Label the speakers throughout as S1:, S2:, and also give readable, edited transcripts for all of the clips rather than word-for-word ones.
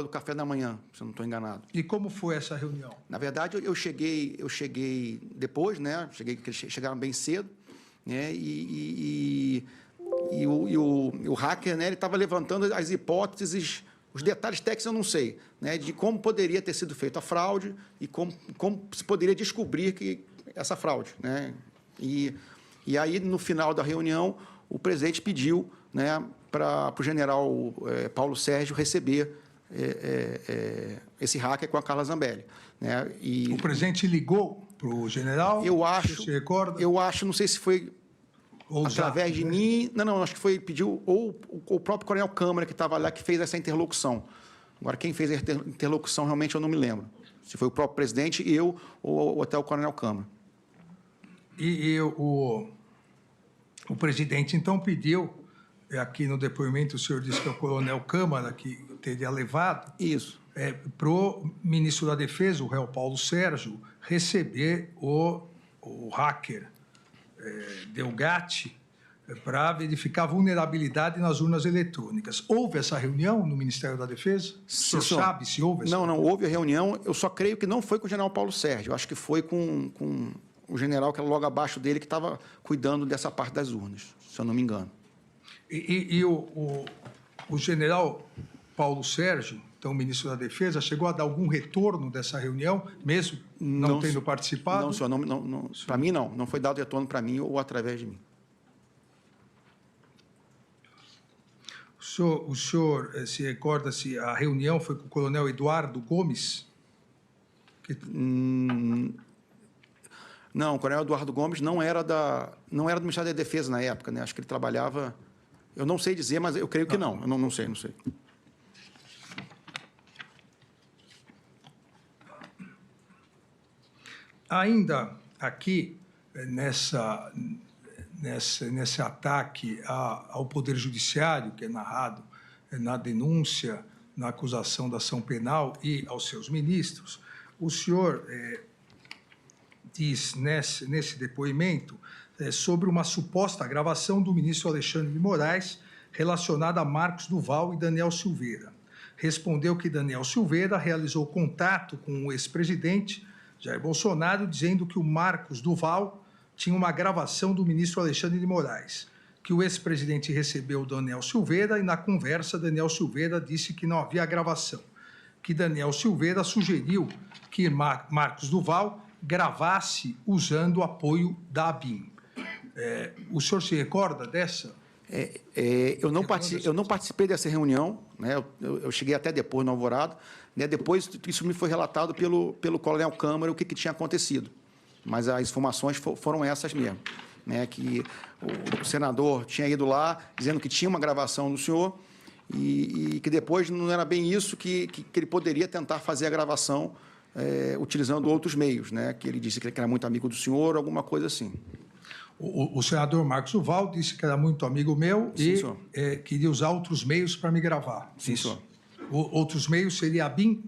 S1: do café da manhã, se eu não estou enganado.
S2: E como foi essa reunião?
S1: Na verdade, eu cheguei depois, né? Eles chegaram bem cedo, né? E o hacker, né? Ele estava levantando as hipóteses, os detalhes técnicos eu não sei, né? De como poderia ter sido feita a fraude e como se poderia descobrir que essa fraude, né? E aí, no final da reunião, o presidente pediu, né, para o general Paulo Sérgio receber esse hacker com a Carla Zambelli, né?
S2: O presidente ligou para o general?
S1: Eu acho.
S2: Você se recorda?
S1: Eu acho, não sei se foi através de mim. Não, acho que pediu ou o próprio Coronel Câmara, que estava lá, que fez essa interlocução. Agora, quem fez a interlocução, realmente eu não me lembro. Se foi o próprio presidente, eu ou até o Coronel Câmara.
S2: O presidente, então, pediu, aqui no depoimento, o senhor disse que é o Coronel Câmara que teria levado.
S1: Isso.
S2: Para o ministro da Defesa, o réu Paulo Sérgio, receber o hacker Delgatti para verificar a vulnerabilidade nas urnas eletrônicas. Houve essa reunião no Ministério da Defesa? O senhor sabe se houve essa reunião?
S1: Não, houve a reunião. Eu só creio que não foi com o general Paulo Sérgio. Eu acho que foi com o general que era logo abaixo dele, que estava cuidando dessa parte das urnas, se eu não me engano.
S2: E o general Paulo Sérgio, então, o ministro da Defesa, chegou a dar algum retorno dessa reunião, mesmo não tendo participado?
S1: Não, senhor, para mim não foi dado retorno para mim ou através de mim.
S2: O senhor se recorda se a reunião foi com o coronel Eduardo Gomes?
S1: Não, o coronel Eduardo Gomes não era do Ministério da Defesa na época, né? Acho que ele trabalhava... Eu não sei dizer, mas eu creio que não. Eu não sei.
S2: Ainda aqui, nesse ataque ao Poder Judiciário, que é narrado na denúncia, na acusação da ação penal e aos seus ministros, o senhor diz nesse depoimento sobre uma suposta gravação do ministro Alexandre de Moraes relacionada a Marcos Duval e Daniel Silveira. Respondeu que Daniel Silveira realizou contato com o ex-presidente Jair Bolsonaro, dizendo que o Marcos Duval tinha uma gravação do ministro Alexandre de Moraes, que o ex-presidente recebeu Daniel Silveira e, na conversa, Daniel Silveira disse que não havia gravação, que Daniel Silveira sugeriu que Marcos Duval gravasse usando o apoio da ABIN. O senhor se recorda dessa?
S1: Eu não participei dessa reunião, né? Eu cheguei até depois no Alvorada, né? Depois isso me foi relatado pelo coronel Câmara o que tinha acontecido, mas as informações foram essas mesmo, né? Que o senador tinha ido lá dizendo que tinha uma gravação do senhor e que depois não era bem isso, que ele poderia tentar fazer a gravação utilizando outros meios, né? Que ele disse que era muito amigo do senhor, alguma coisa assim.
S2: O senador Marcos Duval disse que era muito amigo meu. Sim, e queria usar outros meios para me gravar.
S1: Sim, senhor.
S2: Outros meios seria a BIM?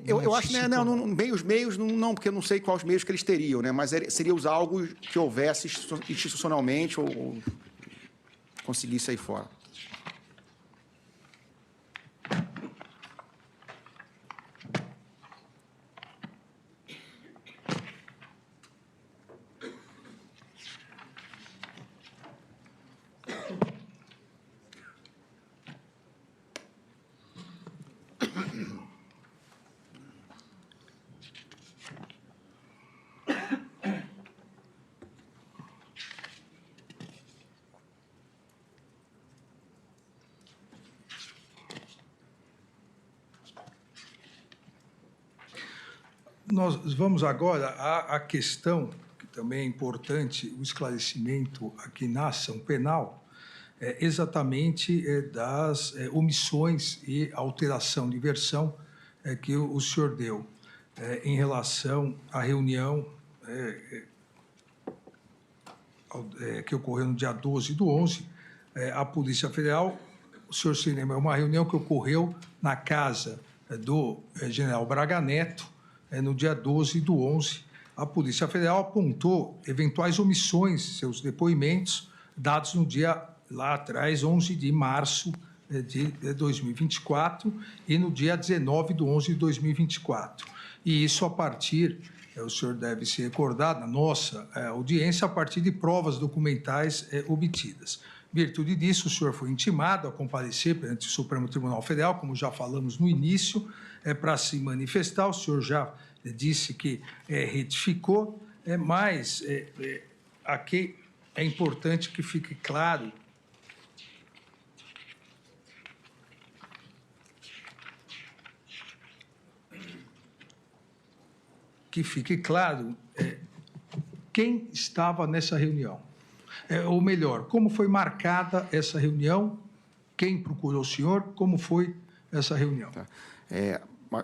S1: Eu acho que os meios não, porque eu não sei quais meios que eles teriam, né? Mas seria usar algo que houvesse institucionalmente ou conseguisse sair fora.
S2: Nós vamos agora à questão, que também é importante, o esclarecimento aqui na ação penal, exatamente das omissões e alteração de versão que o senhor deu em relação à reunião que ocorreu no dia 12/11, a Polícia Federal, o senhor se lembra, é uma reunião que ocorreu na casa do general Braga Neto, no dia 12/11, a Polícia Federal apontou eventuais omissões, seus depoimentos, dados no dia, lá atrás, 11 de março de 2024 e no dia 19/11/2024. E isso a partir, o senhor deve se recordar, da nossa audiência, a partir de provas documentais obtidas. Em virtude disso, o senhor foi intimado a comparecer perante o Supremo Tribunal Federal, como já falamos no início, para se manifestar. O senhor já disse que retificou, mas aqui é importante que fique claro quem estava nessa reunião. Ou melhor, como foi marcada essa reunião, quem procurou o senhor, como foi essa reunião.
S1: Tá.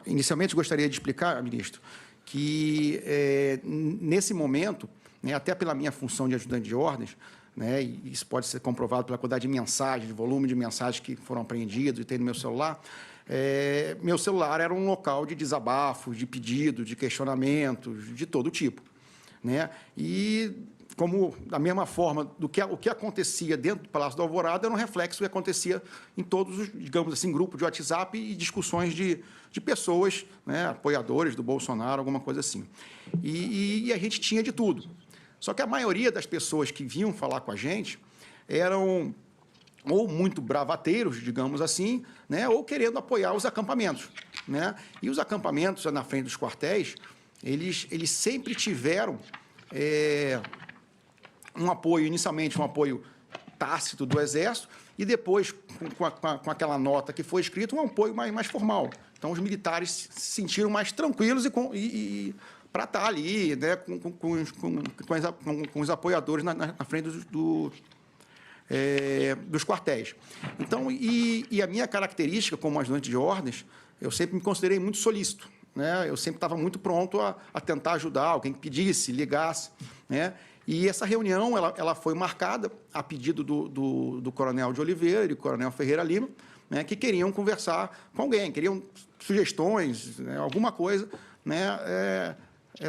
S1: Inicialmente, gostaria de explicar, ministro, que nesse momento, né, até pela minha função de ajudante de ordens, né, e isso pode ser comprovado pela quantidade de mensagens, de volume de mensagens que foram apreendidos e tem no meu celular, meu celular era um local de desabafos, de pedidos, de questionamentos, de todo tipo, né? E como, da mesma forma, o que acontecia dentro do Palácio do Alvorada era um reflexo do que acontecia em todos os, digamos assim, grupos de WhatsApp e discussões de pessoas, né, apoiadores do Bolsonaro, alguma coisa assim. E a gente tinha de tudo. Só que a maioria das pessoas que vinham falar com a gente eram ou muito bravateiros, digamos assim, né, ou querendo apoiar os acampamentos, né? E os acampamentos na frente dos quartéis, eles sempre tiveram um apoio, inicialmente um apoio tácito do Exército, e depois, com aquela nota que foi escrita, um apoio mais formal. Então, os militares se sentiram mais tranquilos para estar ali, né, com os apoiadores na frente dos quartéis. Então, a minha característica como ajudante de ordens, eu sempre me considerei muito solícito, né? Eu sempre estava muito pronto a tentar ajudar alguém que pedisse, ligasse, né? E essa reunião ela foi marcada a pedido do Coronel de Oliveira e do Coronel Ferreira Lima, né, que queriam conversar com alguém, queriam sugestões, né, alguma coisa, né,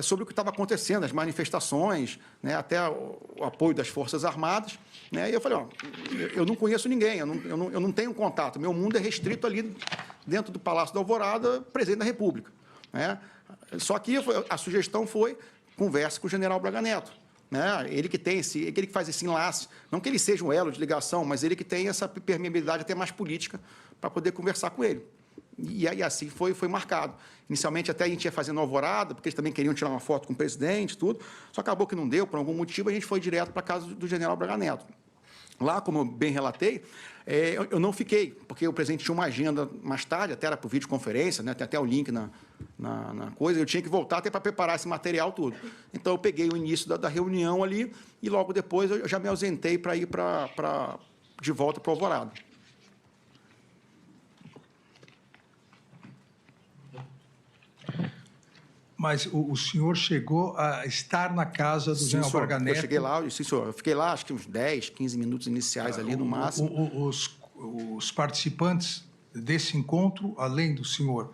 S1: sobre o que estava acontecendo, as manifestações, né, até o apoio das Forças Armadas. Né, e eu falei, eu não conheço ninguém, eu não tenho contato, meu mundo é restrito ali dentro do Palácio da Alvorada, presidente da República. Né? Só que a sugestão foi, converse com o general Braga Neto. Né? Ele que faz esse enlace, não que ele seja um elo de ligação, mas ele que tem essa permeabilidade até mais política para poder conversar com ele. E aí assim foi marcado. Inicialmente até a gente ia fazendo Alvorada, porque eles também queriam tirar uma foto com o presidente, tudo, só acabou que não deu, por algum motivo, a gente foi direto para a casa do general Braga Neto. Lá, como eu bem relatei, eu não fiquei, porque o presidente tinha uma agenda mais tarde, até era por videoconferência, né, tem até o link na coisa, eu tinha que voltar até para preparar esse material tudo. Então, eu peguei o início da reunião ali e, logo depois, eu já me ausentei para ir de volta para o Alvorada.
S2: Mas o senhor chegou a estar na casa do general Braga Neto?
S1: Eu cheguei lá, sim, senhor. Eu fiquei lá, acho que uns 10, 15 minutos iniciais ali, no máximo.
S2: Os participantes desse encontro, além do senhor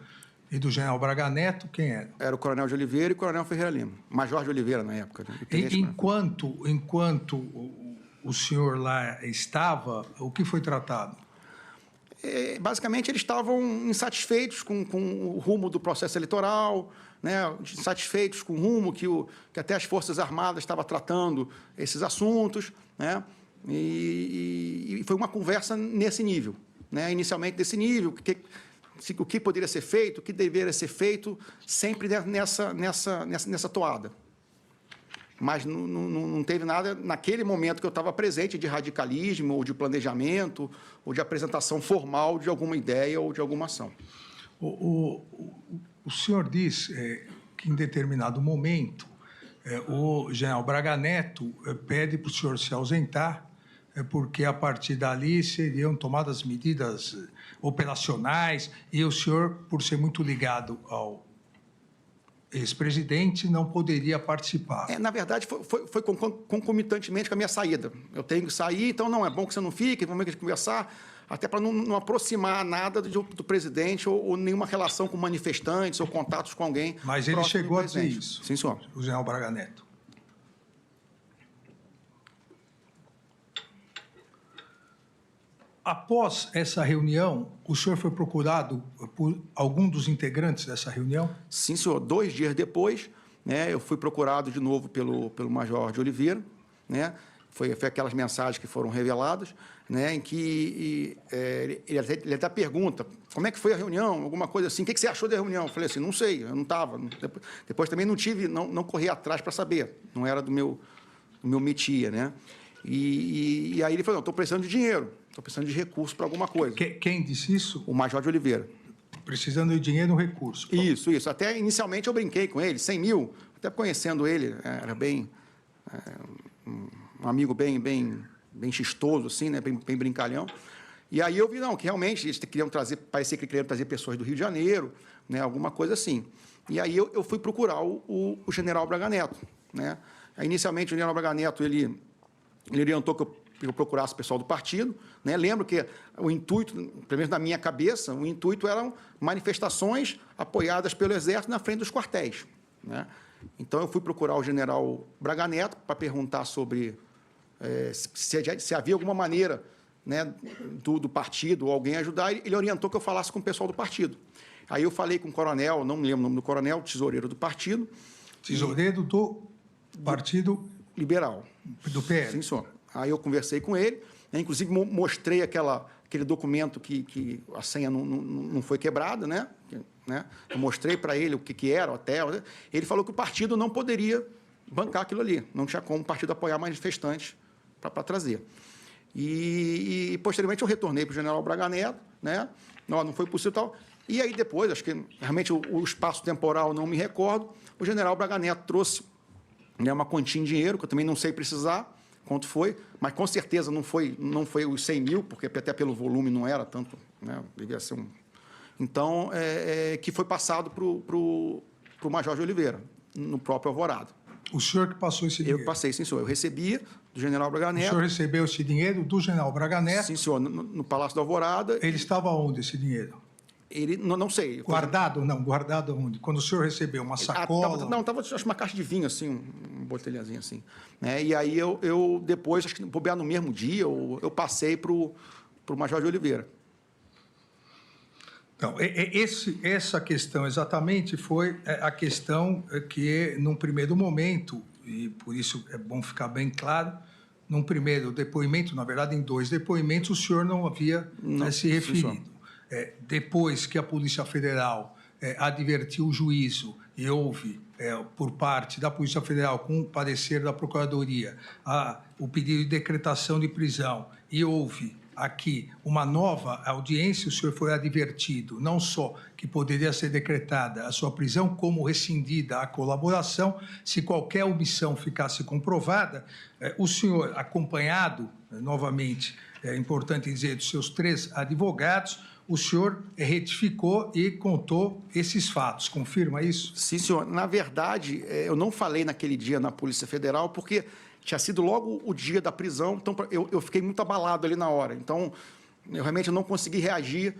S2: e do general Braga Neto, quem era?
S1: Era o Coronel de Oliveira e o Coronel Ferreira Lima. Major de Oliveira, na época. Né?
S2: Enquanto o senhor lá estava, o que foi tratado?
S1: Basicamente, eles estavam insatisfeitos com o rumo do processo eleitoral, né, insatisfeitos com o rumo que até as Forças Armadas estavam tratando esses assuntos, né, e foi uma conversa nesse nível, né, inicialmente desse nível, o que poderia ser feito, o que deveria ser feito, sempre nessa toada. Mas não teve nada, naquele momento que eu estava presente, de radicalismo, ou de planejamento, ou de apresentação formal de alguma ideia ou de alguma ação.
S2: O senhor diz que, em determinado momento, o general Braga Neto pede para o senhor se ausentar, porque, a partir dali, seriam tomadas medidas operacionais, e o senhor, por ser muito ligado ao ex-presidente, não poderia participar.
S1: Na verdade, foi concomitantemente com a minha saída. Eu tenho que sair, então não é bom que você não fique, vamos conversar, até para não aproximar nada do presidente ou nenhuma relação com manifestantes ou contatos com alguém.
S2: Mas ele chegou a dizer isso?
S1: Sim, senhor.
S2: O general Braga Neto. Após essa reunião, o senhor foi procurado por algum dos integrantes dessa reunião?
S1: Sim, senhor. 2 dias depois, né, eu fui procurado de novo pelo Major de Oliveira, né? Foi aquelas mensagens que foram reveladas, né, em que ele até pergunta, como é que foi a reunião, alguma coisa assim, o que você achou da reunião? Eu falei assim, não sei, eu não estava. Depois também não corri atrás para saber, não era do meu métier, né? E aí ele falou, não, estou precisando de dinheiro, estou precisando de recurso para alguma coisa.
S2: Quem disse isso?
S1: O Major de Oliveira.
S2: Precisando de dinheiro e recurso.
S1: Isso. Até inicialmente eu brinquei com ele, 100 mil, até conhecendo ele, era bem... um amigo bem chistoso, assim, né? bem brincalhão. E aí eu vi, não, que realmente eles queriam trazer, parecia que queriam trazer pessoas do Rio de Janeiro, né? Alguma coisa assim. E aí eu fui procurar o general Braga Neto, né? Aí, inicialmente, o general Braga Neto, ele orientou que eu procurasse o pessoal do partido, né? Lembro que o intuito, pelo menos na minha cabeça, o intuito eram manifestações apoiadas pelo Exército na frente dos quartéis, né? Então, eu fui procurar o general Braga Neto para perguntar sobre se havia alguma maneira, né, do partido ou alguém ajudar. Ele orientou que eu falasse com o pessoal do partido. Aí eu falei com o coronel, não me lembro o nome do coronel, tesoureiro do partido.
S2: Tesoureiro do Partido
S1: Liberal.
S2: Do PL.
S1: Sim, senhor. Aí eu conversei com ele, né, inclusive mostrei aquele documento que a senha não foi quebrada, né? Eu mostrei para ele o que era o hotel. Né? Ele falou que o partido não poderia bancar aquilo ali, não tinha como o partido apoiar manifestantes para trazer. E, posteriormente, eu retornei para o general Braga Neto, né? Não foi possível tal. E aí, depois, acho que realmente o espaço temporal não me recordo, o general Braga Neto trouxe, né, uma quantia em dinheiro, que eu também não sei precisar quanto foi, mas com certeza não foi os 100 mil, porque até pelo volume não era tanto, né? Devia ser um... Então, que foi passado para o Major de Oliveira, no próprio Alvorada.
S2: O senhor que passou esse dinheiro?
S1: Eu passei, sim, senhor. Eu recebia do general Braga Neto.
S2: O senhor recebeu esse dinheiro do general Braga Neto?
S1: Sim, senhor, no Palácio da Alvorada.
S2: Ele estava onde, esse dinheiro?
S1: Ele, não sei.
S2: Guardado? Não, guardado onde? Quando o senhor recebeu uma sacola?
S1: Estava acho uma caixa de vinho, assim, um botelhazinho assim. Né? E aí eu depois, acho que bobear no mesmo dia, eu passei para o Major de Oliveira.
S2: Então, essa questão exatamente foi a questão que, num primeiro momento, e por isso é bom ficar bem claro, num primeiro depoimento, na verdade, em 2 depoimentos, o senhor não havia se referido. Depois que a Polícia Federal advertiu o juízo e houve, por parte da Polícia Federal, com o parecer da Procuradoria, o pedido de decretação de prisão, e houve aqui uma nova audiência, o senhor foi advertido não só que poderia ser decretada a sua prisão, como rescindida a colaboração, se qualquer omissão ficasse comprovada. O senhor, acompanhado, novamente, é importante dizer, dos seus 3 advogados, o senhor retificou e contou esses fatos. Confirma isso?
S1: Sim, senhor. Na verdade, eu não falei naquele dia na Polícia Federal, porque tinha sido logo o dia da prisão, então eu fiquei muito abalado ali na hora. Então, eu realmente não consegui reagir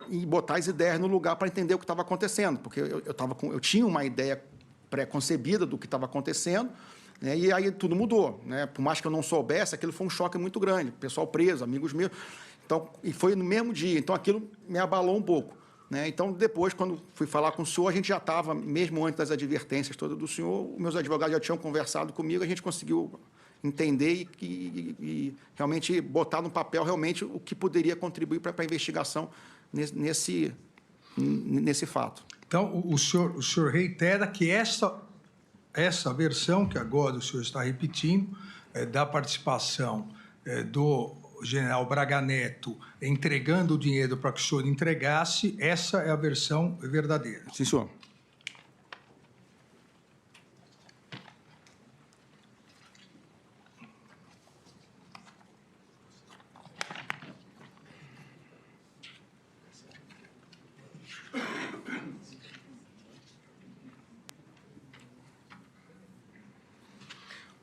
S1: e botar as ideias no lugar para entender o que estava acontecendo, porque eu tinha uma ideia pré-concebida do que estava acontecendo, né, e aí tudo mudou. Né? Por mais que eu não soubesse, aquilo foi um choque muito grande. Pessoal preso, amigos meus. Então, e foi no mesmo dia, então aquilo me abalou um pouco. Né? Então, depois, quando fui falar com o senhor, a gente já estava, mesmo antes das advertências todas do senhor, meus advogados já tinham conversado comigo, a gente conseguiu entender e realmente botar no papel realmente o que poderia contribuir para a investigação nesse fato.
S2: Então, o senhor reitera que essa versão, que agora o senhor está repetindo, da participação do general Braga Neto entregando o dinheiro para que o senhor entregasse, essa é a versão verdadeira.
S1: Sim, senhor.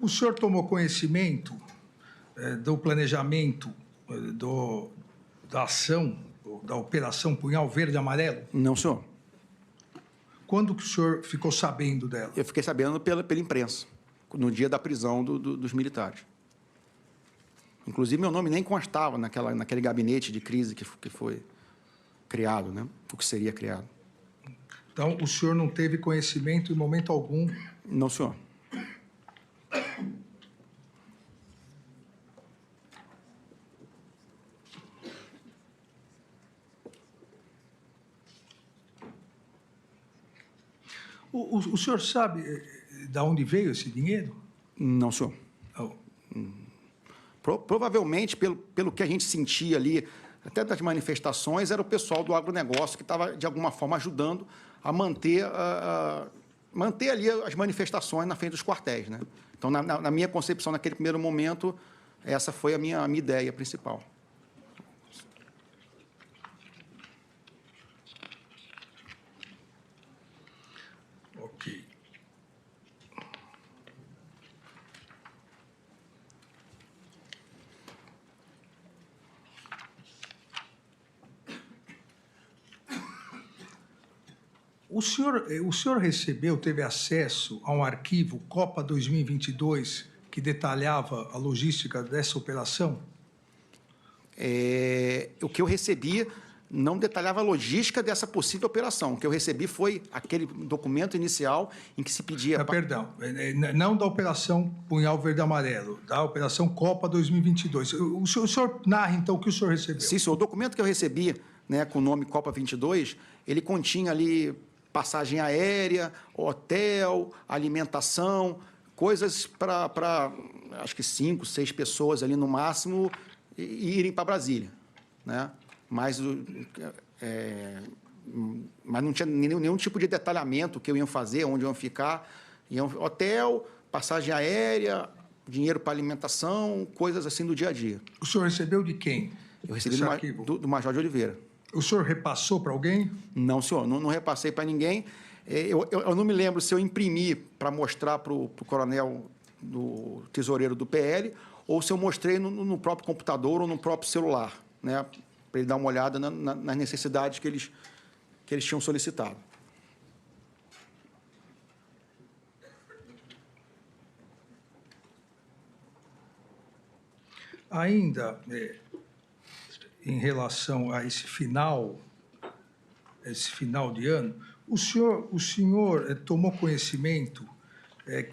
S2: O senhor tomou conhecimento do planejamento da ação, da Operação Punhal Verde e Amarelo?
S1: Não, senhor.
S2: Quando que o senhor ficou sabendo dela?
S1: Eu fiquei sabendo pela imprensa, no dia da prisão dos militares. Inclusive, meu nome nem constava naquele gabinete de crise que foi criado, né? O que seria criado.
S2: Então, o senhor não teve conhecimento em momento algum?
S1: Não, senhor.
S2: O senhor sabe de onde veio esse dinheiro?
S1: Não, senhor.
S2: Oh.
S1: Provavelmente, pelo que a gente sentia ali, até das manifestações, era o pessoal do agronegócio que estava, de alguma forma, ajudando a manter ali as manifestações na frente dos quartéis, né? Então, na minha concepção, naquele primeiro momento, essa foi a minha ideia principal.
S2: Ok. O senhor recebeu, teve acesso a um arquivo Copa 2022 que detalhava a logística dessa operação?
S1: O que eu recebi não detalhava a logística dessa possível operação. O que eu recebi foi aquele documento inicial em que se pedia...
S2: Perdão, não da Operação Punhal Verde Amarelo, da Operação Copa 2022. O senhor narra, então, o que o senhor recebeu.
S1: Sim, senhor. O documento que eu recebi, né, com o nome Copa 22, ele continha ali passagem aérea, hotel, alimentação, coisas para, acho que 5, 6 pessoas ali no máximo, irem para Brasília, né? Mas não tinha nenhum tipo de detalhamento que eu ia fazer, onde eu ia ficar. Hotel, passagem aérea, dinheiro para alimentação, coisas assim do dia a dia.
S2: O senhor recebeu de quem?
S1: Eu recebi do Major de Oliveira.
S2: O senhor repassou para alguém?
S1: Não, senhor, não repassei para ninguém. Eu não me lembro se eu imprimi para mostrar para o coronel do tesoureiro do PL ou se eu mostrei no próprio computador ou no próprio celular, né, para ele dar uma olhada nas necessidades que eles tinham solicitado.
S2: Ainda, em relação a esse final de ano, o senhor tomou conhecimento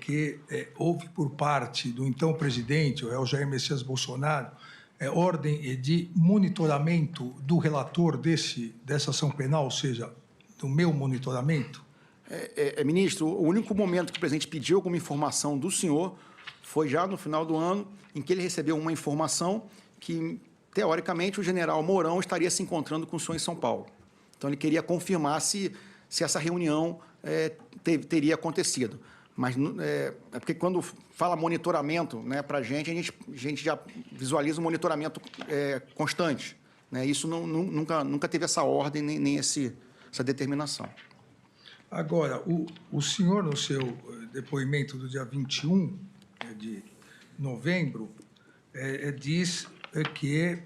S2: que houve por parte do então presidente, o Jair Messias Bolsonaro, ordem de monitoramento do relator dessa ação penal, ou seja, do meu monitoramento?
S1: Ministro, o único momento que o presidente pediu alguma informação do senhor foi já no final do ano, em que ele recebeu uma informação que, teoricamente, o general Mourão estaria se encontrando com o senhor em São Paulo. Então, ele queria confirmar se essa reunião teria acontecido. Mas porque quando fala monitoramento, né, para a gente já visualiza um monitoramento constante, né? Isso nunca teve essa ordem, nem essa determinação.
S2: Agora, o senhor, no seu depoimento do dia 21 de novembro, diz que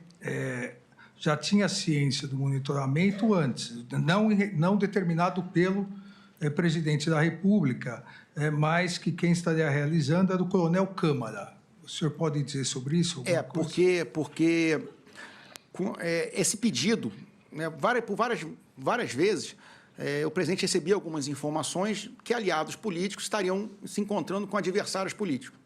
S2: já tinha ciência do monitoramento antes, não determinado pelo presidente da República, mas que quem estaria realizando era o coronel Câmara. O senhor pode dizer sobre isso?
S1: Porque esse pedido, né, por várias vezes, o presidente recebia algumas informações que aliados políticos estariam se encontrando com adversários políticos.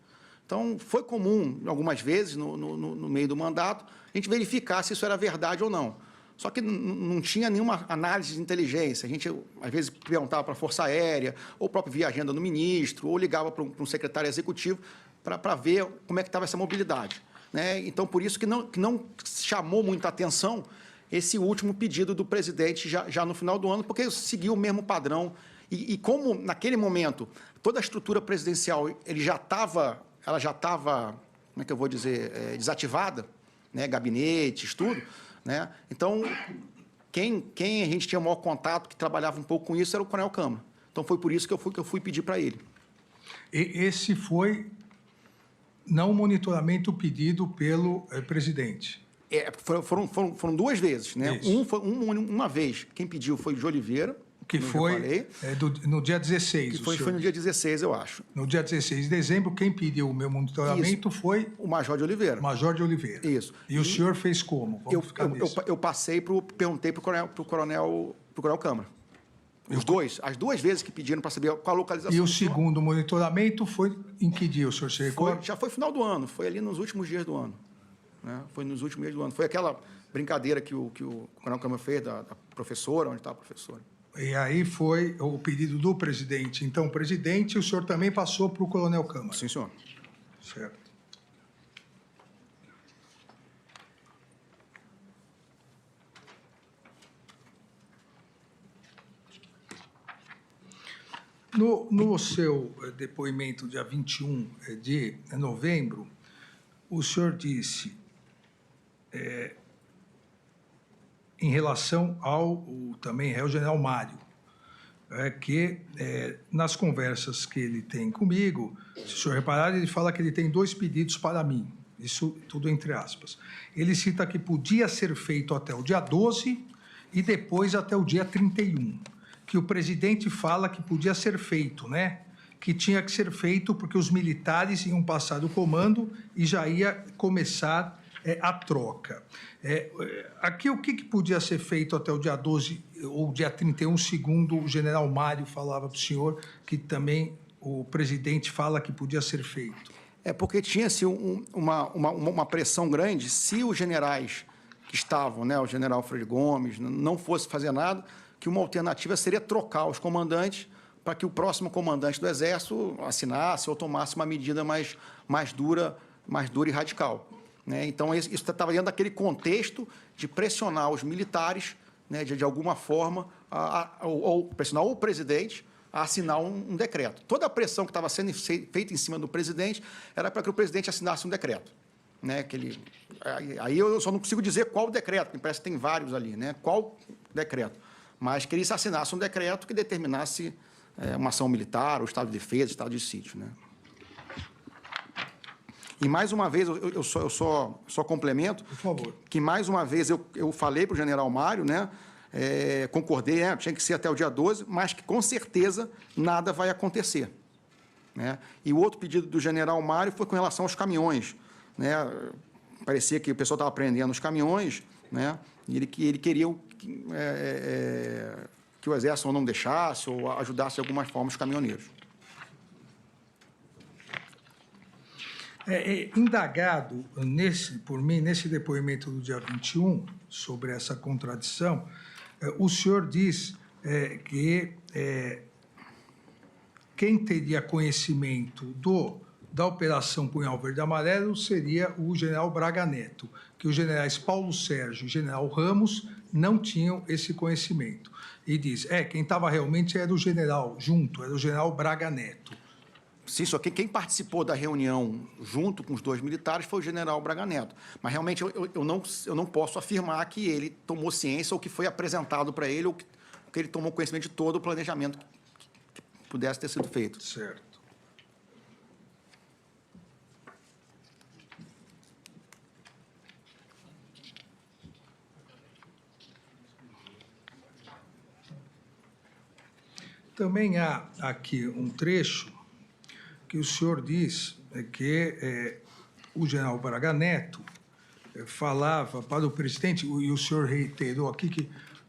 S1: Então, foi comum, algumas vezes, no meio do mandato, a gente verificar se isso era verdade ou não. Só que não tinha nenhuma análise de inteligência. A gente, às vezes, perguntava para a Força Aérea, ou próprio via agenda do ministro, ou ligava para um secretário executivo para ver como é que estava essa mobilidade, né? Então, por isso que não chamou muita atenção esse último pedido do presidente já no final do ano, porque seguiu o mesmo padrão. E como, naquele momento, toda a estrutura presidencial ela já estava, como é que eu vou dizer, desativada, né? Gabinetes, tudo, né? Então, quem a gente tinha o maior contato, que trabalhava um pouco com isso, era o coronel Câmara. Então, foi por isso que eu fui pedir para ele.
S2: E esse foi não o monitoramento pedido pelo presidente?
S1: Foram duas vezes, né? Uma vez, quem pediu foi o de Oliveira,
S2: Que foi no dia 16.
S1: Que foi no dia 16, eu acho.
S2: No dia 16 de dezembro, quem pediu o meu monitoramento foi...
S1: O Major de Oliveira.
S2: Major de Oliveira.
S1: Isso.
S2: E o senhor fez como?
S1: Eu perguntei para o coronel Câmara. As duas vezes que pediram para saber qual a localização.
S2: E o segundo monitoramento foi em que dia, o senhor se recorda?
S1: Já foi final do ano, foi ali nos últimos dias do ano. Né? Foi nos últimos dias do ano. Foi aquela brincadeira que o coronel Câmara fez da professora, onde estava a professora.
S2: E aí foi o pedido do presidente. Então, presidente, o senhor também passou para o coronel Câmara?
S1: Sim, senhor.
S2: Certo. No seu depoimento, dia 21 de novembro, o senhor disse, em relação ao também réu general Mário, que nas conversas que ele tem comigo, se o senhor reparar, ele fala que ele tem 2 pedidos para mim, isso tudo entre aspas. Ele cita que podia ser feito até o dia 12 e depois até o dia 31, que o presidente fala que podia ser feito, né? Que tinha que ser feito porque os militares iam passar do comando e já ia começar a troca. Aqui, o que podia ser feito até o dia 12 ou dia 31, segundo o general Mário falava para o senhor, que também o presidente fala que podia ser feito?
S1: Porque tinha-se uma pressão grande, se os generais que estavam, né, o general Freire Gomes, não fosse fazer nada, que uma alternativa seria trocar os comandantes para que o próximo comandante do Exército assinasse ou tomasse uma medida mais dura e radical. Né? Então, isso estava dentro daquele contexto de pressionar os militares, né, de alguma forma, ou pressionar o presidente a assinar um decreto. Toda a pressão que estava sendo feita em cima do presidente era para que o presidente assinasse um decreto. Né, aí eu só não consigo dizer qual decreto, porque parece que tem vários ali, né, qual decreto, mas que ele assinasse um decreto que determinasse uma ação militar, o estado de defesa, o estado de sítio. Né. E, mais uma vez, eu só complemento,
S2: por favor,
S1: que mais uma vez eu falei para o general Mário, né, concordei, né, tinha que ser até o dia 12, mas que, com certeza, nada vai acontecer. Né. E o outro pedido do general Mário foi com relação aos caminhões. Né, parecia que o pessoal estava prendendo os caminhões, né, e ele queria que o Exército não deixasse ou ajudasse de alguma forma os caminhoneiros.
S2: Indagado por mim, nesse depoimento do dia 21, sobre essa contradição, o senhor diz que quem teria conhecimento da Operação Punhal Verde e Amarelo seria o general Braga Neto, que os generais Paulo Sérgio e general Ramos não tinham esse conhecimento. E diz, quem estava realmente era o general, era o general Braga Neto.
S1: Sim, só que quem participou da reunião junto com os 2 militares foi o general Braga Neto. Mas, realmente, eu não posso afirmar que ele tomou ciência ou que foi apresentado para ele ou que ele tomou conhecimento de todo o planejamento que pudesse ter sido feito.
S2: Certo. Também há aqui um trecho que o senhor diz que o general Braga Neto falava para o presidente, e o senhor reiterou aqui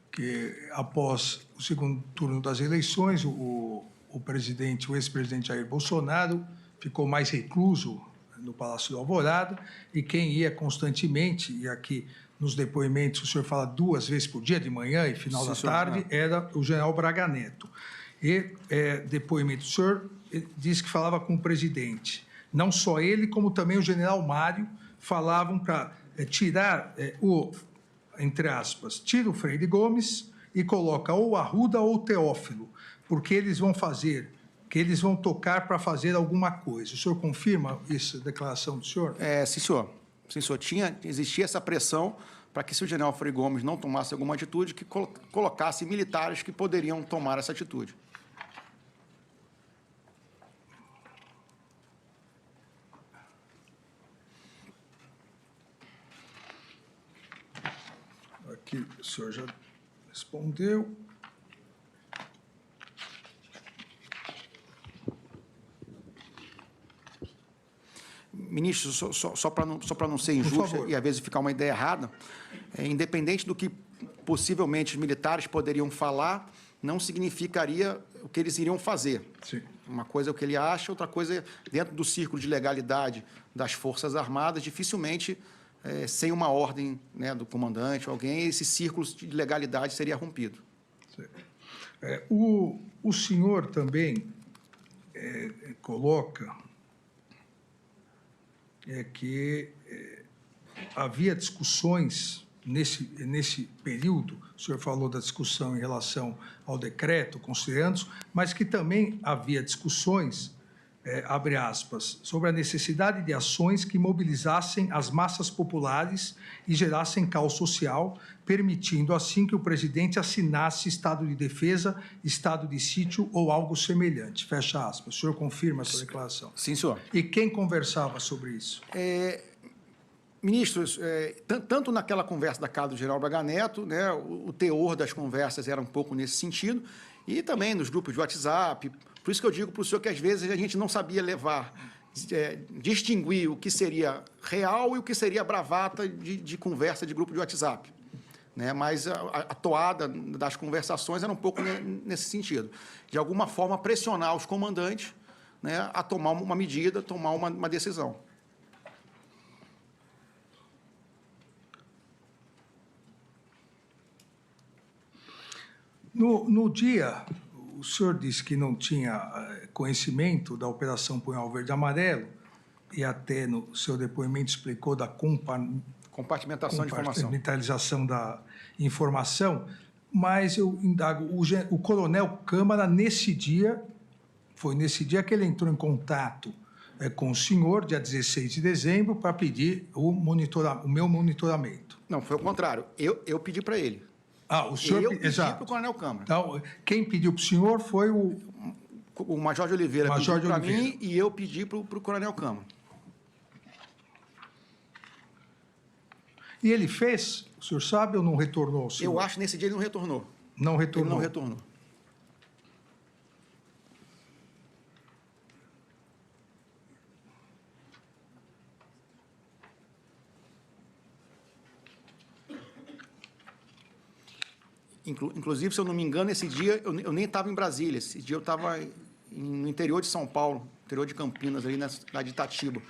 S2: que após o segundo turno das eleições, o ex-presidente Jair Bolsonaro ficou mais recluso no Palácio do Alvorada, e quem ia constantemente, e aqui nos depoimentos o senhor fala 2 vezes por dia, de manhã e final da tarde, era o general Braga Neto. E depoimento do senhor disse que falava com o presidente. Não só ele, como também o general Mário falavam para tirar entre aspas, tira o Freire Gomes e coloca ou Arruda ou Teófilo, porque eles vão tocar para fazer alguma coisa. O senhor confirma essa declaração do senhor?
S1: Sim, senhor. Sim, senhor. Existia essa pressão para que, se o general Freire Gomes não tomasse alguma atitude, que colocasse militares que poderiam tomar essa atitude.
S2: Aqui o senhor já respondeu.
S1: Ministro, só para não ser injusto e às vezes ficar uma ideia errada, independente do que possivelmente os militares poderiam falar, não significaria o que eles iriam fazer.
S2: Sim.
S1: Uma coisa é o que ele acha, outra coisa é, dentro do círculo de legalidade das Forças Armadas, dificilmente, sem uma ordem, né, do comandante, alguém, esse círculo de legalidade seria rompido.
S2: O senhor também coloca que havia discussões nesse período, o senhor falou da discussão em relação ao decreto, considerando, mas que também havia discussões, abre aspas, sobre a necessidade de ações que mobilizassem as massas populares e gerassem caos social, permitindo assim que o presidente assinasse estado de defesa, estado de sítio ou algo semelhante. Fecha aspas. O senhor confirma essa declaração?
S1: Sim, senhor.
S2: E quem conversava sobre isso?
S1: Ministros, tanto naquela conversa da casa do general Braga Neto, né, o teor das conversas era um pouco nesse sentido, e também nos grupos de WhatsApp. Por isso que eu digo para o senhor que, às vezes, a gente não sabia distinguir o que seria real e o que seria bravata de conversa de grupo de WhatsApp. Né? Mas a toada das conversações era um pouco nesse sentido. De alguma forma, pressionar os comandantes, né, a tomar uma medida, tomar uma decisão.
S2: No dia, o senhor disse que não tinha conhecimento da Operação Punhal Verde e Amarelo, e até no seu depoimento explicou da
S1: compartimentação de informação.
S2: Compartimentalização da informação, mas eu indago, o coronel Câmara, nesse dia, foi nesse dia que ele entrou em contato com o senhor, dia 16 de dezembro, para pedir o meu monitoramento.
S1: Não, foi o contrário. Eu pedi para ele.
S2: O senhor...
S1: Eu pedi para o coronel Câmara.
S2: Então, quem pediu para o senhor foi o
S1: Major de Oliveira pediu para mim e eu pedi para o coronel Câmara.
S2: E ele fez? O senhor sabe ou não retornou?
S1: Eu acho que nesse dia ele não retornou.
S2: Não retornou?
S1: Ele não retornou. Inclusive, se eu não me engano, esse dia eu nem estava em Brasília. Esse dia eu estava no interior de São Paulo, interior de Campinas, ali na cidade de Itatiba.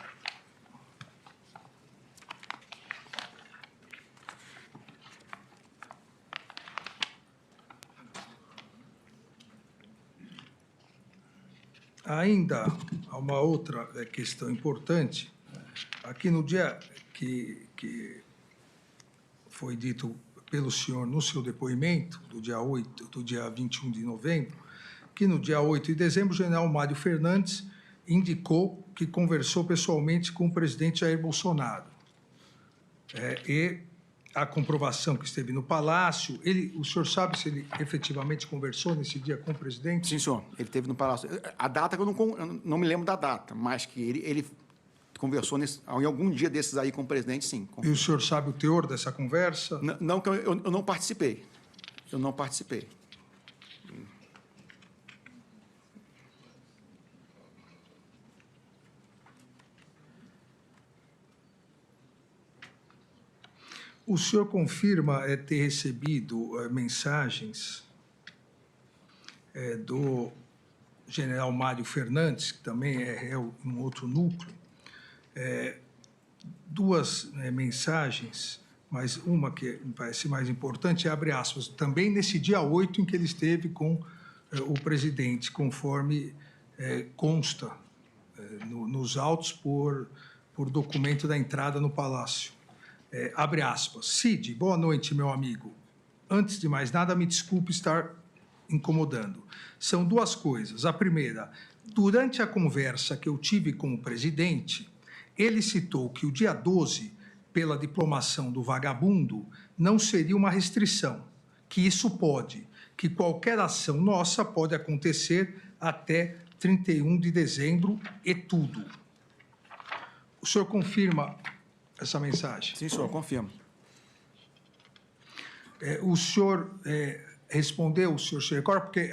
S2: Ainda há uma outra questão importante. Aqui no dia que foi dito pelo senhor no seu depoimento, do dia 21 de novembro, que no dia 8 de dezembro, o general Mário Fernandes indicou que conversou pessoalmente com o presidente Jair Bolsonaro. E a comprovação que esteve no Palácio, o senhor sabe se ele efetivamente conversou nesse dia com o presidente?
S1: Sim, senhor. Ele esteve no Palácio. A data, eu não me lembro da data, mas que ele conversou em algum dia desses aí com o presidente, sim.
S2: E o senhor sabe o teor dessa conversa?
S1: Não, que eu não participei. Eu não participei.
S2: O senhor confirma ter recebido mensagens do general Mário Fernandes, que também é réu em um outro núcleo, duas mensagens, mas uma que me parece mais importante, abre aspas, também nesse dia 8 em que ele esteve com o presidente, conforme consta nos autos por documento da entrada no Palácio. Abre aspas. Cid, boa noite, meu amigo. Antes de mais nada, me desculpe estar incomodando. São duas coisas. A primeira, durante a conversa que eu tive com o presidente, ele citou que o dia 12, pela diplomação do vagabundo, não seria uma restrição, que isso pode, que qualquer ação nossa pode acontecer até 31 de dezembro e tudo. O senhor confirma essa mensagem?
S1: Sim, senhor, confirmo.
S2: O senhor respondeu, o senhor se recorda, porque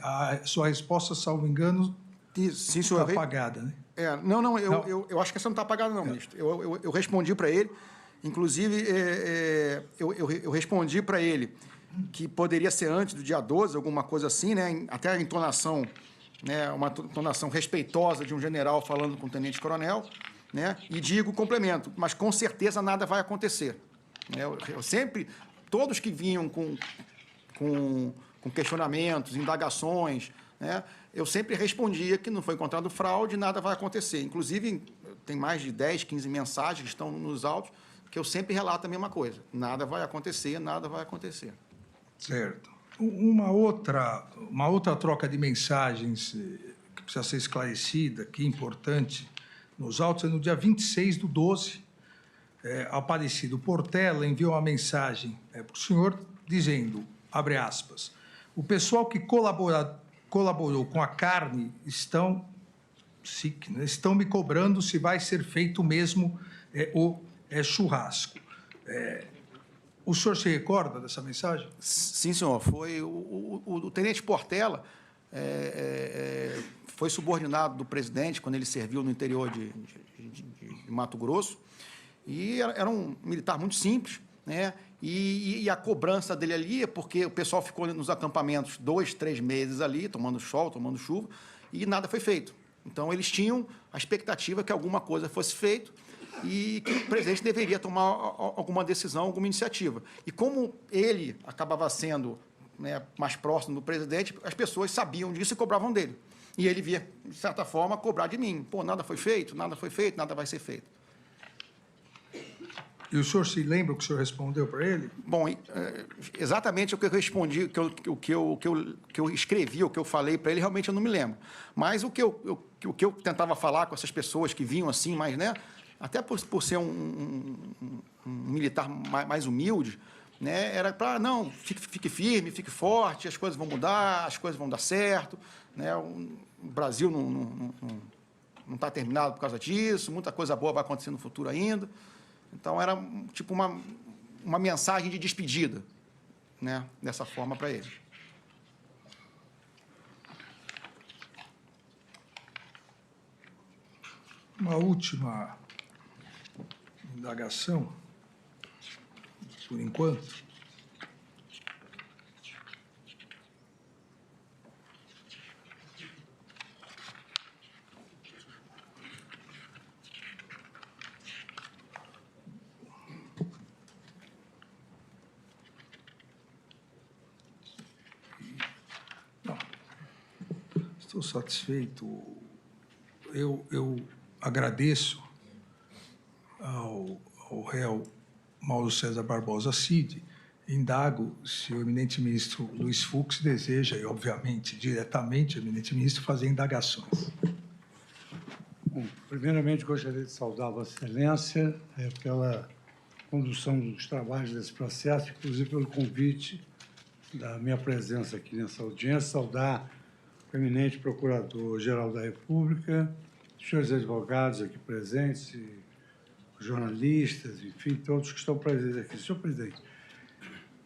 S2: a sua resposta, salvo engano,
S1: sim, senhor,
S2: está apagada, né?
S1: Não, eu acho que essa não está apagada, não, ministro. Eu respondi para ele, inclusive, eu respondi para ele que poderia ser antes do dia 12, alguma coisa assim, né? Até a entonação, né? Uma entonação respeitosa de um general falando com o tenente-coronel, né? E digo, complemento, mas com certeza nada vai acontecer. Eu sempre, todos que vinham com questionamentos, indagações, né? Eu sempre respondia que não foi encontrado fraude, nada vai acontecer. Inclusive, tem mais de 10, 15 mensagens que estão nos autos, que eu sempre relato a mesma coisa. Nada vai acontecer, nada vai acontecer.
S2: Certo. Uma outra troca de mensagens que precisa ser esclarecida, que é importante, nos autos, é no dia 26/12, Aparecido Portela enviou uma mensagem para o senhor dizendo, abre aspas, o pessoal que colaborou com a carne estão me cobrando se vai ser feito mesmo o churrasco. O senhor se recorda dessa mensagem?
S1: Sim, senhor. Foi o tenente Portela foi subordinado do presidente quando ele serviu no interior de Mato Grosso, e era um militar muito simples, né? E a cobrança dele ali é porque o pessoal ficou nos acampamentos 2, 3 meses ali, tomando sol, tomando chuva, e nada foi feito. Então, eles tinham a expectativa que alguma coisa fosse feita e que o presidente deveria tomar alguma decisão, alguma iniciativa. E como ele acabava sendo, né, mais próximo do presidente, as pessoas sabiam disso e cobravam dele. E ele via, de certa forma, cobrar de mim. Pô, nada foi feito, nada vai ser feito.
S2: E o senhor se lembra o que o senhor respondeu para ele?
S1: Bom, exatamente o que eu respondi, o que eu escrevi, o que eu falei para ele, realmente eu não me lembro. Mas o que eu tentava falar com essas pessoas que vinham assim, mas, né, até por ser um militar mais humilde, né, era para, não, fique firme, fique forte, as coisas vão mudar, as coisas vão dar certo, né, o Brasil não está terminado por causa disso, muita coisa boa vai acontecer no futuro ainda. Então, era tipo uma mensagem de despedida, né, dessa forma para ele.
S2: Uma última indagação, por enquanto. Estou satisfeito. Eu agradeço ao réu Mauro César Barbosa Cid, indago se o eminente ministro Luiz Fux deseja, e obviamente, diretamente, o eminente ministro, fazer indagações.
S3: Bom, primeiramente, gostaria de saudar Vossa Excelência pela condução dos trabalhos desse processo, inclusive pelo convite da minha presença aqui nessa audiência, saudar o eminente Procurador-Geral da República, os senhores advogados aqui presentes, jornalistas, enfim, todos que estão presentes aqui. Senhor presidente,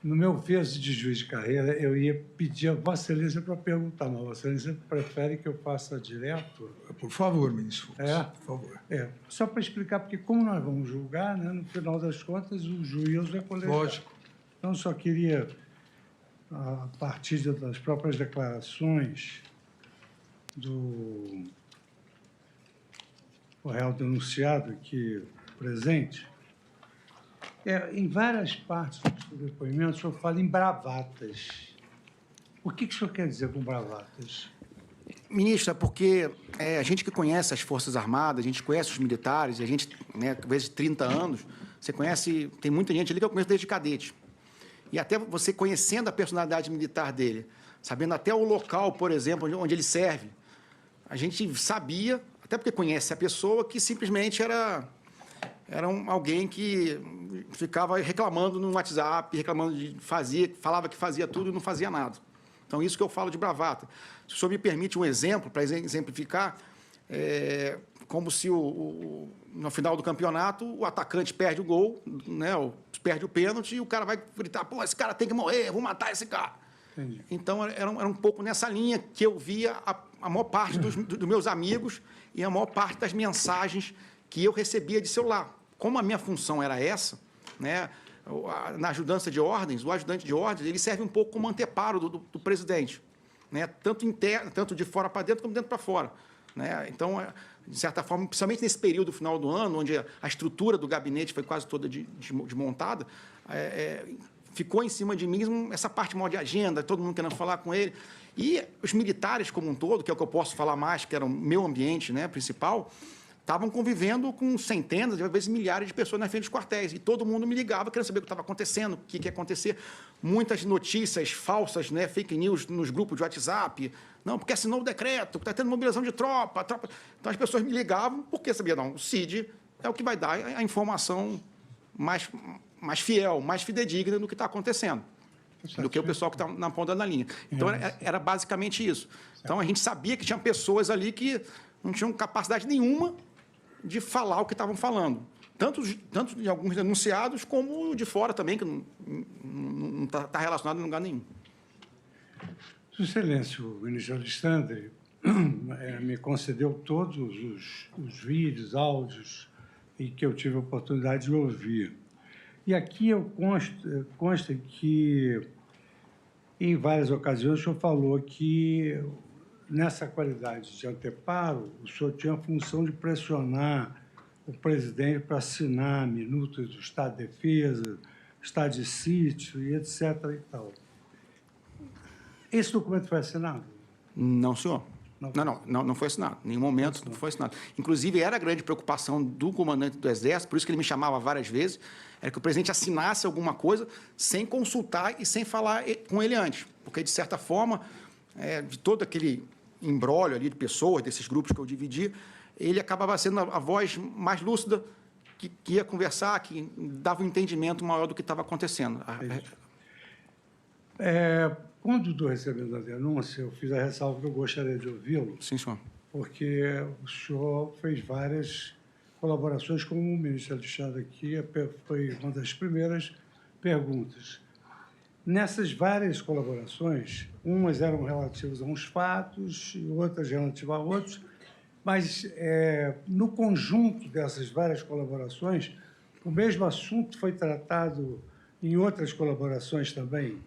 S3: no meu viés de juiz de carreira, eu ia pedir a Vossa Excelência para perguntar, mas Vossa Excelência prefere que eu faça direto?
S2: Por favor, ministro Fux,
S3: por
S2: favor.
S3: Só para explicar, porque como nós vamos julgar, né, no final das contas, o juiz é colegiado.
S2: Lógico.
S3: Então, só queria, a partir das próprias declarações do réu denunciado aqui presente, em várias partes do depoimento, o senhor fala em bravatas. O que o senhor quer dizer com bravatas?
S1: Ministra, porque a gente que conhece as Forças Armadas, a gente conhece os militares, a gente, né, às vezes 30 anos, você conhece, tem muita gente ali que eu conheço desde cadete. E até você conhecendo a personalidade militar dele, sabendo até o local, por exemplo, onde ele serve, a gente sabia, até porque conhece a pessoa, que simplesmente era alguém que ficava reclamando no WhatsApp, reclamando falava que fazia tudo e não fazia nada. Então, isso que eu falo de bravata. Se o senhor me permite um exemplo, para exemplificar, como se no final do campeonato o atacante perde o gol, né, perde o pênalti, e o cara vai gritar, pô, esse cara tem que morrer, eu vou matar esse cara.
S3: Entendi.
S1: Então, era um pouco nessa linha que eu via a maior parte dos meus amigos e a maior parte das mensagens que eu recebia de celular. Como a minha função era essa, né, na ajudância de ordens, o ajudante de ordens, ele serve um pouco como anteparo do presidente, né, tanto interno, tanto de fora para dentro como dentro para fora. Né? Então, de certa forma, principalmente nesse período final do ano, onde a estrutura do gabinete foi quase toda desmontada, ficou em cima de mim essa parte mal de agenda, todo mundo querendo falar com ele. E os militares como um todo, que é o que eu posso falar mais, que era o meu ambiente, né, principal, estavam convivendo com centenas, às vezes milhares de pessoas na frente dos quartéis. E todo mundo me ligava, querendo saber o que estava acontecendo, o que ia acontecer. Muitas notícias falsas, né, fake news nos grupos de WhatsApp. Não, porque assinou o decreto, está tendo mobilização de tropa. Então, as pessoas me ligavam, porque sabia, não, o CID é o que vai dar a informação mais fiel, mais fidedigna do que está acontecendo, do que o pessoal que está na ponta da linha. Então, era basicamente isso. Então, a gente sabia que tinha pessoas ali que não tinham capacidade nenhuma de falar o que estavam falando. Tanto de alguns denunciados, como de fora também, que não está relacionado em lugar nenhum.
S3: Sua Excelência, o ministro Alexandre me concedeu todos os vídeos, áudios, e que eu tive a oportunidade de ouvir. E aqui consta que, em várias ocasiões, o senhor falou que, nessa qualidade de anteparo, o senhor tinha a função de pressionar o presidente para assinar minutas do Estado de Defesa, Estado de Sítio e etc. e tal. Esse documento foi assinado?
S1: Não, senhor. Não foi assinado. Em nenhum momento não foi assinado. Inclusive, era a grande preocupação do comandante do Exército, por isso que ele me chamava várias vezes, era que o presidente assinasse alguma coisa sem consultar e sem falar com ele antes. Porque, de certa forma, de todo aquele imbróglio ali de pessoas, desses grupos que eu dividi, ele acabava sendo a voz mais lúcida que ia conversar, que dava um entendimento maior do que estava acontecendo.
S3: Quando estou recebendo a denúncia, eu fiz a ressalva que eu gostaria de ouvi-lo.
S1: Sim, senhor.
S3: Porque o senhor fez várias colaborações, como o ministro Alexandre aqui, foi uma das primeiras perguntas. Nessas várias colaborações, umas eram relativas a uns fatos e outras relativas a outros, mas, no conjunto dessas várias colaborações, o mesmo assunto foi tratado em outras colaborações também.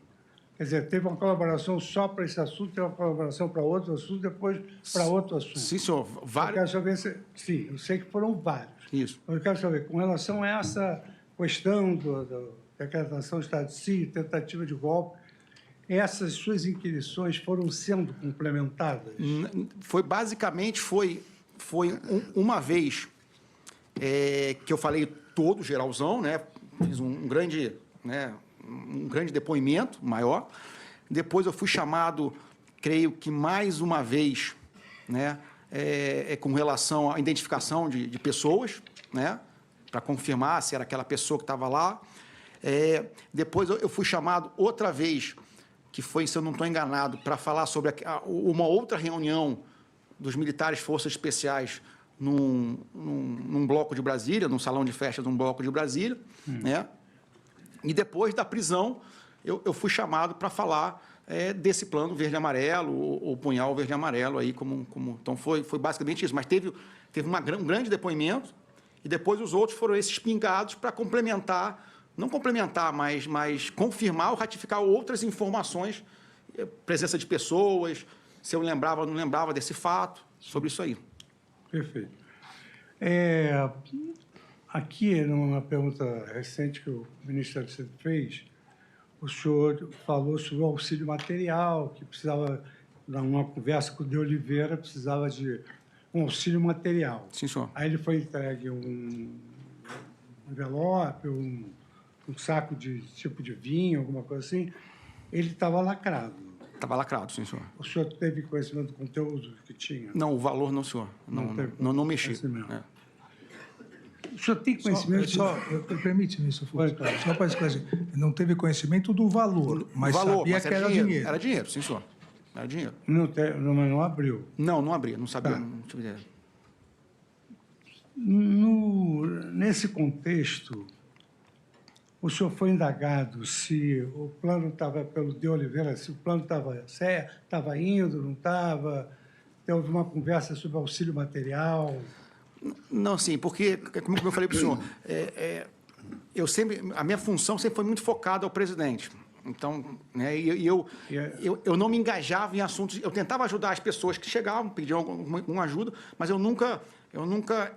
S3: Quer dizer, teve uma colaboração só para esse assunto, teve uma colaboração para outro assunto, depois para outro assunto.
S1: Sim, senhor.
S3: Vários. Eu quero saber sim, eu sei que foram vários.
S1: Isso.
S3: Mas eu quero saber, com relação a essa questão da decretação do Estado de Sítio, tentativa de golpe, essas suas inquirições foram sendo complementadas?
S1: Basicamente, foi uma vez que eu falei todo, geralzão, né? Fiz um grande depoimento maior. Depois eu fui chamado, creio que mais uma vez, né, com relação à identificação de pessoas, né, para confirmar se era aquela pessoa que estava lá. Depois eu fui chamado outra vez, que foi, se eu não estou enganado, para falar sobre uma outra reunião dos militares Forças Especiais num bloco de Brasília, num salão de festa de um bloco de Brasília, né? E depois da prisão, eu fui chamado para falar desse plano verde-amarelo, ou punhal verde-amarelo, aí então foi basicamente isso. Mas teve um grande depoimento, e depois os outros foram esses pingados para complementar, não complementar, mas confirmar ou ratificar outras informações, presença de pessoas, se eu lembrava ou não lembrava desse fato, sobre isso aí.
S3: Perfeito. Aqui, numa pergunta recente que o ministro Alexandre fez, o senhor falou sobre o auxílio material, que precisava, numa conversa com o De Oliveira, precisava de um auxílio material.
S1: Sim, senhor.
S3: Aí ele foi entregue um envelope, um saco de tipo de vinho, alguma coisa assim. Ele estava lacrado.
S1: Estava lacrado, sim, senhor.
S3: O senhor teve conhecimento do conteúdo que tinha?
S1: Não, o valor não, senhor. Não mexi.
S3: O senhor tem conhecimento?
S2: Permite, ministro Fux, só para esclarecer. Não teve conhecimento do valor, mas sabia que era dinheiro.
S1: Era dinheiro, sim, senhor. Era dinheiro.
S3: Mas não abriu?
S1: Não abria, não sabia, não tive ideia.
S3: Nesse contexto, o senhor foi indagado se o plano estava pelo de Oliveira, se o plano estava indo, não estava? Houve uma conversa sobre auxílio material?
S1: Não, sim, porque, como eu falei para o senhor, a minha função sempre foi muito focada ao presidente. Então, né, eu não me engajava em assuntos. Eu tentava ajudar as pessoas que chegavam, pediam alguma ajuda, mas eu nunca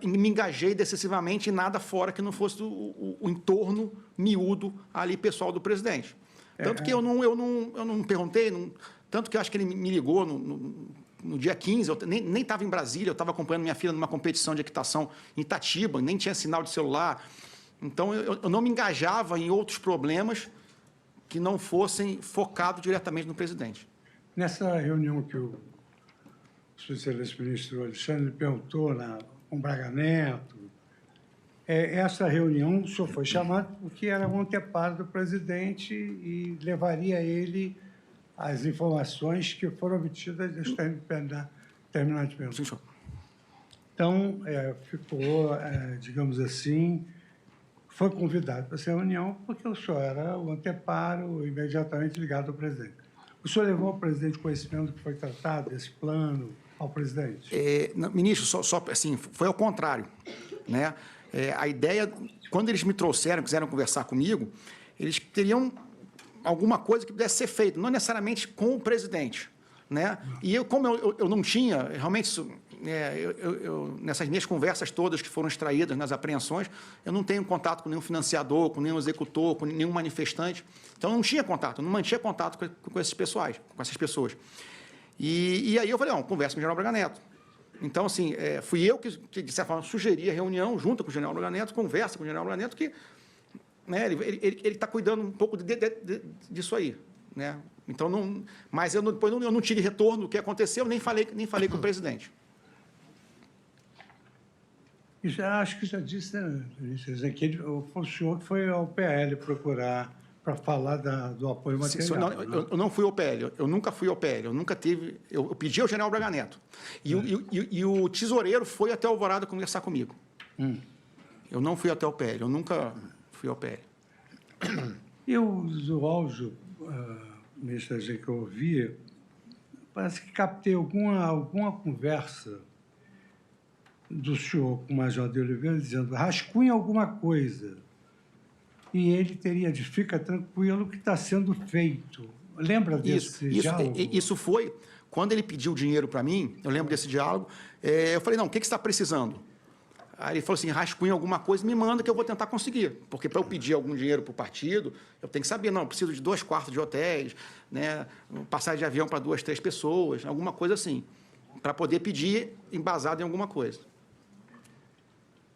S1: me engajei excessivamente em nada fora que não fosse o entorno miúdo ali pessoal do presidente. Tanto que eu não perguntei, tanto que eu acho que ele me ligou no dia 15, eu nem estava em Brasília, eu estava acompanhando minha filha numa competição de equitação em Itatiba, nem tinha sinal de celular. Então, eu não me engajava em outros problemas que não fossem focados diretamente no presidente.
S3: Nessa reunião que o excelente ministro Alexandre perguntou com Braga Neto, essa reunião o senhor foi chamado porque era um anteparo do presidente e levaria ele as informações que foram obtidas dos terminais de perguntas.
S1: Sim, senhor.
S3: Então, ficou, digamos assim, foi convidado para essa reunião porque o senhor era o anteparo imediatamente ligado ao presidente. O senhor levou ao presidente conhecimento do que foi tratado, desse plano, ao presidente?
S1: Ministro, só assim, foi ao contrário, né? A ideia, quando eles me trouxeram, quiseram conversar comigo, eles teriam alguma coisa que pudesse ser feita, não necessariamente com o presidente, né? E como eu não tinha, realmente, nessas minhas conversas todas que foram extraídas nas apreensões, eu não tenho contato com nenhum financiador, com nenhum executor, com nenhum manifestante. Então, eu não tinha contato, eu não mantinha contato com essas pessoas. E aí eu falei, conversa com o general Braga Neto. Então, assim, fui eu que, de certa forma, sugeri a reunião junto com o general Braga Neto, conversa com o general Braga Neto, que, né, ele está cuidando um pouco disso aí, né? Então, mas depois eu não tive retorno do que aconteceu, nem falei com o presidente.
S3: E acho que já disse, né, que foi o senhor que foi ao PL procurar para falar do apoio material.
S1: Eu não fui ao PL, eu nunca fui ao PL, eu nunca tive... Eu pedi ao general Braga Neto. E o tesoureiro foi até Alvorada conversar comigo. Eu não fui até o PL, eu nunca fui ao PL.
S3: Eu, do áudio, ministro, que eu ouvi, parece que captei alguma conversa do senhor com o Major de Oliveira dizendo rascunha alguma coisa e ele teria de fica tranquilo que está sendo feito. Lembra desse diálogo?
S1: Isso foi, quando ele pediu dinheiro para mim, eu lembro desse diálogo, eu falei, não, o que você está precisando? Aí ele falou assim, rascunha alguma coisa, me manda que eu vou tentar conseguir. Porque para eu pedir algum dinheiro para o partido, eu tenho que saber, não, eu preciso de 2 quartos de hotéis, né, passagem de avião para 2, 3 pessoas, alguma coisa assim, para poder pedir embasado em alguma coisa.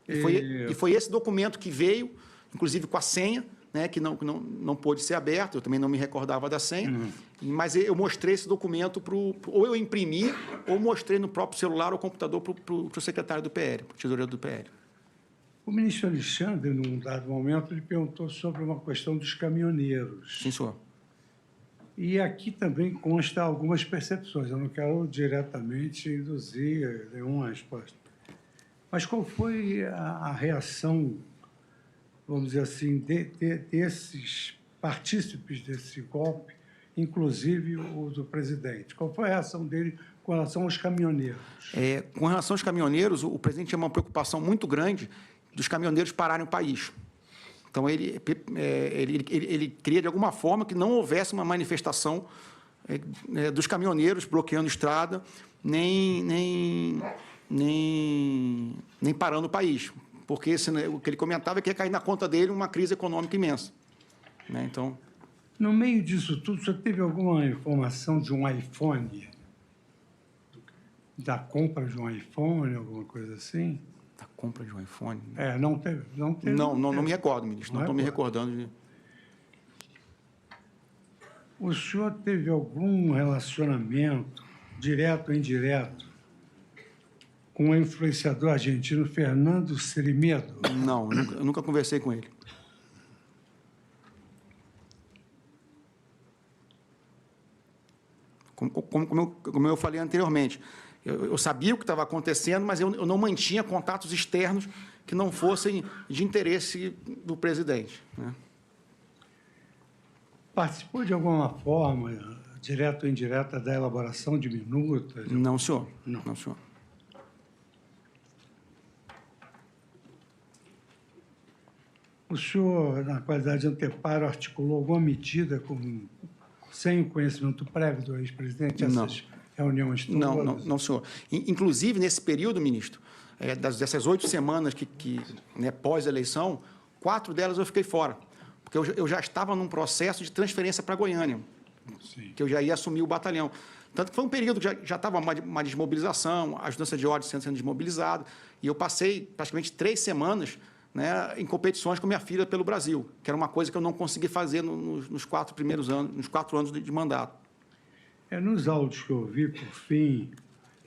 S1: E foi esse documento que veio, inclusive com a senha, né, que não pôde ser aberto, eu também não me recordava da senha, mas eu mostrei esse documento, ou eu imprimi, ou mostrei no próprio celular ou computador para o secretário do PL, para o tesoureiro do PL.
S3: O ministro Alexandre, num dado momento, ele perguntou sobre uma questão dos caminhoneiros.
S1: Sim, senhor.
S3: E aqui também consta algumas percepções, eu não quero diretamente induzir nenhuma resposta. Mas qual foi a reação, vamos dizer assim, desses partícipes desse golpe, inclusive o do presidente? Qual foi a reação dele com relação aos caminhoneiros?
S1: Com relação aos caminhoneiros, o presidente tinha uma preocupação muito grande dos caminhoneiros pararem o país. Então, ele queria, de alguma forma, que não houvesse uma manifestação dos caminhoneiros bloqueando estrada, nem parando o país, porque o que ele comentava é que ia cair na conta dele uma crise econômica imensa, né? Então,
S3: no meio disso tudo, você teve alguma informação de um iPhone, da compra de um iPhone, alguma coisa assim?
S1: Da compra de um iPhone?
S3: Não teve.
S1: Não me recordo, ministro, não estou me recordando de...
S3: O senhor teve algum relacionamento, direto ou indireto, com o influenciador argentino Fernando Sirimedo?
S1: Não, eu nunca conversei com ele. Como eu falei anteriormente, eu sabia o que estava acontecendo, mas eu não mantinha contatos externos que não fossem de interesse do presidente, né?
S3: Participou de alguma forma, direta ou indireta, da elaboração de minutas?
S1: Não, senhor.
S3: Não.
S1: Não, senhor.
S3: O senhor, na qualidade de anteparo, articulou alguma medida sem o conhecimento prévio do ex-presidente, essas reuniões todas?
S1: Não, senhor. Inclusive, nesse período, ministro, dessas 8 semanas né, pós-eleição, 4 delas eu fiquei fora, porque eu já estava num processo de transferência para Goiânia,
S3: Sim.
S1: que eu já ia assumir o batalhão. Tanto que foi um período que já estava uma desmobilização, a ajudância de ordem sendo desmobilizada, e eu passei praticamente 3 semanas, né, em competições com minha filha pelo Brasil, que era uma coisa que eu não consegui fazer nos 4 primeiros anos, nos 4 anos de mandato.
S3: Nos áudios que eu ouvi, por fim,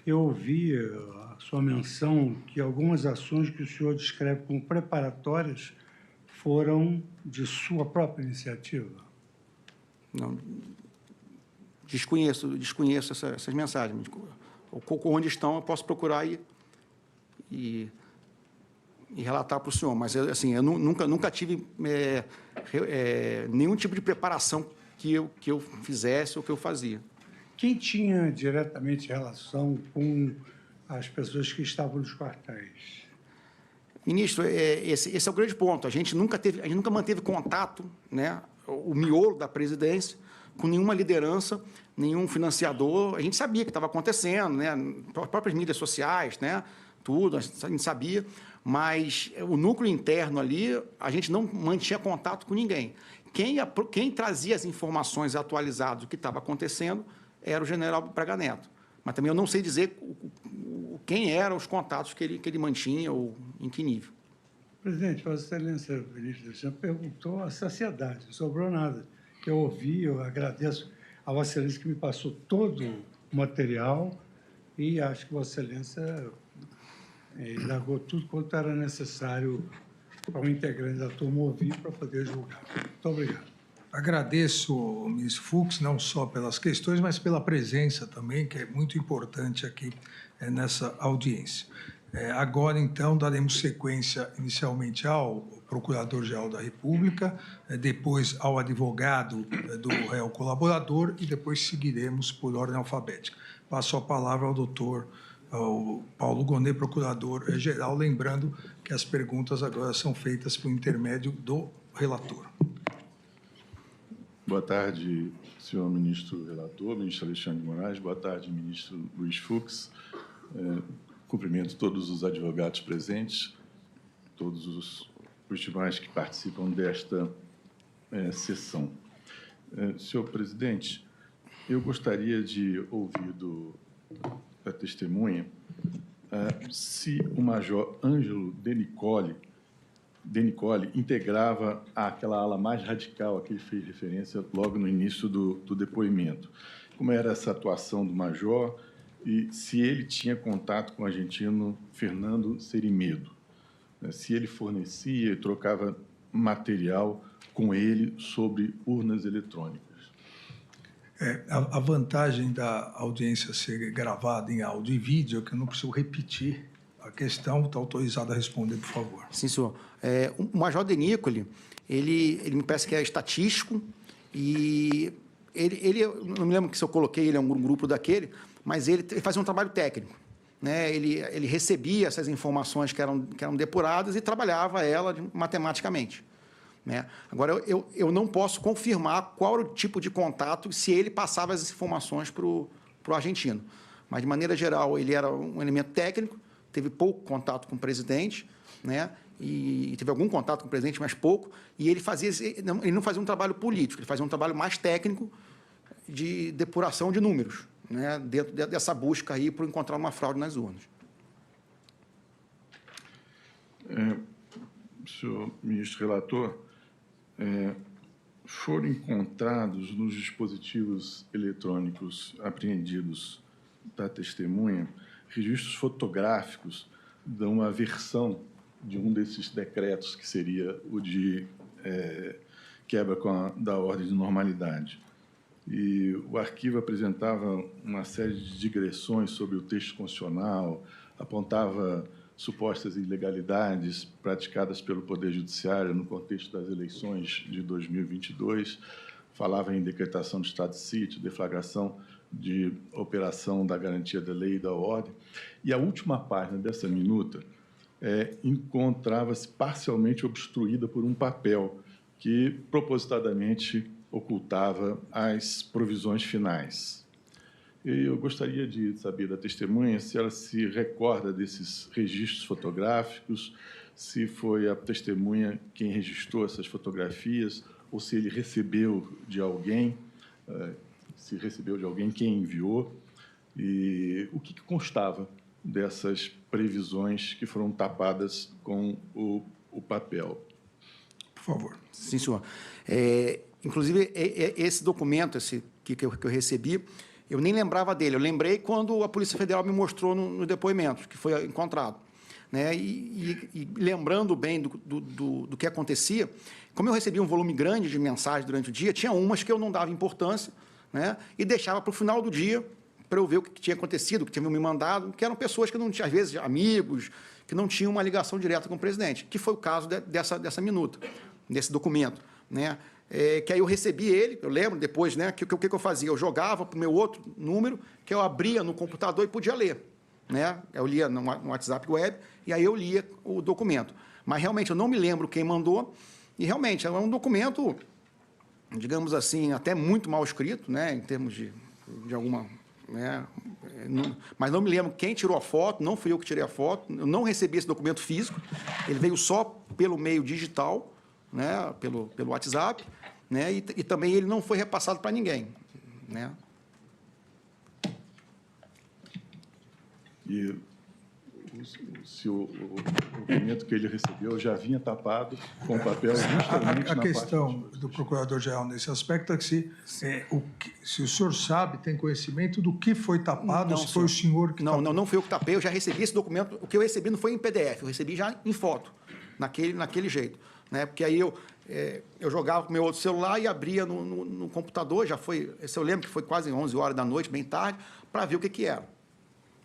S3: eu ouvi a sua menção que algumas ações que o senhor descreve como preparatórias foram de sua própria iniciativa.
S1: Não, desconheço essas mensagens. Onde estão, eu posso procurar e relatar para o senhor. Mas, assim, eu nunca tive nenhum tipo de preparação que eu fizesse ou que eu fazia.
S3: Quem tinha diretamente relação com as pessoas que estavam nos quartéis?
S1: Ministro, esse é o grande ponto. A gente nunca manteve contato, né, o miolo da presidência, com nenhuma liderança, nenhum financiador. A gente sabia o que estava acontecendo, né, as próprias mídias sociais, né, tudo, a gente sabia, mas o núcleo interno ali, a gente não mantinha contato com ninguém. Quem trazia as informações atualizadas do que estava acontecendo era o general Braga Neto. Mas também eu não sei dizer quem eram os contatos que ele mantinha ou em que nível.
S3: Presidente, Vossa Excelência, o ministro já perguntou a saciedade, não sobrou nada. Eu ouvi, eu agradeço a Vossa Excelência que me passou todo o material e acho que Vossa Excelência largou tudo quanto era necessário para um integrante da turma ouvir para poder julgar. Muito obrigado.
S2: Agradeço, ministro Fux, não só pelas questões, mas pela presença também, que é muito importante aqui nessa audiência. Agora, então, daremos sequência inicialmente ao Procurador-Geral da República, depois ao advogado do réu colaborador e depois seguiremos por ordem alfabética. Passo a palavra ao doutor Paulo Gonet, Procurador-Geral, lembrando que as perguntas agora são feitas por intermédio do relator.
S4: Boa tarde, senhor ministro relator, ministro Alexandre de Moraes. Boa tarde, ministro Luiz Fux. Cumprimento todos os advogados presentes, todos os demais que participam desta sessão. Senhor presidente, eu gostaria de ouvir da testemunha se o major Ângelo De Nicoli integrava aquela ala mais radical a que ele fez referência logo no início do depoimento. Como era essa atuação do major e se ele tinha contato com o argentino Fernando Serimedo, se ele fornecia e trocava material com ele sobre urnas eletrônicas.
S2: A vantagem da audiência ser gravada em áudio e vídeo é que eu não preciso repetir a questão. Está autorizado a responder, por favor.
S1: Sim, senhor. O major De Nicoli, ele me parece que é estatístico e eu não me lembro se eu coloquei ele em algum grupo daquele, mas ele fazia um trabalho técnico, né? Ele recebia essas informações que eram depuradas e trabalhava ela matematicamente, né? Agora, eu não posso confirmar qual era o tipo de contato, se ele passava as informações para o argentino. Mas, de maneira geral, ele era um elemento técnico, teve pouco contato com o presidente, né? E teve algum contato com o presidente, mas pouco, e ele não fazia um trabalho político, ele fazia um trabalho mais técnico de depuração de números, né? Dentro dessa busca aí por encontrar uma fraude nas urnas.
S4: Senhor ministro relator, foram encontrados nos dispositivos eletrônicos apreendidos da testemunha registros fotográficos de uma versão de um desses decretos, que seria o de quebra da ordem de normalidade. E o arquivo apresentava uma série de digressões sobre o texto constitucional, apontava supostas ilegalidades praticadas pelo Poder Judiciário no contexto das eleições de 2022, falava em decretação de estado de sítio, deflagração de operação da garantia da lei e da ordem. E a última página dessa minuta encontrava-se parcialmente obstruída por um papel que propositadamente ocultava as provisões finais. E eu gostaria de saber da testemunha se ela se recorda desses registros fotográficos, se foi a testemunha quem registrou essas fotografias, ou se ele recebeu de alguém, se recebeu de alguém, quem enviou, e o que constava dessas previsões que foram tapadas com o papel.
S2: Por favor.
S1: Sim, senhor. Inclusive, esse documento que eu recebi, eu nem lembrava dele. Eu lembrei quando a Polícia Federal me mostrou no depoimento, que foi encontrado. Né? E lembrando bem do que acontecia, como eu recebia um volume grande de mensagens durante o dia, tinha umas que eu não dava importância, né? E deixava para o final do dia para eu ver o que tinha acontecido, o que tinham me mandado, que eram pessoas que não tinham, às vezes, amigos, que não tinham uma ligação direta com o presidente, que foi o caso dessa minuta, desse documento. Né? Que aí eu recebi ele, eu lembro depois, né, que o que eu fazia? Eu jogava para o meu outro número, que eu abria no computador e podia ler. Né? Eu lia no WhatsApp web, e aí eu lia o documento. Mas, realmente, eu não me lembro quem mandou, e, realmente, é um documento, digamos assim, até muito mal escrito, né, em termos de alguma... Né, mas não me lembro quem tirou a foto, não fui eu que tirei a foto, eu não recebi esse documento físico, ele veio só pelo meio digital, né, pelo WhatsApp, né, e também ele não foi repassado para ninguém. Né.
S4: E se o documento que ele recebeu já vinha tapado com papel justamente
S2: a
S4: na
S2: questão
S4: parte
S2: do Procurador-Geral nesse aspecto é que se o senhor sabe, tem conhecimento do que foi tapado,
S1: não,
S2: se foi o senhor que tapou.
S1: Não fui eu que tapei, eu já recebi esse documento. O que eu recebi não foi em PDF, eu recebi já em foto, naquele jeito. Né? Porque aí eu jogava com o meu outro celular e abria no computador, eu lembro que foi quase 11 horas da noite, bem tarde, para ver o que era.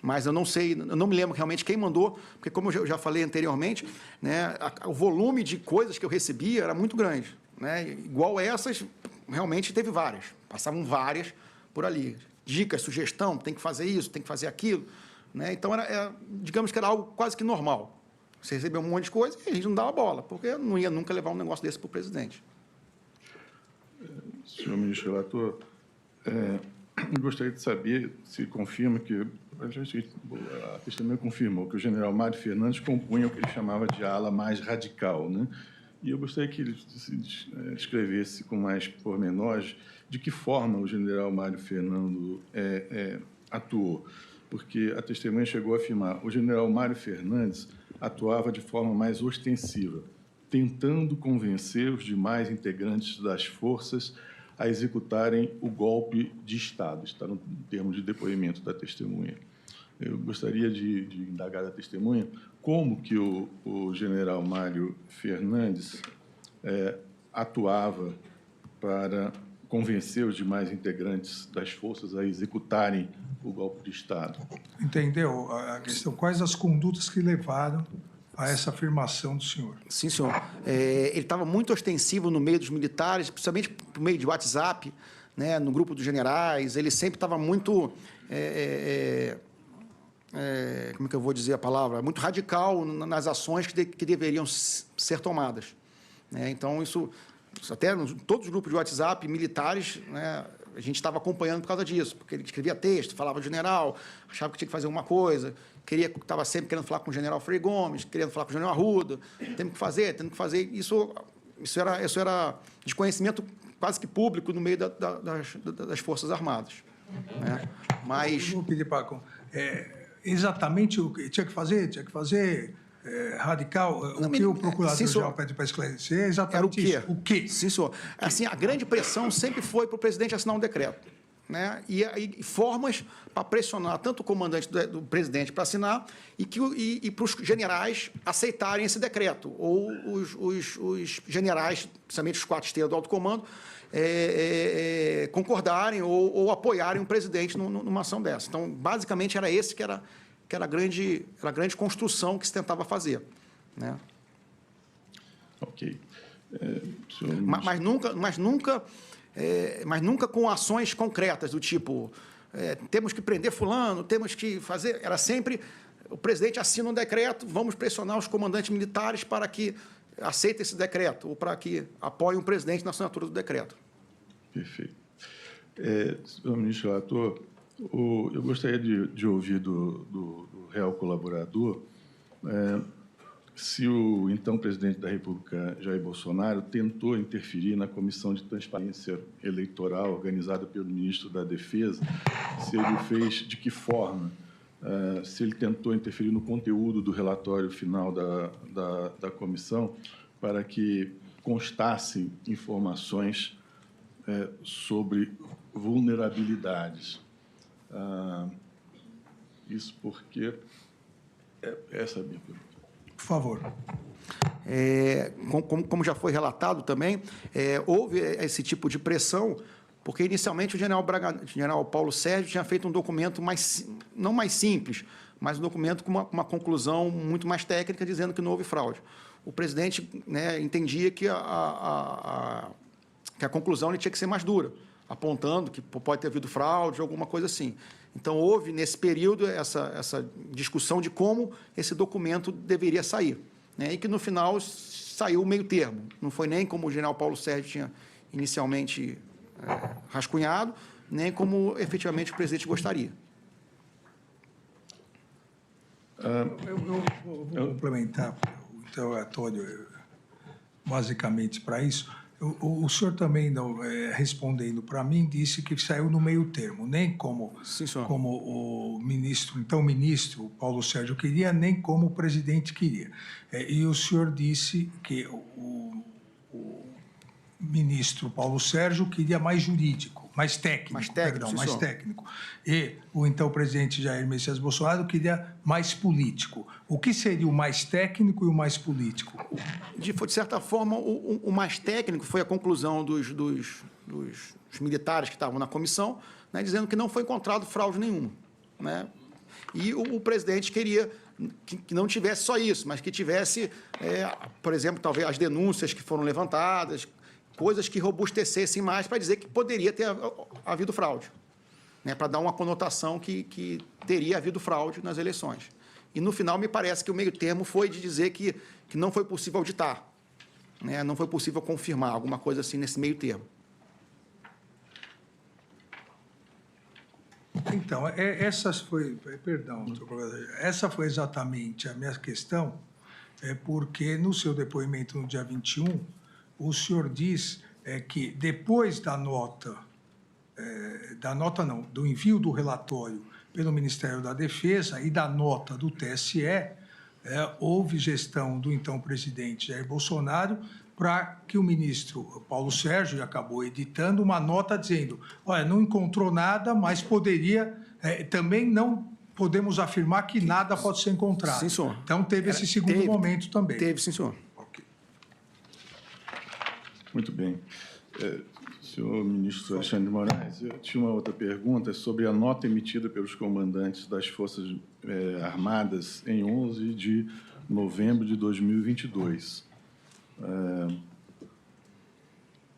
S1: Mas eu não sei, eu não me lembro realmente quem mandou, porque, como eu já falei anteriormente, né, o volume de coisas que eu recebia era muito grande. Né? Igual essas, realmente teve várias. Passavam várias por ali. Dicas, sugestão, tem que fazer isso, tem que fazer aquilo. Né? Então, digamos que era algo quase que normal. Você recebeu um monte de coisa e a gente não dava bola, porque eu não ia nunca levar um negócio desse para o presidente.
S4: Senhor ministro relator, eu gostaria de saber se confirma que a testemunha confirmou que o general Mário Fernandes compunha o que ele chamava de ala mais radical, né? E eu gostaria que ele escrevesse com mais pormenores de que forma o general Mário Fernando atuou, porque a testemunha chegou a afirmar: o general Mário Fernandes atuava de forma mais ostensiva, tentando convencer os demais integrantes das forças a executarem o golpe de Estado. Está no termo de depoimento da testemunha. Eu gostaria de indagar da testemunha como que o general Mário Fernandes atuava para convencer os demais integrantes das forças a executarem o golpe de Estado.
S2: Entendeu a questão? Quais as condutas que levaram a essa afirmação do senhor?
S1: Sim, senhor. Ele estava muito ostensivo no meio dos militares, principalmente por meio de WhatsApp, né, no grupo dos generais. Ele sempre estava muito... como é que eu vou dizer a palavra? Muito radical nas ações que deveriam ser tomadas. Né? Então, isso até todos os grupos de WhatsApp militares, né, a gente estava acompanhando por causa disso, porque ele escrevia texto, falava de general, achava que tinha que fazer alguma coisa, estava sempre querendo falar com o general Frei Gomes, querendo falar com o general Arruda, temos que fazer. Isso era de conhecimento quase que público no meio das Forças Armadas. Né? Mas...
S2: Vou pedir, Paco, exatamente o que tinha que fazer radical, o que o Procurador-Geral pede para esclarecer, exatamente
S1: era
S2: o quê?
S1: Sim, senhor. Assim, a grande pressão sempre foi para o presidente assinar um decreto. Né? E formas para pressionar tanto o comandante do presidente para assinar e para os generais aceitarem esse decreto, ou os generais, principalmente os 4 estrelas do alto comando, concordarem ou apoiarem o presidente numa ação dessa. Então, basicamente, era esse que era a grande construção que se tentava fazer. Né?
S4: Ok.
S1: Mas nunca mas nunca com ações concretas, do tipo, temos que prender fulano, temos que fazer... Era sempre, o presidente assina um decreto, vamos pressionar os comandantes militares para que aceitem esse decreto, ou para que apoiem o presidente na assinatura do decreto.
S4: Perfeito. Senhor ministro relator, eu gostaria de ouvir do réu colaborador se o então presidente da República, Jair Bolsonaro, tentou interferir na Comissão de Transparência Eleitoral organizada pelo ministro da Defesa, se ele fez, de que forma, se ele tentou interferir no conteúdo do relatório final da comissão para que constassem informações sobre vulnerabilidades. Isso porque... essa é a minha pergunta.
S2: Por favor.
S1: Como já foi relatado também, houve esse tipo de pressão, porque inicialmente o general Paulo Sérgio tinha feito um documento não mais simples, mas um documento com uma conclusão muito mais técnica, dizendo que não houve fraude. O presidente, né, entendia que a conclusão tinha que ser mais dura, apontando que pode ter havido fraude, alguma coisa assim. Então, houve, nesse período, essa discussão de como esse documento deveria sair, né? E que, no final, saiu meio termo. Não foi nem como o general Paulo Sérgio tinha inicialmente rascunhado, nem como, efetivamente, o presidente gostaria.
S2: Eu vou complementar o interrogatório, basicamente, para isso. O senhor também, respondendo para mim, disse que saiu no meio termo, nem como,
S1: Sim, senhor.
S2: Como o ministro Paulo Sérgio queria, nem como o presidente queria. E o senhor disse que o ministro Paulo Sérgio queria mais jurídico, mais técnico, mais técnico. E o então presidente Jair Messias Bolsonaro queria mais político. O que seria o mais técnico e o mais político?
S1: De certa forma, o mais técnico foi a conclusão dos militares que estavam na comissão, né, dizendo que não foi encontrado fraude nenhuma, né? E o presidente queria que não tivesse só isso, mas que tivesse, por exemplo, talvez as denúncias que foram levantadas, coisas que robustecessem mais para dizer que poderia ter havido fraude, né, para dar uma conotação que teria havido fraude nas eleições. E, no final, me parece que o meio termo foi de dizer que não foi possível auditar, né, não foi possível confirmar, alguma coisa assim nesse meio termo.
S2: Então, essa foi exatamente a minha questão, porque no seu depoimento no dia 21, o senhor diz que depois do envio do relatório pelo Ministério da Defesa e da nota do TSE, houve gestão do então presidente Jair Bolsonaro para que o ministro Paulo Sérgio acabou editando uma nota dizendo, olha, não encontrou nada, mas poderia, também não podemos afirmar que nada pode ser encontrado.
S1: Sim, senhor.
S2: Então, teve esse segundo momento também.
S1: Teve, sim, senhor.
S2: Okay.
S4: Muito bem. Senhor ministro Alexandre de Moraes, eu tinha uma outra pergunta sobre a nota emitida pelos comandantes das Forças Armadas em 11 de novembro de 2022.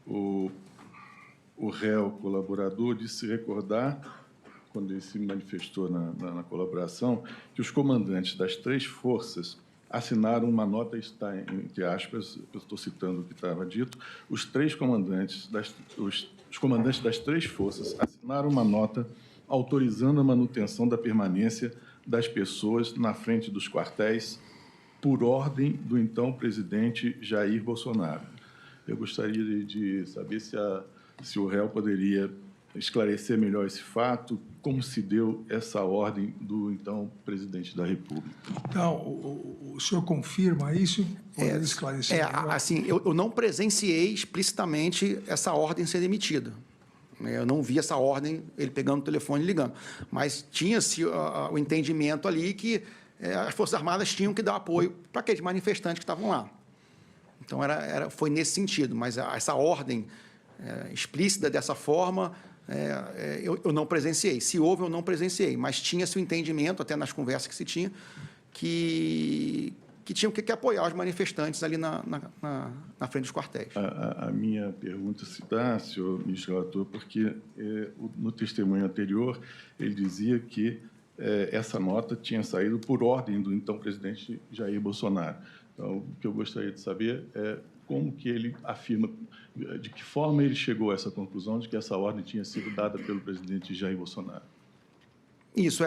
S4: O réu colaborador disse se recordar, quando ele se manifestou na colaboração, que os comandantes das três forças assinaram uma nota, está entre aspas, eu estou citando o que estava dito, os comandantes das três forças assinaram uma nota autorizando a manutenção da permanência das pessoas na frente dos quartéis por ordem do então presidente Jair Bolsonaro. Eu gostaria de saber se o réu poderia esclarecer melhor esse fato, como se deu essa ordem do então presidente da República.
S2: Então, o senhor confirma isso? Pode esclarecer?
S1: Assim, eu não presenciei explicitamente essa ordem ser emitida. Eu não vi essa ordem, ele pegando o telefone e ligando. Mas tinha-se o entendimento ali que as Forças Armadas tinham que dar apoio para aqueles manifestantes que estavam lá. Então, foi nesse sentido. Mas essa ordem explícita dessa forma, eu não presenciei. Se houve, eu não presenciei. Mas tinha-se o entendimento, até nas conversas que se tinha, que que tinham que apoiar os manifestantes ali na frente dos quartéis.
S4: A minha pergunta se dá, senhor ministro relator, porque no testemunho anterior ele dizia que essa nota tinha saído por ordem do então presidente Jair Bolsonaro. Então, o que eu gostaria de saber é como que ele afirma, de que forma ele chegou a essa conclusão de que essa ordem tinha sido dada pelo presidente Jair Bolsonaro.
S1: Isso,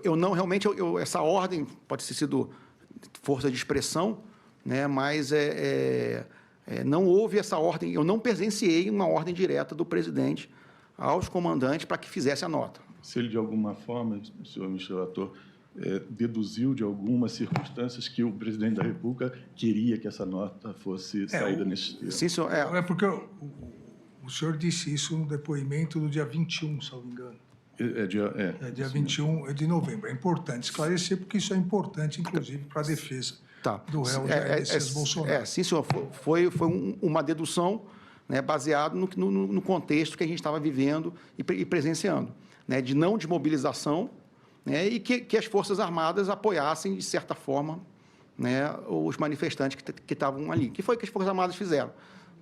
S1: eu não realmente, essa ordem pode ter sido força de expressão, né, mas não houve essa ordem, eu não presenciei uma ordem direta do presidente aos comandantes para que fizesse a nota.
S4: Se ele, de alguma forma, senhor ministro relator, deduziu de algumas circunstâncias que o presidente da República queria que essa nota fosse saída nesse termo.
S1: Sim, senhor.
S2: É porque o senhor disse isso no depoimento do dia 21, se não me engano. Dia 21 de novembro. É importante esclarecer, porque isso é importante, inclusive, para a defesa do réu Jair Messias Bolsonaro.
S1: Sim, senhor. Foi uma dedução, né, baseado no contexto que a gente estava vivendo e presenciando, né, de não desmobilização, né, e que as Forças Armadas apoiassem, de certa forma, né, os manifestantes que estavam ali. Que foi o que as Forças Armadas fizeram.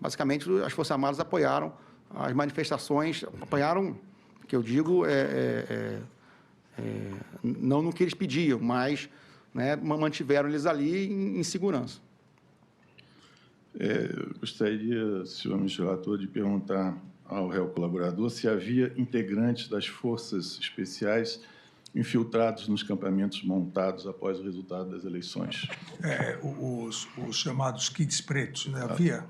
S1: Basicamente, as Forças Armadas apoiaram as manifestações, apoiaram, que eu digo, não no que eles pediam, mas, né, mantiveram eles ali em segurança.
S4: Gostaria, senhor ministro relator, de perguntar ao réu colaborador se havia integrantes das forças especiais infiltrados nos campamentos montados após o resultado das eleições.
S2: Os chamados kits pretos, né? Havia?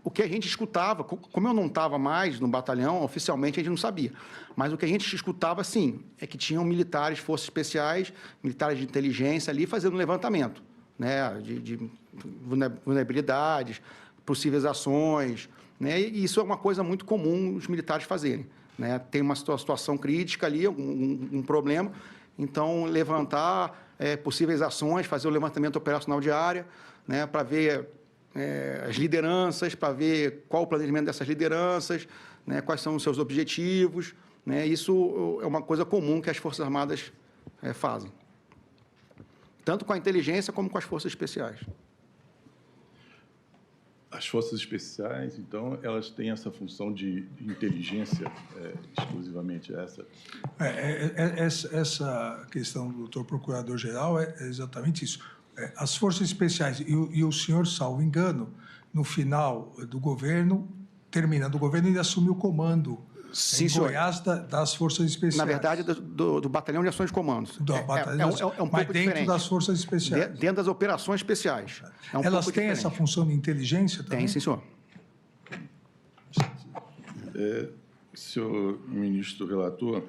S1: O que a gente escutava, como eu não estava mais no batalhão, oficialmente a gente não sabia, mas o que a gente escutava, sim, é que tinham militares, forças especiais, militares de inteligência ali fazendo levantamento, né, de vulnerabilidades, possíveis ações, né, e isso é uma coisa muito comum os militares fazerem, né, tem uma situação crítica ali, um problema, então levantar possíveis ações, fazer o levantamento operacional de área, né, para ver as lideranças, para ver qual o planejamento dessas lideranças, né, quais são os seus objetivos, né, isso é uma coisa comum que as Forças Armadas fazem, tanto com a inteligência como com as forças especiais.
S4: As forças especiais, então, elas têm essa função de inteligência exclusivamente essa?
S2: Essa questão do doutor Procurador-Geral é exatamente isso. As forças especiais e o senhor, salvo engano, no final do governo, terminando o governo, ele assumiu o comando em Goiás das forças especiais.
S1: Na verdade, do Batalhão de Ações de Comandos.
S2: É um pouco diferente. Dentro das forças especiais.
S1: Dentro das operações especiais.
S2: Elas têm essa função de inteligência também?
S1: Tem, sim, senhor.
S4: Senhor ministro relator,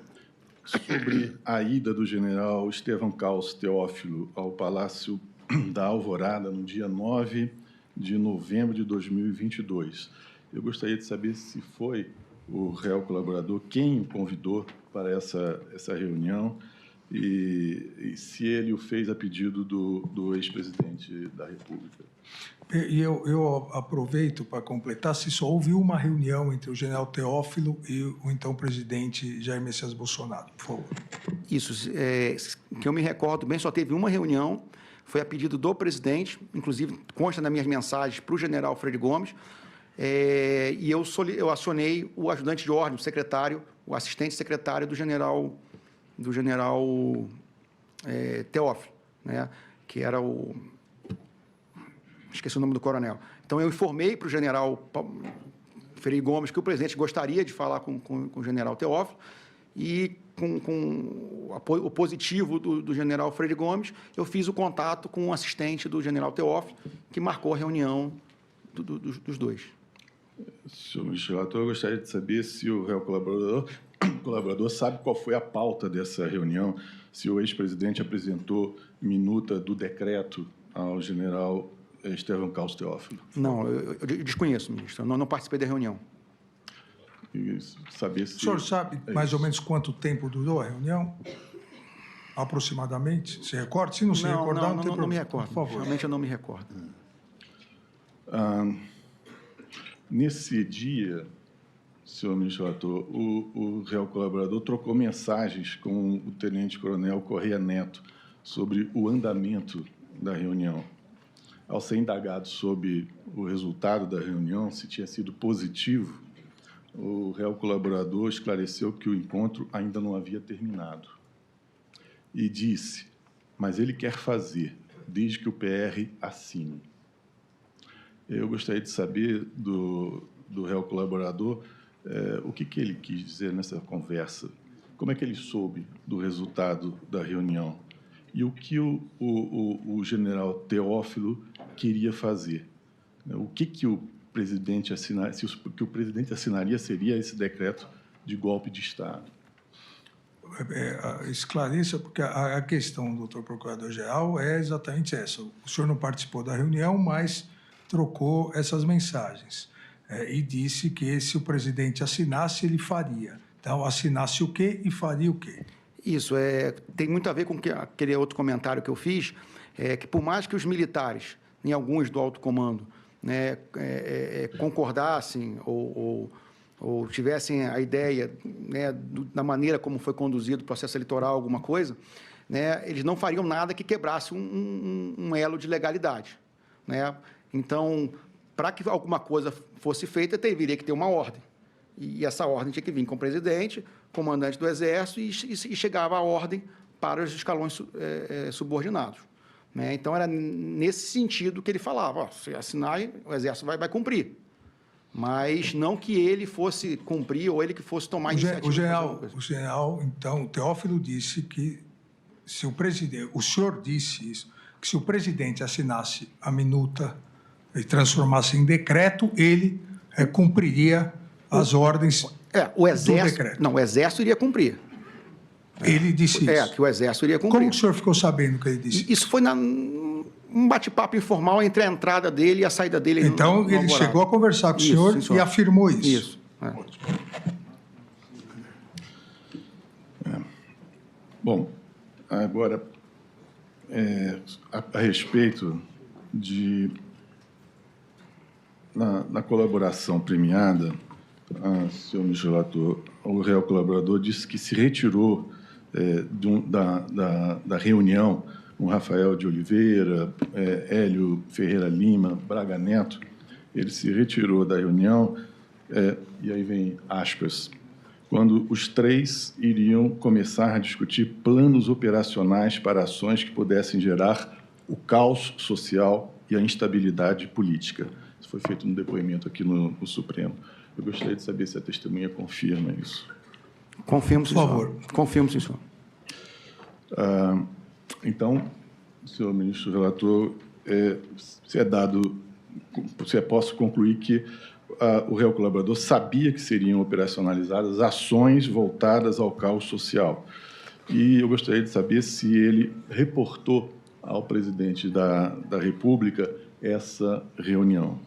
S4: sobre a ida do general Estevão Carlos Teófilo ao Palácio da Alvorada no dia 9 de novembro de 2022. Eu gostaria de saber se foi o réu colaborador quem o convidou para essa reunião e se ele o fez a pedido do ex-presidente da República.
S2: E eu aproveito para completar, se só houve uma reunião entre o general Teófilo e o então presidente Jair Messias Bolsonaro, por favor.
S1: Isso, que eu me recordo bem, só teve uma reunião, foi a pedido do presidente, inclusive consta nas minhas mensagens para o general Freire Gomes, e eu acionei o ajudante de ordem, o secretário, o assistente secretário do general Teófilo, né, que era esqueci o nome do coronel. Então, eu informei para o general Freire Gomes que o presidente gostaria de falar com o general Teófilo e, com o positivo do general Freire Gomes, eu fiz o contato com o assistente do general Teófilo, que marcou a reunião dos dois.
S4: Senhor ministro relator, eu gostaria de saber se o réu colaborador sabe qual foi a pauta dessa reunião, se o ex-presidente apresentou minuta do decreto ao general Estevão Carlos Teófilo.
S1: Não, eu desconheço, ministro. Eu não participei da reunião.
S4: E saber se...
S2: O senhor sabe mais ou menos quanto tempo durou a reunião? Aproximadamente? Se recorda? Se não se recordar, não tem problema.
S1: Não me recordo.
S2: Por favor.
S1: Realmente eu não me recordo.
S4: Nesse dia, senhor ministro relator, o réu colaborador trocou mensagens com o tenente-coronel Correia Neto sobre o andamento da reunião. Ao ser indagado sobre o resultado da reunião, se tinha sido positivo, o réu colaborador esclareceu que o encontro ainda não havia terminado. E disse, mas ele quer fazer, desde que o PR assine. Eu gostaria de saber do réu colaborador o que ele quis dizer nessa conversa, como é que ele soube do resultado da reunião e o que o general Teófilo queria fazer. O que o presidente assinaria, se o que o presidente assinaria seria esse decreto de golpe de Estado.
S2: Esclareça, porque a questão, doutor Procurador-Geral, é exatamente essa. O senhor não participou da reunião, mas trocou essas mensagens e disse que se o presidente assinasse, ele faria. Então, assinasse o quê e faria o quê?
S1: Isso, tem muito a ver com aquele outro comentário que eu fiz, que por mais que os militares, em alguns do alto comando, né, concordassem ou tivessem a ideia, né, da maneira como foi conduzido o processo eleitoral, alguma coisa, né, eles não fariam nada que quebrasse um elo de legalidade, né? Então, para que alguma coisa fosse feita, teria que ter uma ordem. E essa ordem tinha que vir com o presidente, comandante do Exército, e chegava a ordem para os escalões subordinados. Né? Então, era nesse sentido que ele falava, se assinar, o Exército vai cumprir. Mas não que ele fosse cumprir ou ele que fosse tomar iniciativa.
S2: O general, então, o Teófilo disse que se o presidente, o senhor disse isso, que se o presidente assinasse a minuta e transformasse em decreto, ele cumpriria as ordens
S1: o Exército,
S2: do decreto.
S1: Não, o Exército iria cumprir.
S2: Ele disse isso?
S1: Que o Exército iria cumprir.
S2: Como que o senhor ficou sabendo que ele disse?
S1: Isso foi um bate-papo informal entre a entrada dele e a saída dele.
S2: Então,
S1: no
S2: ele
S1: Alvorada.
S2: chegou a conversar com o senhor
S1: senhor
S2: e afirmou isso?
S1: Isso.
S4: Bom, agora, a respeito de... Na colaboração premiada, senhor ministro relator, o réu colaborador disse que se retirou da reunião com Rafael de Oliveira, Hélio Ferreira Lima, Braga Neto. Ele se retirou da reunião, e aí vem aspas, quando os três iriam começar a discutir planos operacionais para ações que pudessem gerar o caos social e a instabilidade política. Isso foi feito no depoimento aqui no Supremo. Eu gostaria de saber se a testemunha confirma isso.
S1: Confirmo, sim,
S2: por favor.
S1: Confirmo, sim, senhor.
S4: Então, senhor ministro relator, posso concluir que o réu colaborador sabia que seriam operacionalizadas ações voltadas ao caos social. E eu gostaria de saber se ele reportou ao presidente da República essa reunião.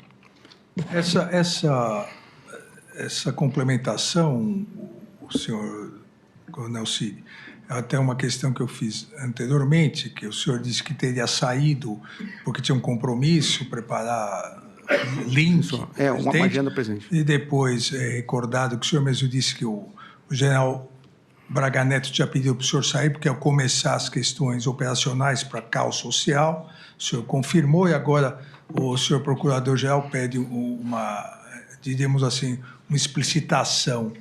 S2: Essa complementação, o senhor Coronel Cid, até uma questão que eu fiz anteriormente, que o senhor disse que teria saído porque tinha um compromisso, preparar link.
S1: Uma agenda, presidente.
S2: E depois, recordado que o senhor mesmo disse que o general Braga Neto tinha pedido para o senhor sair porque ia começar as questões operacionais para caos social. O senhor confirmou e agora o senhor procurador-geral pede diríamos assim, uma explicitação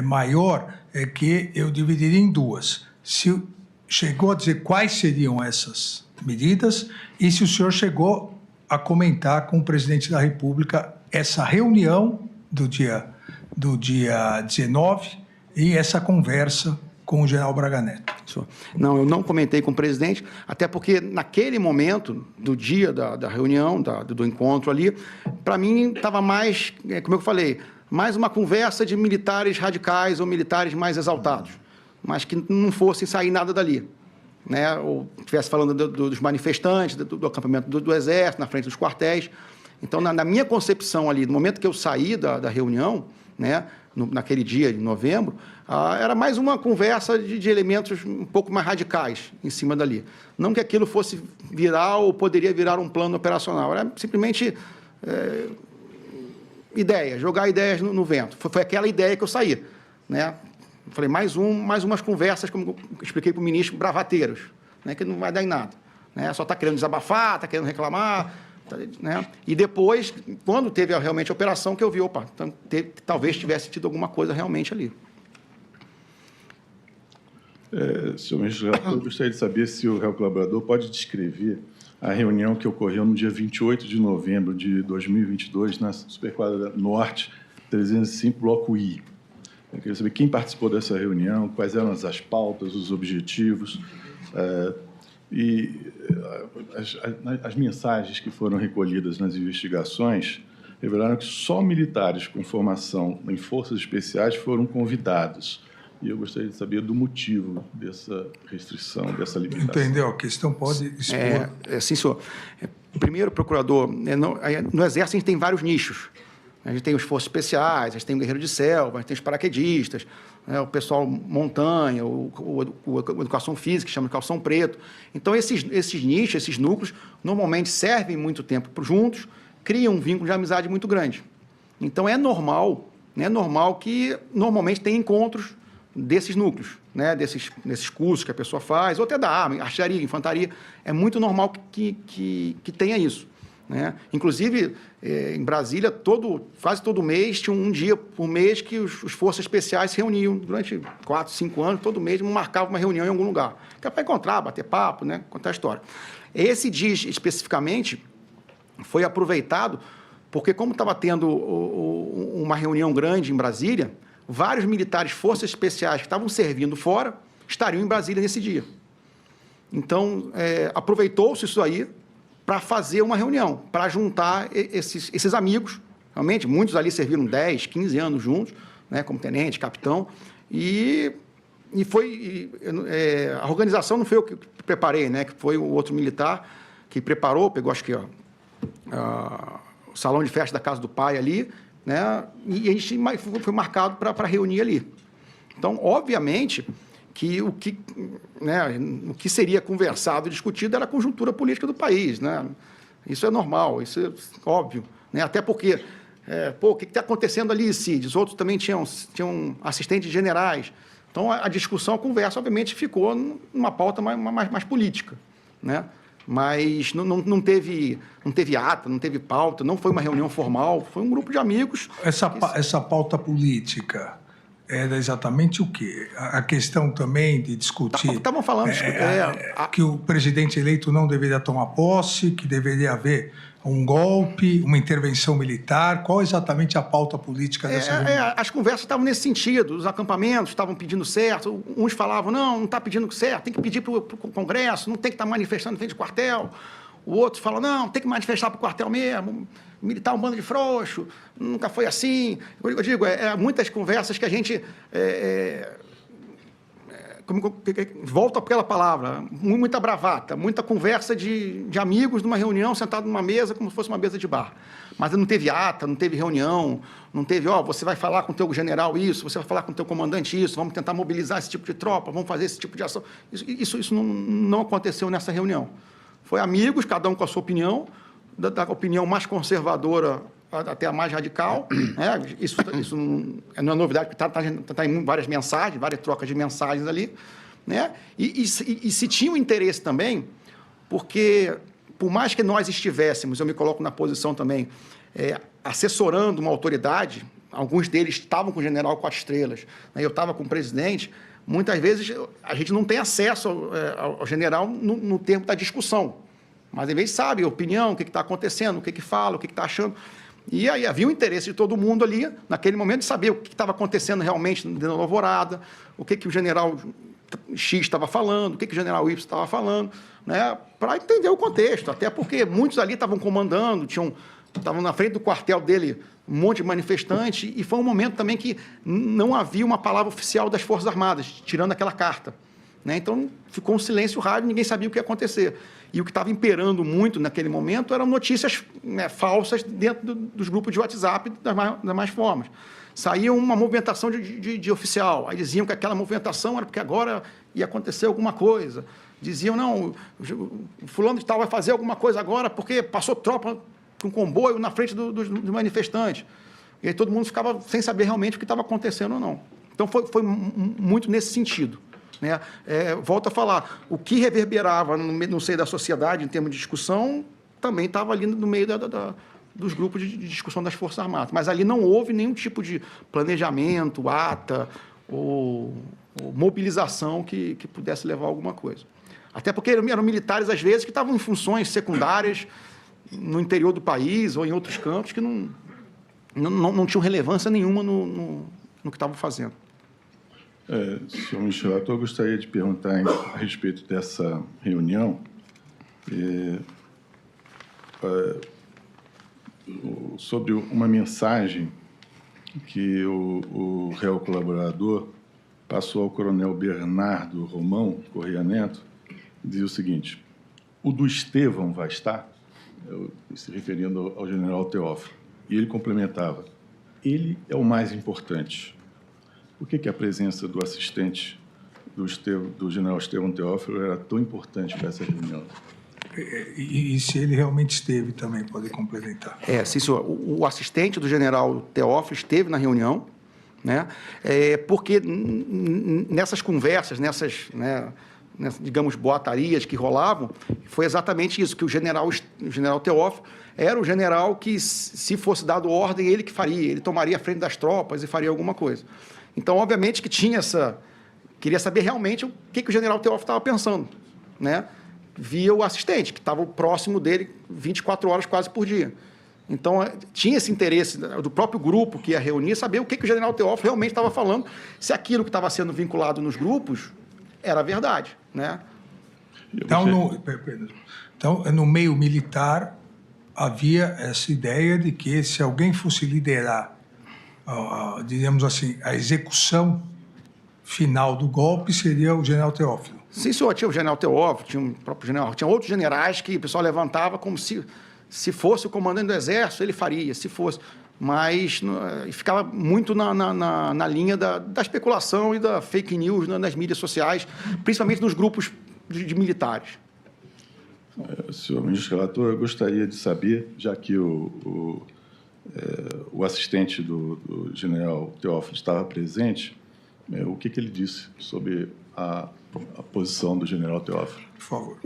S2: maior, que eu dividiria em duas. Se chegou a dizer quais seriam essas medidas e se o senhor chegou a comentar com o presidente da República essa reunião do dia 19 e essa conversa com o general Braga Neto.
S1: Não, eu não comentei com o presidente, até porque naquele momento, do dia da reunião, do encontro ali, para mim estava mais, como eu falei, mais uma conversa de militares radicais ou militares mais exaltados, mas que não fosse sair nada dali. Né? Ou estivesse falando dos manifestantes, do acampamento do Exército, na frente dos quartéis. Então, na minha concepção ali, no momento que eu saí da reunião, né, naquele dia de novembro, era mais uma conversa de elementos um pouco mais radicais em cima dali. Não que aquilo fosse virar ou poderia virar um plano operacional, era simplesmente ideia, jogar ideias no vento. Foi aquela ideia que eu saí. Né? Falei, mais umas conversas, como eu expliquei para o ministro, bravateiros, né, que não vai dar em nada. né? Só está querendo desabafar, está querendo reclamar, né? E depois, quando teve realmente a operação, que eu vi, opa, então, talvez tivesse tido alguma coisa realmente ali.
S4: Senhor ministro, eu gostaria de saber se o réu colaborador pode descrever a reunião que ocorreu no dia 28 de novembro de 2022, na Superquadra Norte 305, Bloco I. Eu queria saber quem participou dessa reunião, quais eram as pautas, os objetivos, e as mensagens que foram recolhidas nas investigações revelaram que só militares com formação em forças especiais foram convidados. E eu gostaria de saber do motivo dessa restrição, dessa limitação.
S2: Entendeu? A questão pode expor.
S1: Sim, senhor. Primeiro, procurador, no Exército a gente tem vários nichos. A gente tem os forças especiais, a gente tem o guerreiro de selva, a gente tem os paraquedistas, né, o pessoal montanha, o educação física, que chama de calção preto. Então, esses nichos, esses núcleos, normalmente servem muito tempo juntos, criam um vínculo de amizade muito grande. Então, é normal que normalmente tem encontros desses núcleos, né, desses cursos que a pessoa faz, ou até da arma, artilharia, infantaria. É muito normal que tenha isso, né? Inclusive, em Brasília, quase todo mês, tinha um dia por mês que os forças especiais se reuniam durante 4, 5 anos, todo mês marcava uma reunião em algum lugar, que é para encontrar, bater papo, né, contar a história. Esse dia, especificamente, foi aproveitado porque, como estava tendo uma reunião grande em Brasília, vários militares, forças especiais que estavam servindo fora, estariam em Brasília nesse dia. Então, aproveitou-se isso aí para fazer uma reunião, para juntar esses amigos. Realmente, muitos ali serviram 10, 15 anos juntos, né, como tenente, capitão, e a organização não foi eu que preparei, né, que foi o outro militar que preparou, pegou, acho que, o salão de festa da casa do pai ali, né, e a gente foi marcado para reunir ali. Então, obviamente, que o que seria conversado e discutido era a conjuntura política do país, né? Isso é normal, isso é óbvio, né? Até porque, o que está acontecendo ali, Cid? Os outros também tinham assistentes generais. Então, a discussão, a conversa, obviamente, ficou numa pauta mais política, né? Mas não teve ata, não teve pauta, não foi uma reunião formal, foi um grupo de amigos.
S2: Essa pauta política era exatamente o quê? A questão também de discutir...
S1: Estavam falando...
S2: que o presidente eleito não deveria tomar posse, que deveria haver um golpe, uma intervenção militar. Qual exatamente a pauta política dessa reunião?
S1: As conversas estavam nesse sentido. Os acampamentos estavam pedindo certo. Uns falavam, não está pedindo certo, tem que pedir para o Congresso, não tem que estar manifestando em frente do quartel. O outro fala, não, tem que manifestar para o quartel mesmo, militar um bando de frouxo, nunca foi assim. Eu digo, muitas conversas que a gente... volta para aquela palavra, muita bravata, muita conversa de amigos numa reunião, sentado numa mesa, como se fosse uma mesa de bar. Mas não teve ata, não teve reunião, não teve, você vai falar com o teu general isso, você vai falar com o teu comandante isso, vamos tentar mobilizar esse tipo de tropa, vamos fazer esse tipo de ação. Isso não aconteceu nessa reunião. Foi amigos, cada um com a sua opinião, da opinião mais conservadora até a mais radical, né? Isso não é novidade, porque está em várias mensagens, várias trocas de mensagens ali, né? E se tinha um interesse também, porque, por mais que nós estivéssemos, eu me coloco na posição também, assessorando uma autoridade, alguns deles estavam com o general 4 estrelas, né? Eu estava com o presidente, muitas vezes a gente não tem acesso ao general no tempo da discussão, mas às vezes sabe a opinião, o que está acontecendo, o que fala, o que está achando. E aí havia o interesse de todo mundo ali, naquele momento, de saber o que estava acontecendo realmente dentro da Alvorada, o que o general X estava falando, o que o general Y estava falando, né, para entender o contexto, até porque muitos ali estavam comandando, estavam na frente do quartel dele um monte de manifestante, e foi um momento também que não havia uma palavra oficial das Forças Armadas, tirando aquela carta, né? Então, ficou um silêncio rádio, ninguém sabia o que ia acontecer. E o que estava imperando muito naquele momento eram notícias, né, falsas dentro dos grupos de WhatsApp das mais formas. Saía uma movimentação de oficial, aí diziam que aquela movimentação era porque agora ia acontecer alguma coisa. Diziam, não, o fulano de tal vai fazer alguma coisa agora porque passou tropa com comboio na frente dos manifestantes. E aí todo mundo ficava sem saber realmente o que estava acontecendo ou não. Então, foi muito nesse sentido, Né? Volto a falar, o que reverberava no seio da sociedade, em termos de discussão, também estava ali no meio dos grupos de discussão das Forças Armadas. Mas ali não houve nenhum tipo de planejamento, ata ou mobilização que pudesse levar a alguma coisa. Até porque eram militares, às vezes, que estavam em funções secundárias no interior do país ou em outros campos que não tinham relevância nenhuma no que estavam fazendo.
S4: Senhor ministro relator, eu gostaria de perguntar a respeito dessa reunião sobre uma mensagem que o réu colaborador passou ao coronel Bernardo Romão Correia Neto, dizia o seguinte: o do Estevão vai estar, se referindo ao general Teófilo, e ele complementava: ele é o mais importante. Por que a presença do assistente do general Estevão Teófilo era tão importante para essa reunião?
S2: E se ele realmente esteve também, pode complementar.
S1: Sim, senhor. O assistente do general Teófilo esteve na reunião, né? Porque nessas conversas, nessas, digamos, boatarias que rolavam, foi exatamente isso, que o general Teófilo era o general que, se fosse dado ordem, ele que faria, ele tomaria a frente das tropas e faria alguma coisa. Então, obviamente, que tinha queria saber realmente o que o general Teófilo estava pensando, né? Via o assistente, que estava próximo dele 24 horas quase por dia. Então, tinha esse interesse do próprio grupo que ia reunir, saber o que o general Teófilo realmente estava falando, se aquilo que estava sendo vinculado nos grupos era verdade, né?
S2: Então, no meio militar, havia essa ideia de que, se alguém fosse liderar, diríamos assim, a execução final do golpe, seria o general Teófilo.
S1: Sim, senhor. Tinha o general Teófilo, tinha o próprio general, tinha outros generais que o pessoal levantava como se fosse o comandante do Exército, ele faria, se fosse. Mas ficava muito na linha da especulação e da fake news nas mídias sociais, principalmente nos grupos de militares.
S4: Senhor ministro relator, eu gostaria de saber, já que o assistente do general Teófilo estava presente, o que ele disse sobre a posição do general Teófilo.
S2: Por favor.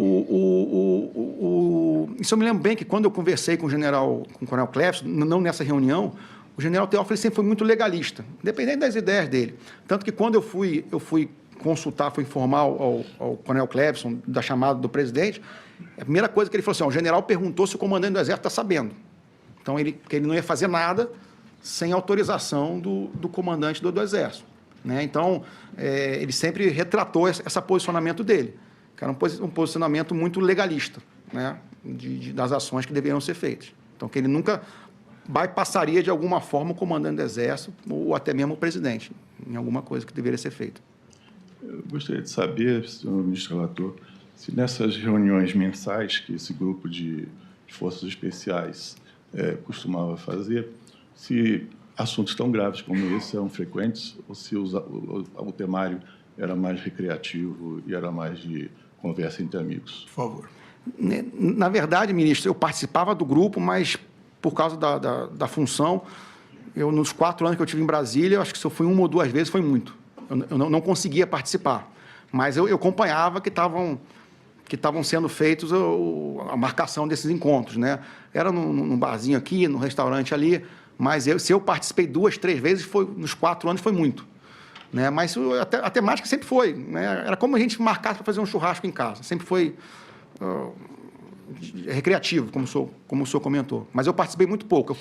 S1: Isso eu me lembro bem que, quando eu conversei com o coronel Clébson, não nessa reunião, o general Teófilo sempre foi muito legalista, independente das ideias dele. Tanto que, quando eu fui consultar, fui informar ao coronel Clébson da chamada do presidente, a primeira coisa que ele falou assim: o general perguntou se o comandante do Exército está sabendo. Então, que ele não ia fazer nada sem autorização do comandante do Exército, né? Então, ele sempre retratou esse posicionamento dele, que era um posicionamento muito legalista, né? Das ações que deveriam ser feitas. Então, que ele nunca bypassaria de alguma forma o comandante do Exército ou até mesmo o presidente, em alguma coisa que deveria ser feita.
S4: Eu gostaria de saber, senhor ministro relator, se nessas reuniões mensais que esse grupo de forças especiais costumava fazer, se assuntos tão graves como esse eram frequentes ou se o temário era mais recreativo e era mais de conversa entre amigos.
S2: Por favor.
S1: Na verdade, ministro, eu participava do grupo, mas por causa da função, nos 4 anos que eu tive em Brasília, eu acho que se eu fui 1 ou 2 vezes foi muito. Eu não conseguia participar, mas eu acompanhava que estavam sendo feitos a marcação desses encontros, né? Era num barzinho aqui, num restaurante ali, mas se eu participei 2, 3 vezes, nos 4 anos foi muito, né? Mas a temática sempre foi, né? Era como a gente marcasse para fazer um churrasco em casa, sempre foi recreativo, como o senhor comentou. Mas eu participei muito pouco.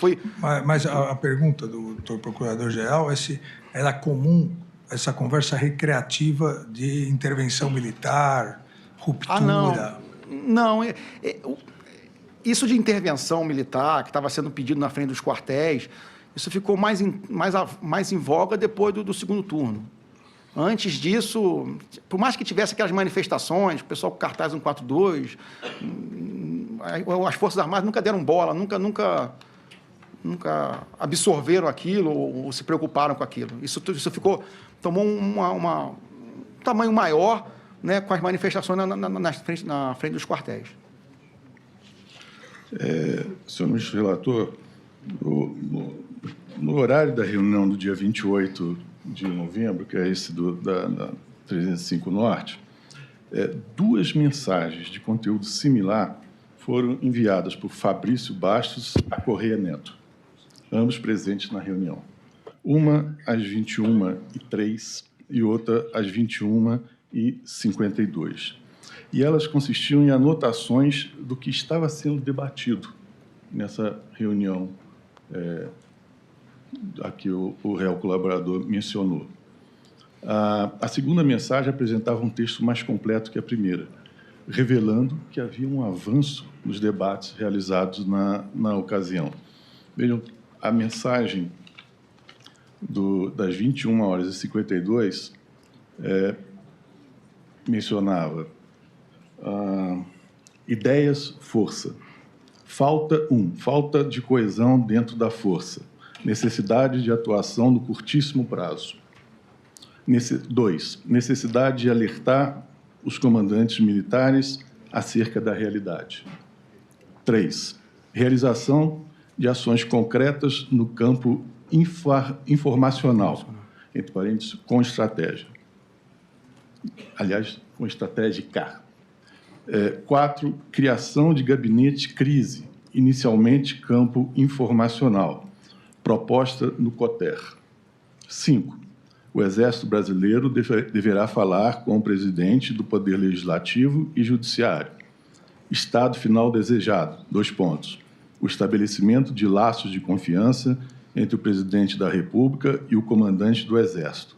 S2: Mas a pergunta do doutor Procurador-Geral é se era comum essa conversa recreativa de intervenção militar, ruptura.
S1: Não. Isso de intervenção militar, que estava sendo pedido na frente dos quartéis, isso ficou mais em voga depois do segundo turno. Antes disso, por mais que tivesse aquelas manifestações, o pessoal com cartaz 142, as Forças Armadas nunca deram bola, nunca absorveram aquilo ou se preocuparam com aquilo. Isso tomou um tamanho maior, né, com as manifestações na frente dos quartéis.
S4: Senhor ministro relator, no horário da reunião do dia 28 de novembro, que é esse 305 Norte, duas mensagens de conteúdo similar foram enviadas por Fabrício Bastos a Correia Neto, ambos presentes na reunião. Uma às 21h03 e outra às 21h52. E elas consistiam em anotações do que estava sendo debatido nessa reunião a que o réu colaborador mencionou. A segunda mensagem apresentava um texto mais completo que a primeira, revelando que havia um avanço nos debates realizados na ocasião. Vejam, a mensagem das 21h52 mencionava ideias, força. Falta de coesão dentro da força. Necessidade de atuação no curtíssimo prazo. 2. Necessidade de alertar os comandantes militares acerca da realidade. 3. Realização de ações concretas no campo informacional, entre parênteses, com estratégia. Aliás, com estratégica. 4. Criação de gabinete crise, inicialmente campo informacional, proposta no COTER. 5. O Exército Brasileiro deverá falar com o presidente do Poder Legislativo e Judiciário. Estado final desejado, 2 pontos. O estabelecimento de laços de confiança entre o presidente da República e o comandante do Exército.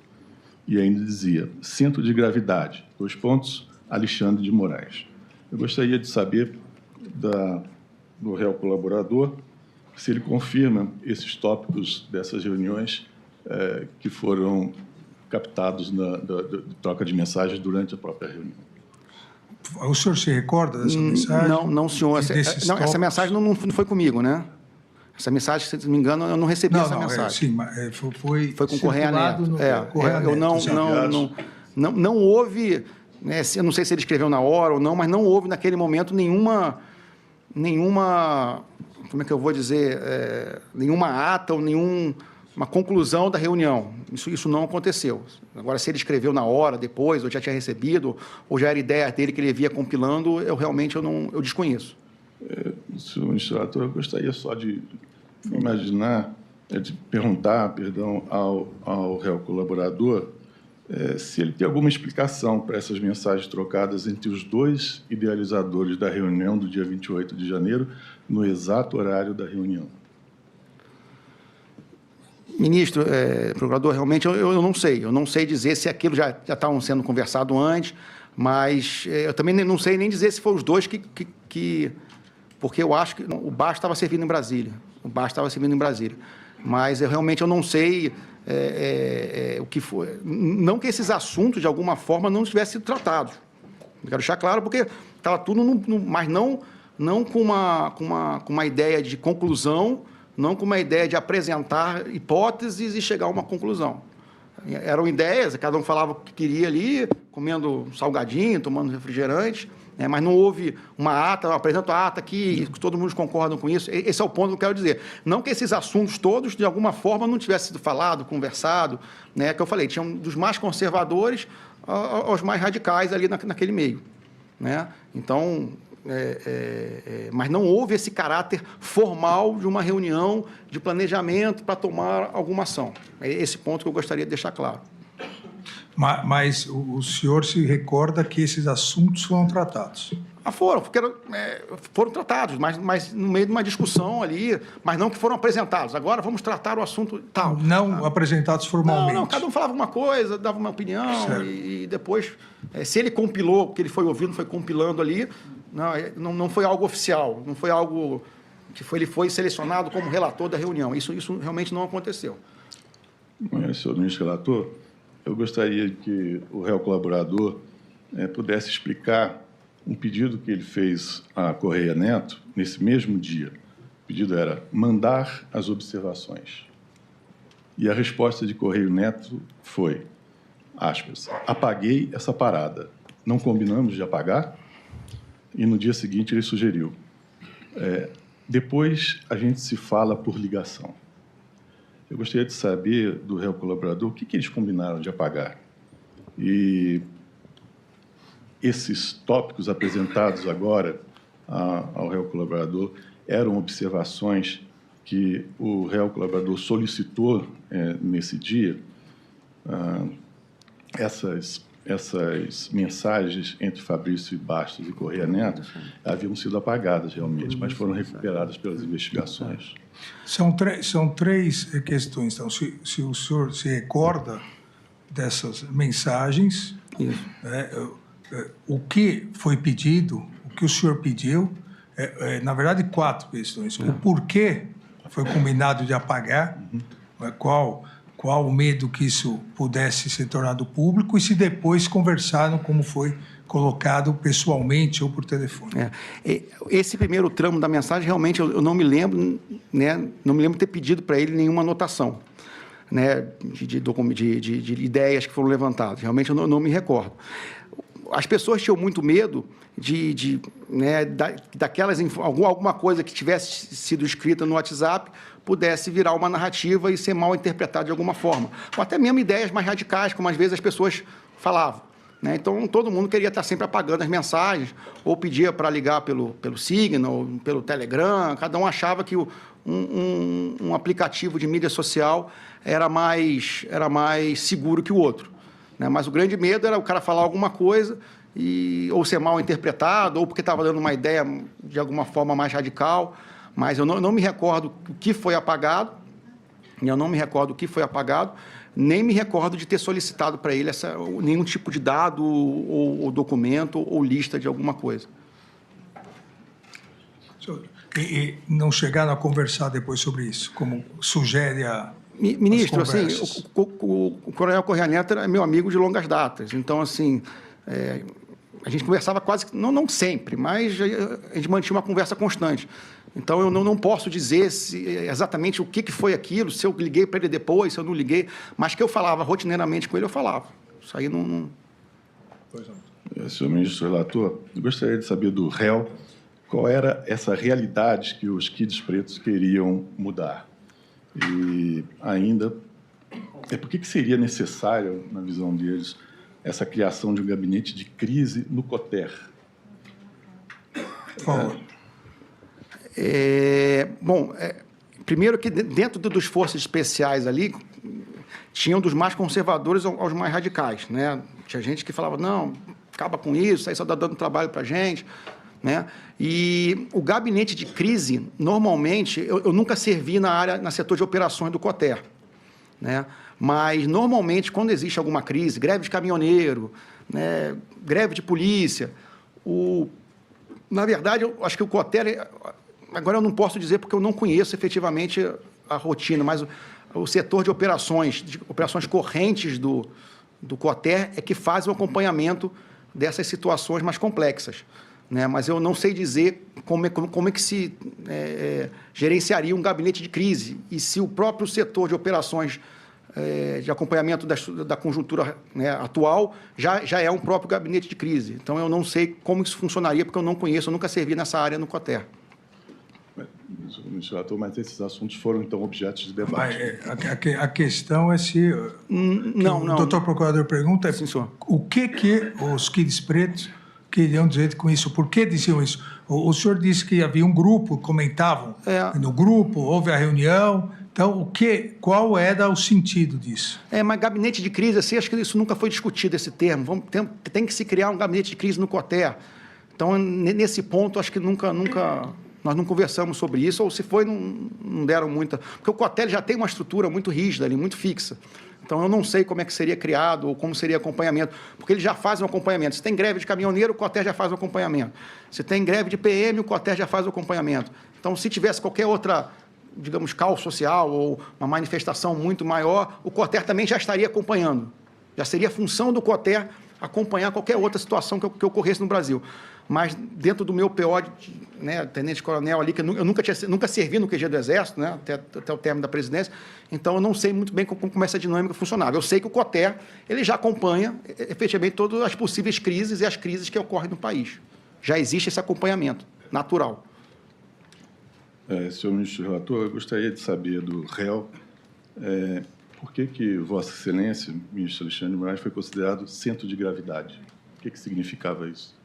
S4: E ainda dizia, centro de gravidade, 2 pontos, Alexandre de Moraes. Eu gostaria de saber do réu colaborador se ele confirma esses tópicos dessas reuniões que foram captados na troca de mensagens durante a própria reunião.
S2: O senhor se recorda dessa mensagem?
S1: Não, senhor. Essa mensagem não foi comigo, né? Essa mensagem, se não me engano, eu não recebi essa mensagem.
S2: Sim, mas foi
S1: com o Correia Neto.
S2: Eu
S1: não houve, né, eu não sei se ele escreveu na hora ou não, mas não houve naquele momento nenhuma, como é que eu vou dizer, nenhuma ata ou uma conclusão da reunião. Isso não aconteceu. Agora, se ele escreveu na hora, depois, ou já tinha recebido, ou já era ideia dele que ele via compilando, eu desconheço.
S4: Senhor ministro relator, eu gostaria só de imaginar, de perguntar, ao réu colaborador, se ele tem alguma explicação para essas mensagens trocadas entre os dois idealizadores da reunião do dia 28 de janeiro, no exato horário da reunião.
S1: Ministro, procurador, realmente eu não sei. Eu não sei dizer se aquilo já estavam sendo conversado antes, mas eu também não sei nem dizer se foram os dois porque eu acho que o Bastos estava servindo em Brasília. Mas eu realmente não sei o que foi. Não que esses assuntos, de alguma forma, não tivessem sido tratados. Eu quero deixar claro, porque estava tudo, mas não com uma ideia de conclusão, não com uma ideia de apresentar hipóteses e chegar a uma conclusão. Eram ideias, cada um falava o que queria ali, comendo salgadinho, tomando refrigerante, mas não houve uma ata, eu apresento a ata aqui, todo mundo concorda com isso. Esse é o ponto que eu quero dizer. Não que esses assuntos todos, de alguma forma, não tivessem sido falado, conversado, né, que eu falei, tinham dos mais conservadores aos mais radicais ali naquele meio. Né? Então, mas não houve esse caráter formal de uma reunião de planejamento para tomar alguma ação. É esse ponto que eu gostaria de deixar claro.
S2: Mas o senhor se recorda que esses assuntos foram tratados?
S1: Foram tratados, mas no meio de uma discussão ali, mas não que foram apresentados. Agora vamos tratar o assunto tal.
S2: Não apresentados formalmente?
S1: Não, cada um falava uma coisa, dava uma opinião, e depois, se ele compilou, porque ele foi ouvindo, foi compilando ali, não foi algo oficial, não foi algo que ele foi selecionado como relator da reunião. Isso realmente não aconteceu.
S4: Senhor ministro relator, eu gostaria que o réu colaborador pudesse explicar um pedido que ele fez à Correia Neto nesse mesmo dia. O pedido era mandar as observações. E a resposta de Correio Neto foi, aspas, apaguei essa parada. Não combinamos de apagar? E no dia seguinte ele sugeriu, depois a gente se fala por ligação. Eu gostaria de saber do réu colaborador o que eles combinaram de apagar. E esses tópicos apresentados agora ao réu colaborador eram observações que o réu colaborador solicitou nesse dia. Essas mensagens entre Fabrício Bastos e Correia Neto haviam sido apagadas realmente, mas foram recuperadas pelas investigações.
S2: São três questões. Então, se o senhor se recorda dessas mensagens, o que foi pedido, o que o senhor pediu, na verdade, 4 questões. O porquê foi combinado de apagar, qual o medo que isso pudesse ser tornado público e se depois conversaram como foi colocado pessoalmente ou por telefone.
S1: Esse primeiro tramo da mensagem, realmente, eu não me lembro, né, não me lembro de ter pedido para ele nenhuma anotação, né, de ideias que foram levantadas. Realmente, eu não me recordo. As pessoas tinham muito medo alguma coisa que tivesse sido escrita no WhatsApp pudesse virar uma narrativa e ser mal interpretada de alguma forma. Ou até mesmo ideias mais radicais, como às vezes as pessoas falavam, né? Então, todo mundo queria estar sempre apagando as mensagens, ou pedia para ligar pelo Signal, ou pelo Telegram. Cada um achava que um aplicativo de mídia social era mais seguro que o outro, né? Mas o grande medo era o cara falar alguma coisa ou ser mal interpretado, ou porque estava dando uma ideia de alguma forma mais radical. Mas eu não me recordo o que foi apagado, nem me recordo de ter solicitado para ele nenhum tipo de dado ou documento ou lista de alguma coisa.
S2: E não chegaram a conversar depois sobre isso, como sugere a...
S1: Ministro, assim, o Coronel Correia Neto é meu amigo de longas datas. Então, assim, a gente conversava quase, não sempre, mas a gente mantinha uma conversa constante. Então, eu não posso dizer exatamente o que foi aquilo, se eu liguei para ele depois, se eu não liguei, mas que eu falava rotineiramente com ele, eu falava. Isso aí não...
S4: Senhor ministro relator, eu gostaria de saber do réu qual era essa realidade que os kids pretos queriam mudar. E ainda, por que seria necessário, na visão deles, essa criação de um gabinete de crise no COTER?
S2: Por favor.
S1: Primeiro que dentro dos forças especiais ali, tinham dos mais conservadores aos mais radicais, né? Tinha gente que falava, não, acaba com isso aí só está dando trabalho para a gente, né? E o gabinete de crise, normalmente, eu nunca servi no setor de operações do COTER, né? Mas, normalmente, quando existe alguma crise, greve de caminhoneiro, né, greve de polícia, na verdade, eu acho que o COTER... Agora, eu não posso dizer porque eu não conheço efetivamente a rotina, mas o setor de operações correntes do COTER é que faz o acompanhamento dessas situações mais complexas, né? Mas eu não sei dizer como é que se gerenciaria um gabinete de crise e se o próprio setor de operações de acompanhamento da conjuntura, né, atual já é um próprio gabinete de crise. Então, eu não sei como isso funcionaria, porque eu não conheço, eu nunca servi nessa área no COTER.
S4: Mas esses assuntos foram, então, objetos de debate.
S2: A questão é se...
S1: Não.
S2: O doutor procurador pergunta
S1: Sim, senhor.
S2: O que os kids pretos queriam dizer com isso? Por que diziam isso? O senhor disse que havia um grupo, comentavam no grupo, houve a reunião. Então, qual era o sentido disso?
S1: Mas gabinete de crise, assim, acho que isso nunca foi discutido, esse termo. Tem que se criar um gabinete de crise no COTER. Então, nesse ponto, acho que nunca nós não conversamos sobre isso, ou se foi, não deram muita... Porque o COTER já tem uma estrutura muito rígida ali, muito fixa. Então, eu não sei como é que seria criado ou como seria acompanhamento, porque eles já fazem um acompanhamento. Se tem greve de caminhoneiro, o COTER já faz o acompanhamento. Se tem greve de PM, o COTER já faz o acompanhamento. Então, se tivesse qualquer outra, digamos, caos social ou uma manifestação muito maior, o COTER também já estaria acompanhando. Já seria função do COTER acompanhar qualquer outra situação que ocorresse no Brasil. Mas dentro do meu PO, né, tenente-coronel ali, que eu nunca servi no QG do Exército, né, até o término da presidência, então eu não sei muito bem como essa dinâmica funcionava. Eu sei que o COTER ele já acompanha efetivamente todas as possíveis crises e as crises que ocorrem no país. Já existe esse acompanhamento natural.
S4: Senhor ministro relator, eu gostaria de saber do réu Por que Vossa Excelência, ministro Alexandre de Moraes, foi considerado centro de gravidade? O que significava isso?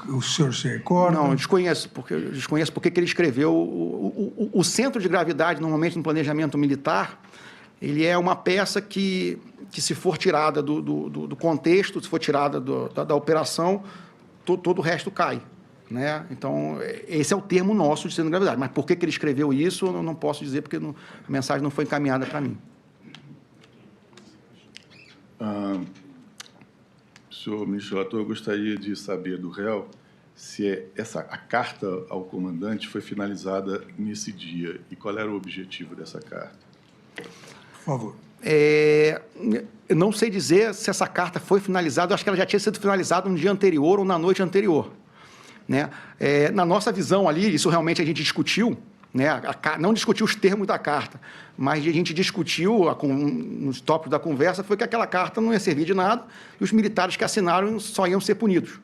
S2: O senhor se recorda?
S1: Não, eu desconheço porque ele escreveu. O centro de gravidade, normalmente no planejamento militar, ele é uma peça que se for tirada do contexto, se for tirada da operação, todo o resto cai. Né? Então, esse é o termo nosso de centro de gravidade. Mas por que ele escreveu isso, eu não posso dizer, porque a mensagem não foi encaminhada para mim.
S4: Senhor ministro relator, eu gostaria de saber do réu se a carta ao comandante foi finalizada nesse dia e qual era o objetivo dessa carta.
S2: Por favor.
S1: Eu não sei dizer se essa carta foi finalizada, eu acho que ela já tinha sido finalizada no dia anterior ou na noite anterior. Né? Na nossa visão ali, isso realmente a gente discutiu, né? Não discutiu os termos da carta, mas a gente discutiu, nos tópicos da conversa, foi que aquela carta não ia servir de nada e os militares que assinaram só iam ser punidos.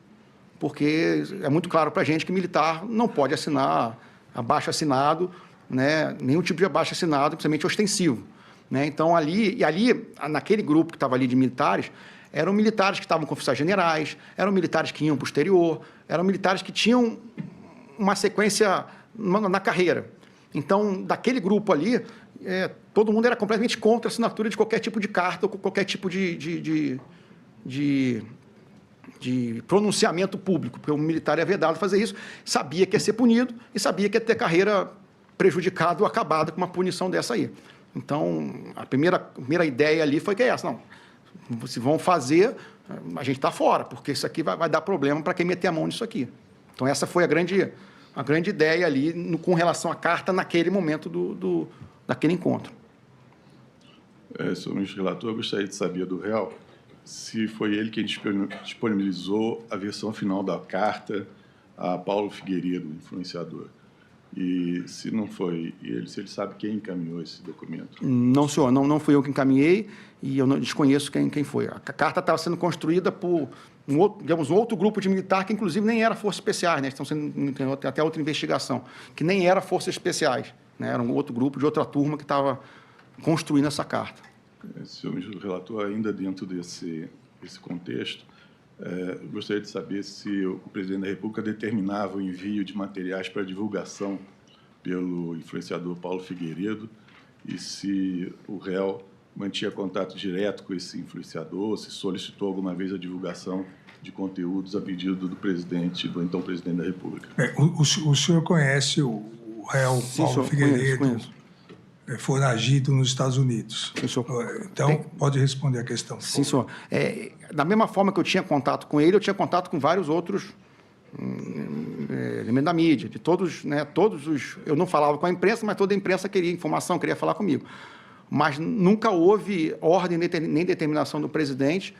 S1: Porque é muito claro para a gente que militar não pode assinar abaixo-assinado, né? Nenhum tipo de abaixo-assinado, principalmente ostensivo. Né? Então, naquele grupo que estava ali de militares, eram militares que estavam com oficiais generais, eram militares que iam para o exterior, eram militares que tinham uma sequência na carreira. Então, daquele grupo ali, todo mundo era completamente contra a assinatura de qualquer tipo de carta ou qualquer tipo de pronunciamento público, porque o militar é vedado fazer isso, sabia que ia ser punido e sabia que ia ter carreira prejudicada ou acabada com uma punição dessa aí. Então, a primeira ideia ali foi que é essa, não, se vão fazer, a gente está fora, porque isso aqui vai dar problema para quem meter a mão nisso aqui. Então, essa foi a grande ideia ali com relação à carta naquele momento daquele encontro.
S4: Senhor ministro relator, eu gostaria de saber do réu se foi ele quem disponibilizou a versão final da carta a Paulo Figueiredo, influenciador. E se não foi ele, se ele sabe quem encaminhou esse documento?
S1: Não, senhor, não fui eu que encaminhei e eu não desconheço quem foi. A carta estava sendo construída por um outro grupo de militar que, inclusive, nem era Forças Especiais, né? Tem até outra investigação, que nem era Forças Especiais, né? Era um outro grupo de outra turma que estava construindo essa carta.
S4: Senhor ministro relator, ainda dentro desse contexto, gostaria de saber se o presidente da República determinava o envio de materiais para divulgação pelo influenciador Paulo Figueiredo e se o réu mantinha contato direto com esse influenciador, se solicitou alguma vez a divulgação de conteúdos a pedido do então presidente da República.
S2: O senhor conhece o réu Paulo Figueiredo?
S1: Conheço.
S2: Foragido nos Estados Unidos.
S1: Sim, senhor.
S2: Então, pode responder a questão.
S1: Sim, senhor. Da mesma forma que eu tinha contato com ele, eu tinha contato com vários outros elementos da mídia, de todos, né, eu não falava com a imprensa, mas toda a imprensa queria informação, queria falar comigo. Mas nunca houve ordem nem determinação do presidente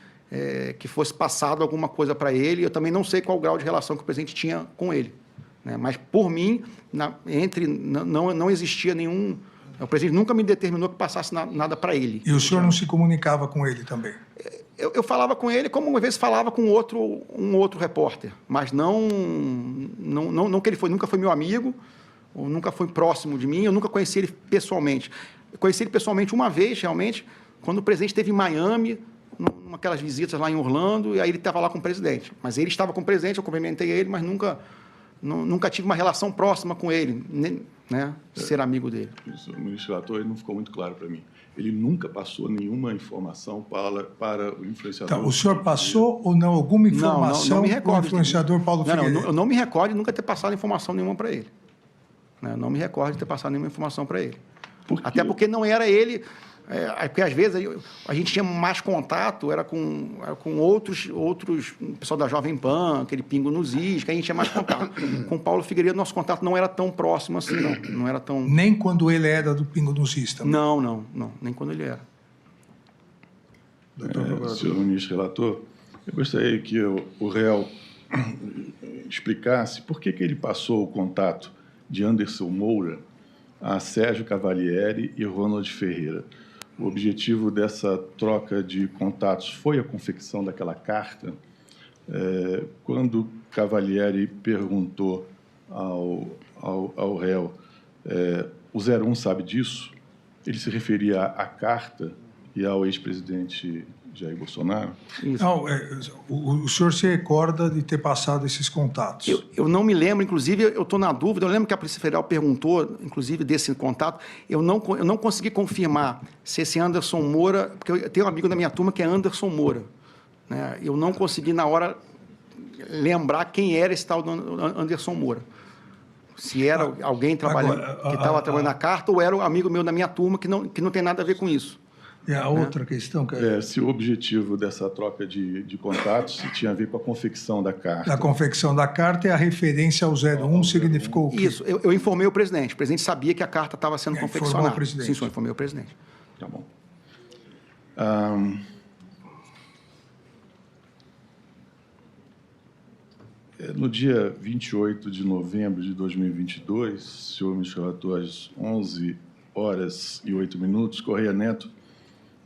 S1: que fosse passado alguma coisa para ele. Eu também não sei qual o grau de relação que o presidente tinha com ele. Né? Mas, por mim, não existia nenhum... O presidente nunca me determinou que passasse nada para ele.
S2: E o senhor não se comunicava com ele também?
S1: Eu falava com ele como uma vez falava com um outro repórter, mas não que ele nunca foi meu amigo, ou nunca foi próximo de mim, eu nunca conheci ele pessoalmente. Eu conheci ele pessoalmente uma vez, realmente, quando o presidente esteve em Miami, naquelas visitas lá em Orlando, e aí ele estava lá com o presidente. Mas ele estava com o presidente, eu cumprimentei ele, mas nunca tive uma relação próxima com ele, né, ser amigo dele.
S4: Isso, o ministro relator, ele não ficou muito claro para mim. Ele nunca passou nenhuma informação para o influenciador.
S2: Então, o senhor passou ou não alguma informação
S1: não me recordo,
S2: para o influenciador Paulo Figueiredo?
S1: Eu não me recordo de nunca ter passado informação nenhuma para ele. Né? Não me recordo de ter passado nenhuma informação para ele. Até porque não era ele... porque, às vezes, a gente tinha mais contato, era com outros, pessoal da Jovem Pan, aquele Pingo nos Is, que a gente tinha mais contato. Com o Paulo Figueiredo, nosso contato não era tão próximo assim, não era tão...
S2: Nem quando ele era do Pingo nos Is também?
S1: Não, nem quando ele era.
S4: Senhor ministro relator, eu gostaria que o réu explicasse por que ele passou o contato de Anderson Moura a Sérgio Cavalieri e Ronald Ferreira. O objetivo dessa troca de contatos foi a confecção daquela carta. Quando Cavalieri perguntou ao réu, o 01 sabe disso? ele se referia à carta e ao ex-presidente Jair Bolsonaro?
S1: Isso.
S2: Não, o senhor se recorda de ter passado esses contatos?
S1: Eu não me lembro, inclusive, eu estou na dúvida, eu lembro que a Polícia Federal perguntou, inclusive, desse contato, eu não consegui confirmar se esse Anderson Moura, porque eu tenho um amigo da minha turma que é Anderson Moura, né? Eu não consegui, na hora, lembrar quem era esse tal do Anderson Moura. Se era alguém trabalhando, que estava trabalhando na carta, ou era um amigo meu da minha turma que não tem nada a ver com isso.
S2: E a outra questão que
S4: Se o objetivo dessa troca de contatos se tinha a ver com a confecção da carta.
S2: da confecção da carta e a referência ao 01 significou o quê?
S1: Isso, eu informei o presidente. O presidente sabia que a carta estava sendo confeccionada.
S2: Informou o presidente.
S1: Sim, senhor, informei o presidente.
S4: Tá bom. No dia 28 de novembro de 2022, senhor ministro relator, às 11h08, Correia Neto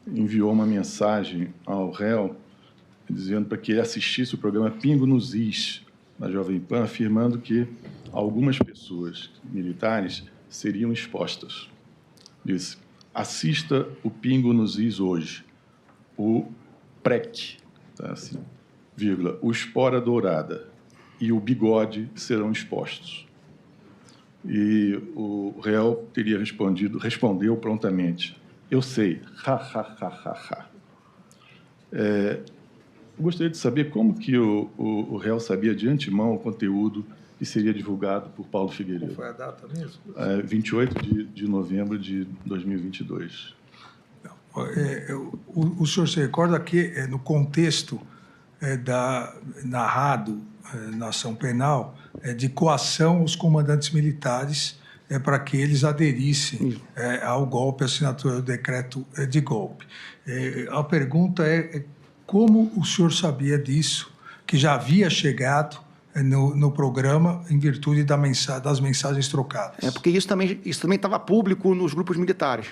S4: enviou uma mensagem ao réu dizendo para que ele assistisse o programa Pingo nos Is, da Jovem Pan, afirmando que algumas pessoas militares seriam expostas. Disse: assista o Pingo nos Is hoje. O PREC, tá, assim, vírgula, o Espora Dourada e o Bigode serão expostos. E o réu teria respondeu prontamente: eu sei, ha, ha, ha, ha, ha. Eu gostaria de saber como que o réu sabia de antemão o conteúdo que seria divulgado por Paulo Figueiredo.
S2: Qual foi a data mesmo?
S4: 28 de novembro de 2022.
S2: O senhor se recorda que, no contexto narrado na ação penal, de coação aos comandantes militares para que eles aderissem ao golpe, à assinatura do decreto de golpe. A pergunta é como o senhor sabia disso, que já havia chegado no programa em virtude das mensagens trocadas?
S1: Porque isso também estava público nos grupos militares.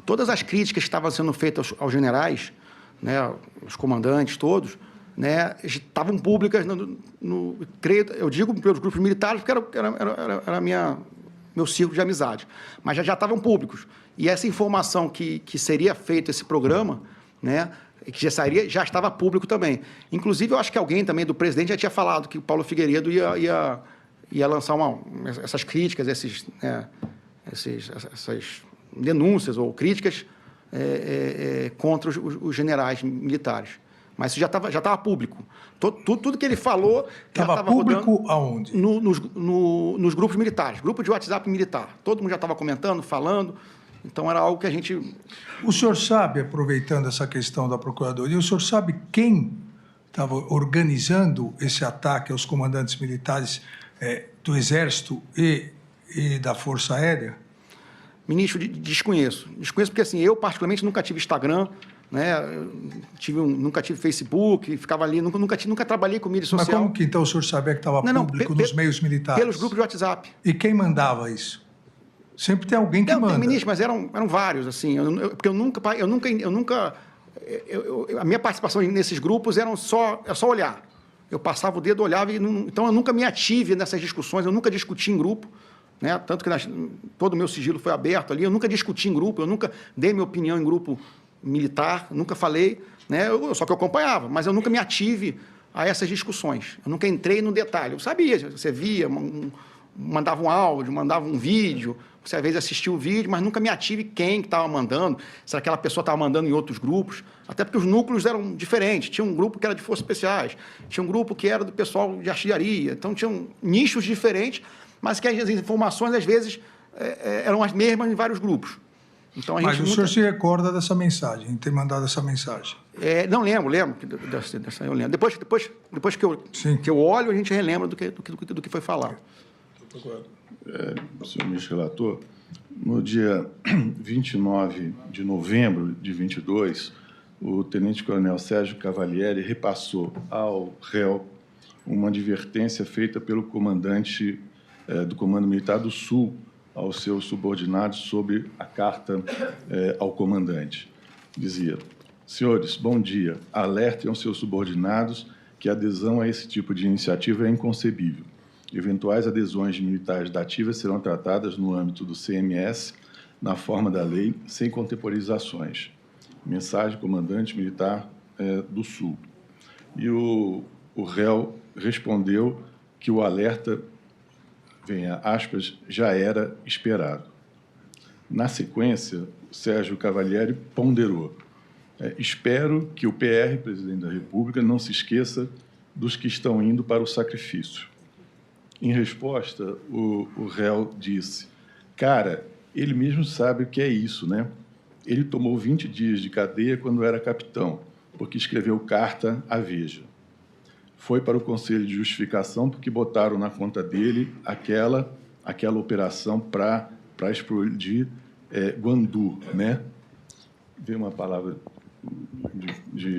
S1: Todas as críticas que estavam sendo feitas aos generais, né, os comandantes todos, né, estavam públicas eu digo pelos grupos militares porque era meu círculo de amizade, mas já estavam públicos. E essa informação que seria feito esse programa, né, que já sairia, já estava público também. Inclusive, eu acho que alguém também do presidente já tinha falado que o Paulo Figueiredo ia lançar essas críticas, essas denúncias ou críticas contra os generais militares. Mas isso já estava público. Tudo que ele falou...
S2: Estava público aonde?
S1: Nos grupos militares, grupo de WhatsApp militar. Todo mundo já estava comentando, falando. Então, era algo que a gente...
S2: O senhor sabe, aproveitando essa questão da Procuradoria, o senhor sabe quem estava organizando esse ataque aos comandantes militares do Exército e da Força Aérea?
S1: Ministro, desconheço. Desconheço porque, assim, eu, particularmente, nunca tive Instagram, né? Nunca tive Facebook, ficava ali, nunca trabalhei com mídia social.
S2: Mas como que, então, o senhor sabia que estava público nos meios militares?
S1: Pelos grupos de WhatsApp.
S2: E quem mandava isso? Sempre tem alguém que manda.
S1: Tem, ministro, mas eram vários, assim, porque a minha participação nesses grupos era só olhar. Eu passava o dedo, olhava, então eu nunca me ative nessas discussões, eu nunca discuti em grupo, né? Tanto que todo o meu sigilo foi aberto ali, eu nunca discuti em grupo, eu nunca dei minha opinião em grupo militar, nunca falei, né? Só que eu acompanhava, mas eu nunca me ative a essas discussões. Eu nunca entrei no detalhe. Eu sabia, você via, mandava um áudio, mandava um vídeo, você às vezes assistia o vídeo, mas nunca me ative quem que estava mandando, se aquela pessoa estava mandando em outros grupos, até porque os núcleos eram diferentes. Tinha um grupo que era de forças especiais, tinha um grupo que era do pessoal de artilharia, então tinham nichos diferentes, mas que as informações, às vezes, eram as mesmas em vários grupos. Então,
S2: mas o senhor se recorda dessa mensagem, de ter mandado essa mensagem?
S1: Não lembro. Dessa eu lembro. Depois que eu olho, a gente relembra do que foi falado.
S4: Senhor ministro relator, no dia 29 de novembro de 22, o tenente-coronel Sérgio Cavalieri repassou ao réu uma advertência feita pelo comandante do Comando Militar do Sul aos seus subordinados sobre a carta ao comandante. Dizia: senhores, bom dia, alertem aos seus subordinados que a adesão a esse tipo de iniciativa é inconcebível. Eventuais adesões de militares da ativa serão tratadas no âmbito do CMS, na forma da lei, sem contemporizações. Mensagem, comandante militar do Sul. E o réu respondeu que o alerta, venha aspas, já era esperado. Na sequência, Sérgio Cavalieri ponderou: espero que o PR, presidente da República, não se esqueça dos que estão indo para o sacrifício. Em resposta, o réu disse: cara, ele mesmo sabe o que é isso, né? Ele tomou 20 dias de cadeia quando era capitão, porque escreveu carta à Veja. Foi para o Conselho de Justificação porque botaram na conta dele aquela operação para explodir Guandu, né? Veio uma palavra de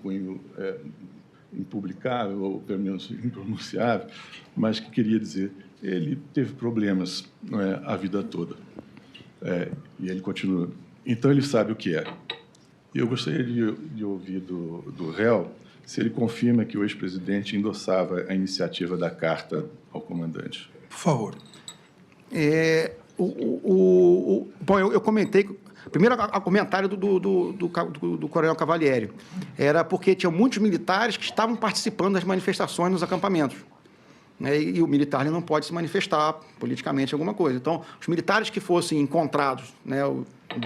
S4: cunho impublicável, ou pelo menos impronunciável, mas que queria dizer, ele teve problemas, não é, a vida toda. E ele continua. Então, ele sabe o que é. Eu gostaria de ouvir do réu se ele confirma que o ex-presidente endossava a iniciativa da carta ao comandante.
S2: Por favor.
S1: Bom, eu comentei... Primeiro, o comentário do coronel Cavalieri era porque tinha muitos militares que estavam participando das manifestações nos acampamentos. Né? E o militar ele não pode se manifestar politicamente alguma coisa. Então, os militares que fossem encontrados, né,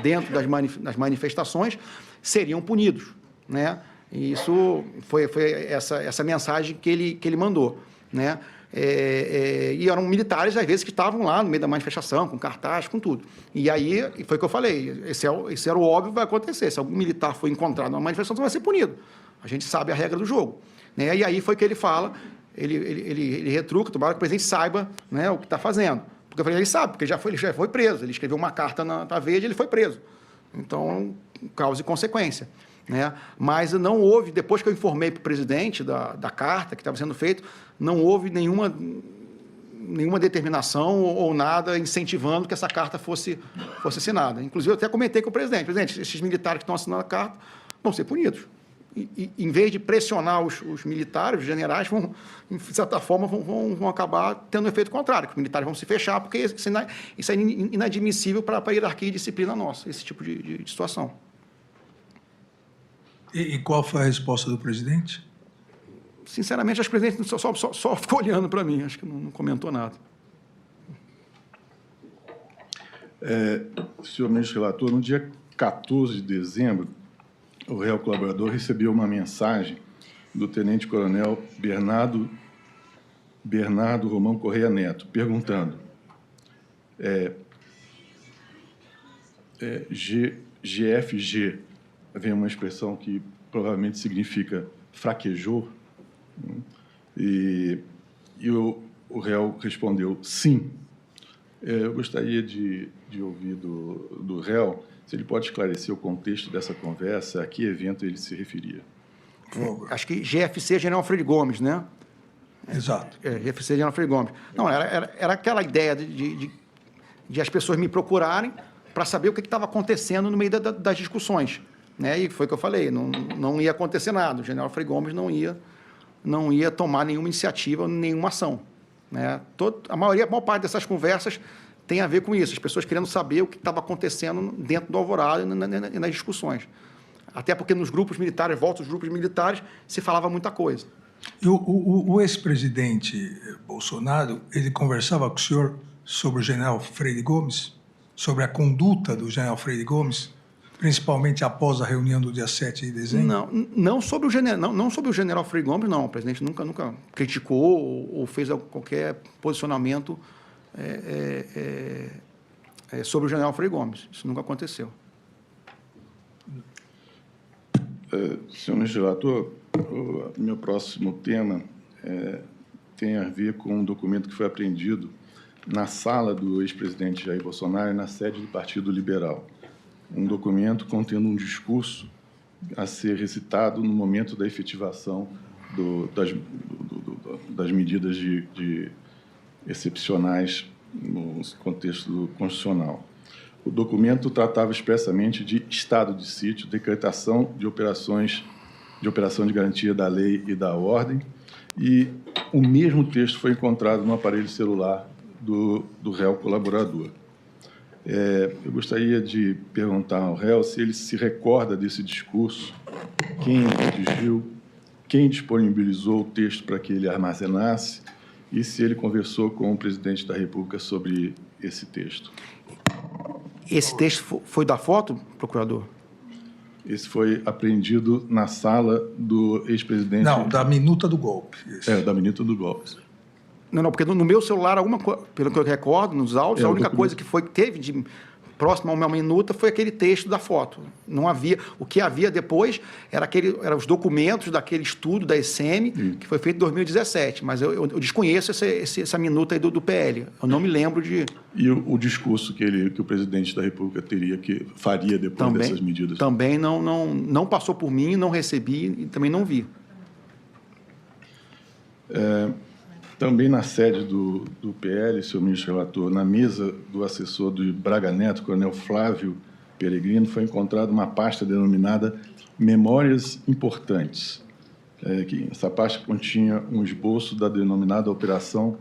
S1: dentro das manifestações seriam punidos. Né? E isso foi essa mensagem que ele mandou. Né? E eram militares, às vezes, que estavam lá no meio da manifestação, com cartaz, com tudo. E aí, foi o que eu falei, esse era o óbvio que vai acontecer. Se algum militar for encontrado numa manifestação, vai ser punido. A gente sabe a regra do jogo. Né? E aí foi que ele fala, ele retruca, tomara que o presidente saiba, né, o que está fazendo. Porque eu falei, ele sabe, porque ele já foi preso. Ele escreveu uma carta na Veja e ele foi preso. Então, causa e consequência. Né? Mas não houve, depois que eu informei para o presidente da carta que estava sendo feito, não houve nenhuma determinação ou nada incentivando que essa carta fosse assinada. Inclusive, eu até comentei com o presidente, esses militares que estão assinando a carta vão ser punidos. E em vez de pressionar os militares, os generais, de certa forma, vão acabar tendo um efeito contrário, que os militares vão se fechar, porque isso é inadmissível para a hierarquia e disciplina nossa, esse tipo de situação.
S2: E qual foi a resposta do presidente?
S1: Sinceramente, acho que o presidente só ficou olhando para mim, acho que não comentou nada.
S4: Senhor ministro relator, no dia 14 de dezembro, o réu colaborador recebeu uma mensagem do tenente-coronel Bernardo Romão Correia Neto, perguntando: GFG, vem uma expressão que provavelmente significa fraquejou, né? E o réu respondeu sim. Eu gostaria de ouvir do réu se ele pode esclarecer o contexto dessa conversa, a que evento ele se referia.
S1: Acho que GFC é General Freire Gomes, né?
S2: Exato.
S1: GFC é General Freire Gomes. Não, era aquela ideia de as pessoas me procurarem para saber o que estava acontecendo no meio das discussões. Né? E foi o que eu falei, não ia acontecer nada. O general Freire Gomes não ia tomar nenhuma iniciativa, nenhuma ação. Né? A maior parte dessas conversas tem a ver com isso, as pessoas querendo saber o que estava acontecendo dentro do Alvorada e nas discussões. Até porque nos grupos militares, volta aos grupos militares, se falava muita coisa.
S2: E o ex-presidente Bolsonaro, ele conversava com o senhor sobre o general Freire Gomes, sobre a conduta do general Freire Gomes, principalmente após a reunião do dia 7 de dezembro?
S1: Não sobre o general Freire Gomes, não. O presidente nunca criticou ou fez qualquer posicionamento sobre o general Freire Gomes. Isso nunca aconteceu.
S4: Senhor ministro relator, o meu próximo tema tem a ver com um documento que foi apreendido na sala do ex-presidente Jair Bolsonaro e na sede do Partido Liberal. Um documento contendo um discurso a ser recitado no momento da efetivação das medidas excepcionais no contexto constitucional. O documento tratava expressamente de estado de sítio, decretação de operação de garantia da lei e da ordem, e o mesmo texto foi encontrado no aparelho celular do réu colaborador. Eu gostaria de perguntar ao réu se ele se recorda desse discurso, quem redigiu, quem disponibilizou o texto para que ele armazenasse e se ele conversou com o presidente da República sobre esse texto.
S1: Esse texto foi da foto, procurador?
S4: Esse foi apreendido na sala do ex-presidente...
S2: Não, da minuta do golpe.
S4: Da minuta do golpe.
S1: Não, porque no meu celular, pelo que eu recordo, nos áudios, a única coisa que teve de próximo a uma minuta foi aquele texto da foto. Não havia... O que havia depois eram os documentos daquele estudo da ECM, que foi feito em 2017. Mas eu desconheço essa minuta aí do PL. Eu não me lembro de...
S4: E o discurso que o presidente da República faria depois dessas medidas?
S1: Também não passou por mim, não recebi e também não vi.
S4: Também na sede do PL, senhor ministro relator, na mesa do assessor do Braga Neto, coronel Flávio Peregrino, foi encontrada uma pasta denominada Memórias Importantes. Essa pasta continha um esboço da denominada Operação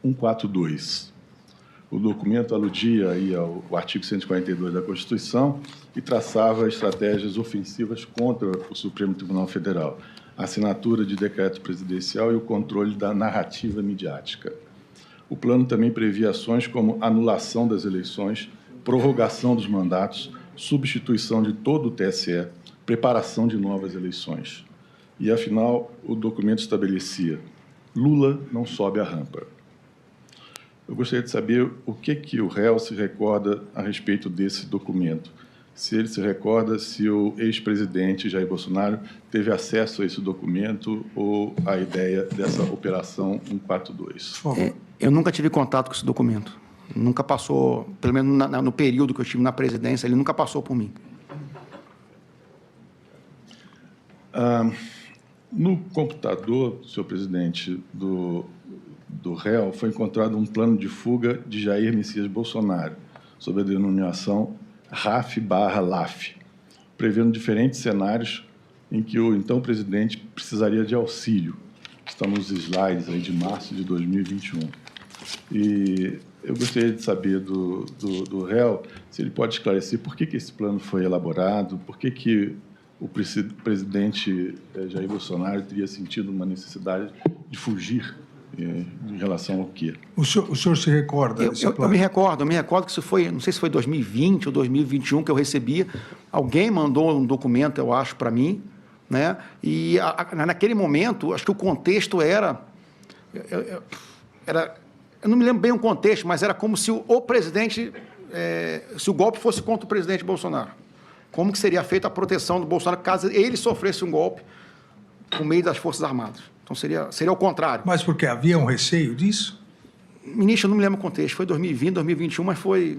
S4: 142. O documento aludia aí ao artigo 142 da Constituição e traçava estratégias ofensivas contra o Supremo Tribunal Federal, a assinatura de decreto presidencial e o controle da narrativa midiática. O plano também previa ações como anulação das eleições, prorrogação dos mandatos, substituição de todo o TSE, preparação de novas eleições. E, afinal, o documento estabelecia: Lula não sobe a rampa. Eu gostaria de saber o que o réu se recorda a respeito desse documento. Se ele se recorda se o ex-presidente Jair Bolsonaro teve acesso a esse documento ou à ideia dessa Operação 142.
S1: Eu nunca tive contato com esse documento. Nunca passou, pelo menos no período que eu estive na presidência, ele nunca passou por mim.
S4: No computador, senhor presidente, do réu, foi encontrado um plano de fuga de Jair Messias Bolsonaro, sob a denominação RAF/LAF, prevendo diferentes cenários em que o então presidente precisaria de auxílio. Estão nos slides aí de março de 2021. E eu gostaria de saber do réu se ele pode esclarecer por que esse plano foi elaborado, por que o presidente Jair Bolsonaro teria sentido uma necessidade de fugir em relação ao quê?
S2: O senhor se recorda desse plano?
S1: Eu me recordo que isso foi, não sei se foi 2020 ou 2021 que eu recebi. Alguém mandou um documento, eu acho, para mim, né? E naquele momento, acho que o contexto era... Eu não me lembro bem o contexto, mas era como se o presidente... se o golpe fosse contra o presidente Bolsonaro. Como que seria feita a proteção do Bolsonaro caso ele sofresse um golpe por meio das Forças Armadas? Então, seria o contrário.
S2: Mas por quê? Havia um receio disso?
S1: Ministro, eu não me lembro o contexto. Foi 2020, 2021, mas foi...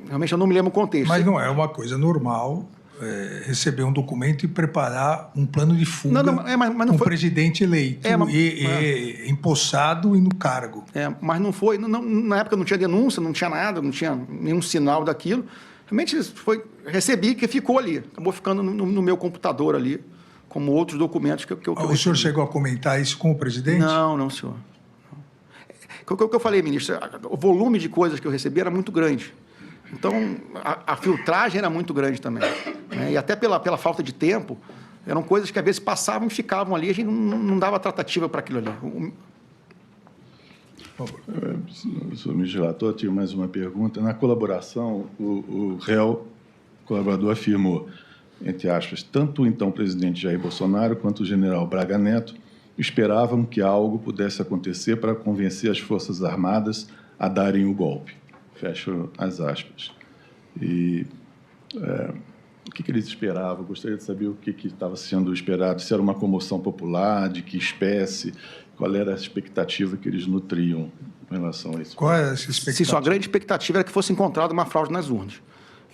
S1: Realmente, eu não me lembro o contexto.
S2: Mas não é uma coisa normal receber um documento e preparar um plano de fuga
S1: mas não
S2: com um
S1: foi...
S2: presidente eleito empossado e no cargo.
S1: Mas não foi... na época não tinha denúncia, não tinha nada, não tinha nenhum sinal daquilo. Realmente, recebi que ficou ali. Acabou ficando no meu computador ali, como outros documentos que eu
S2: O senhor chegou a comentar isso com o presidente?
S1: Não, senhor. O que eu falei, ministro, o volume de coisas que eu recebi era muito grande. Então, a filtragem era muito grande também. Né? E até pela falta de tempo, eram coisas que às vezes passavam e ficavam ali, a gente não dava tratativa para aquilo ali.
S4: Senhor ministro relator, tinha mais uma pergunta. Na colaboração, o réu colaborador afirmou, entre aspas, tanto o então presidente Jair Bolsonaro quanto o general Braga Neto esperavam que algo pudesse acontecer para convencer as Forças Armadas a darem o golpe. Fecho as aspas. E o que eles esperavam? Eu gostaria de saber o que estava sendo esperado, se era uma comoção popular, de que espécie, qual era a expectativa que eles nutriam em relação a isso.
S2: Qual é essa expectativa?
S1: Sim, a grande expectativa era que fosse encontrada uma fraude nas urnas.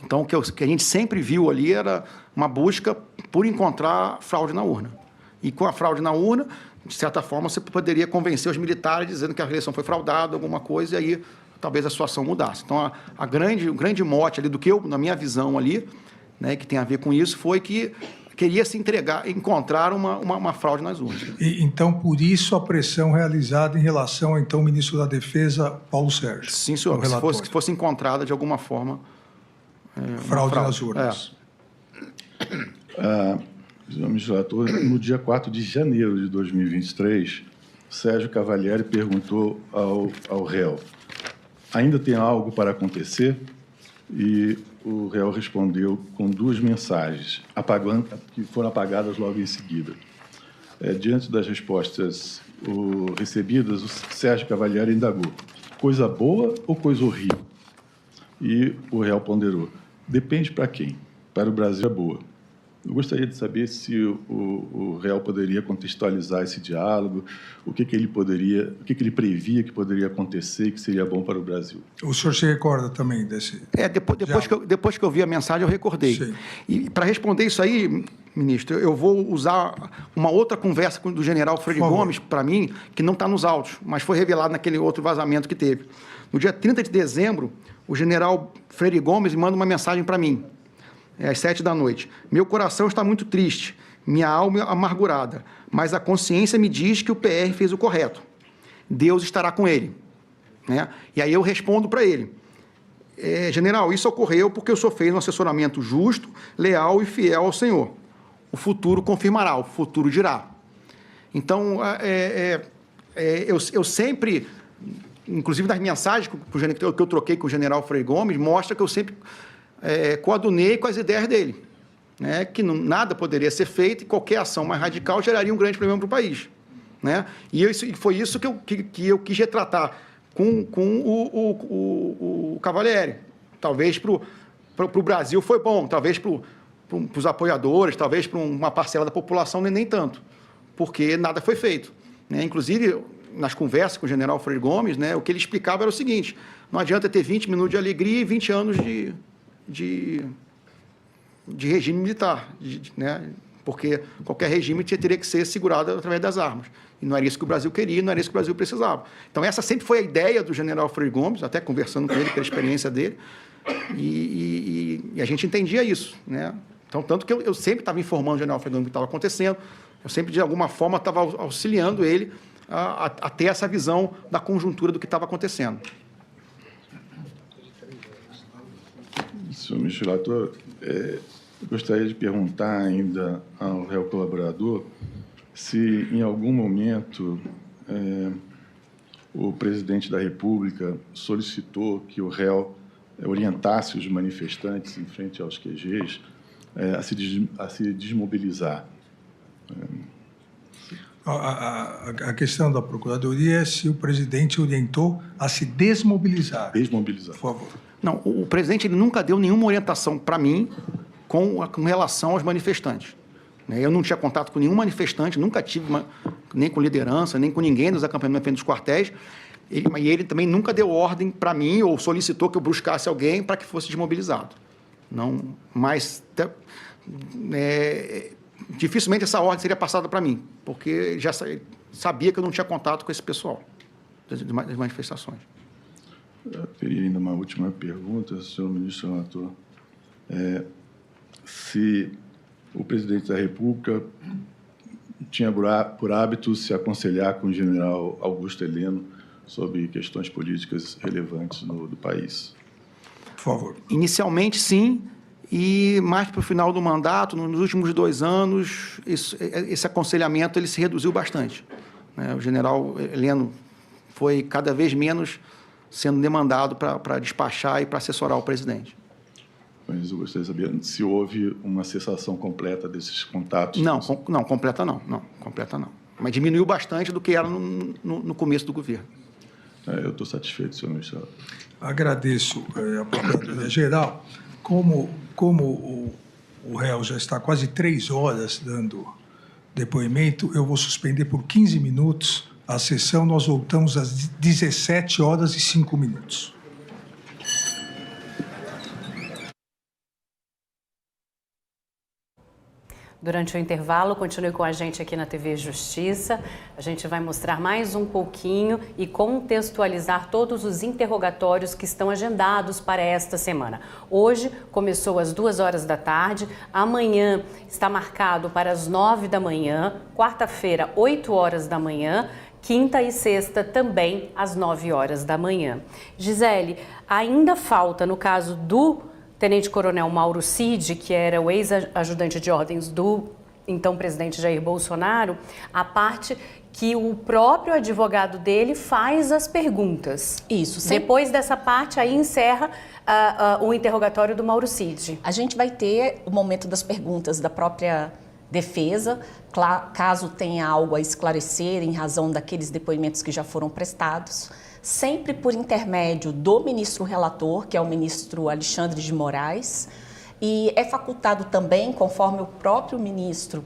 S1: Então, o que a gente sempre viu ali era uma busca por encontrar fraude na urna. E com a fraude na urna, de certa forma, você poderia convencer os militares dizendo que a eleição foi fraudada, alguma coisa, e aí talvez a situação mudasse. Então, o grande mote ali do que na minha visão ali, né, que tem a ver com isso, foi que queria se encontrar uma fraude nas urnas.
S2: E, então, por isso, a pressão realizada em relação ao então ministro da Defesa, Paulo Sérgio.
S1: Sim, senhor. Se fosse encontrada de alguma forma
S2: fraude nas urnas.
S4: Senhor ministro relator, no dia 4 de janeiro de 2023, Sérgio Cavalieri perguntou ao réu: ainda tem algo para acontecer? E o réu respondeu com 2 mensagens, que foram apagadas logo em seguida. Diante das respostas recebidas, o Sérgio Cavalieri indagou: coisa boa ou coisa horrível? E o réu ponderou: depende para quem. Para o Brasil é boa. Eu gostaria de saber se o réu poderia contextualizar esse diálogo, o que ele previa que poderia acontecer e que seria bom para o Brasil.
S2: O senhor se recorda também desse...
S1: Depois que eu vi a mensagem, eu recordei.
S2: Sim.
S1: E para responder isso aí, ministro, eu vou usar uma outra conversa do general Freire Gomes, para mim, que não está nos autos, mas foi revelado naquele outro vazamento que teve. No dia 30 de dezembro, o general Freire Gomes manda uma mensagem para mim, às 19h. Meu coração está muito triste, minha alma amargurada, mas a consciência me diz que o PR fez o correto. Deus estará com ele. Né? E aí eu respondo para ele: general, isso ocorreu porque o senhor fez um assessoramento justo, leal e fiel ao Senhor. O futuro confirmará, o futuro dirá. Então, eu sempre, inclusive nas mensagens que eu troquei com o general Freire Gomes, mostra que eu sempre coadunei com as ideias dele, né? Que nada poderia ser feito e qualquer ação mais radical geraria um grande problema para o país. Né? E foi isso que eu quis retratar com o Cavalieri. Talvez para o Brasil foi bom, talvez para os apoiadores, talvez para uma parcela da população nem tanto, porque nada foi feito. Né? Inclusive, nas conversas com o general Freire Gomes, né, o que ele explicava era o seguinte: não adianta ter 20 minutos de alegria e 20 anos de regime militar, né? Porque qualquer regime teria que ser segurado através das armas. E não era isso que o Brasil queria, não era isso que o Brasil precisava. Então, essa sempre foi a ideia do general Freire Gomes, até conversando com ele, pela experiência dele, e a gente entendia isso. Né? Então, tanto que eu sempre estava informando o general Freire Gomes do que estava acontecendo, eu sempre, de alguma forma, estava auxiliando ele a ter essa visão da conjuntura do que estava acontecendo.
S4: Senhor ministro relator, gostaria de perguntar ainda ao réu colaborador se, em algum momento, o presidente da República solicitou que o réu orientasse os manifestantes em frente aos QGs a se desmobilizar.
S2: A questão da Procuradoria é se o presidente orientou a se desmobilizar.
S4: Desmobilizar.
S2: Por favor.
S1: Não, o presidente ele nunca deu nenhuma orientação para mim com relação aos manifestantes. Eu não tinha contato com nenhum manifestante, nunca tive nem com liderança, nem com ninguém dos acampamentos dos quartéis. E ele também nunca deu ordem para mim ou solicitou que eu buscasse alguém para que fosse desmobilizado. Não, mas dificilmente essa ordem seria passada para mim, porque ele já sabia que eu não tinha contato com esse pessoal das manifestações.
S4: Eu teria ainda uma última pergunta, senhor ministro relator. Se o presidente da República tinha por hábito se aconselhar com o general Augusto Heleno sobre questões políticas relevantes do país.
S2: Por favor.
S1: Inicialmente, sim, e mais para o final do mandato, nos últimos 2 anos, esse aconselhamento ele se reduziu bastante. O general Heleno foi cada vez menos sendo demandado para despachar e para assessorar o presidente.
S4: Mas eu gostaria de saber se houve uma cessação completa desses contatos.
S1: Não, completa não. Mas diminuiu bastante do que era no começo do governo.
S4: Eu estou satisfeito, senhor ministro.
S2: Agradeço a Procuradoria-Geral. Como o réu já está quase 3 horas dando depoimento, eu vou suspender por 15 minutos a sessão. Nós voltamos às 17h05.
S5: Durante o intervalo, continue com a gente aqui na TV Justiça. A gente vai mostrar mais um pouquinho e contextualizar todos os interrogatórios que estão agendados para esta semana. Hoje começou às 2h da tarde, amanhã está marcado para as 9 da manhã, quarta-feira, 8 horas da manhã, quinta e sexta também às 9 horas da manhã. Gisele, ainda falta, no caso do tenente-coronel Mauro Cid, que era o ex-ajudante de ordens do então presidente Jair Bolsonaro, a parte que o próprio advogado dele faz as perguntas.
S6: Isso.
S5: Depois dessa parte, aí encerra o interrogatório do Mauro Cid.
S6: A gente vai ter o momento das perguntas da própria defesa, caso tenha algo a esclarecer em razão daqueles depoimentos que já foram prestados, sempre por intermédio do ministro relator, que é o ministro Alexandre de Moraes, e é facultado também, conforme o próprio ministro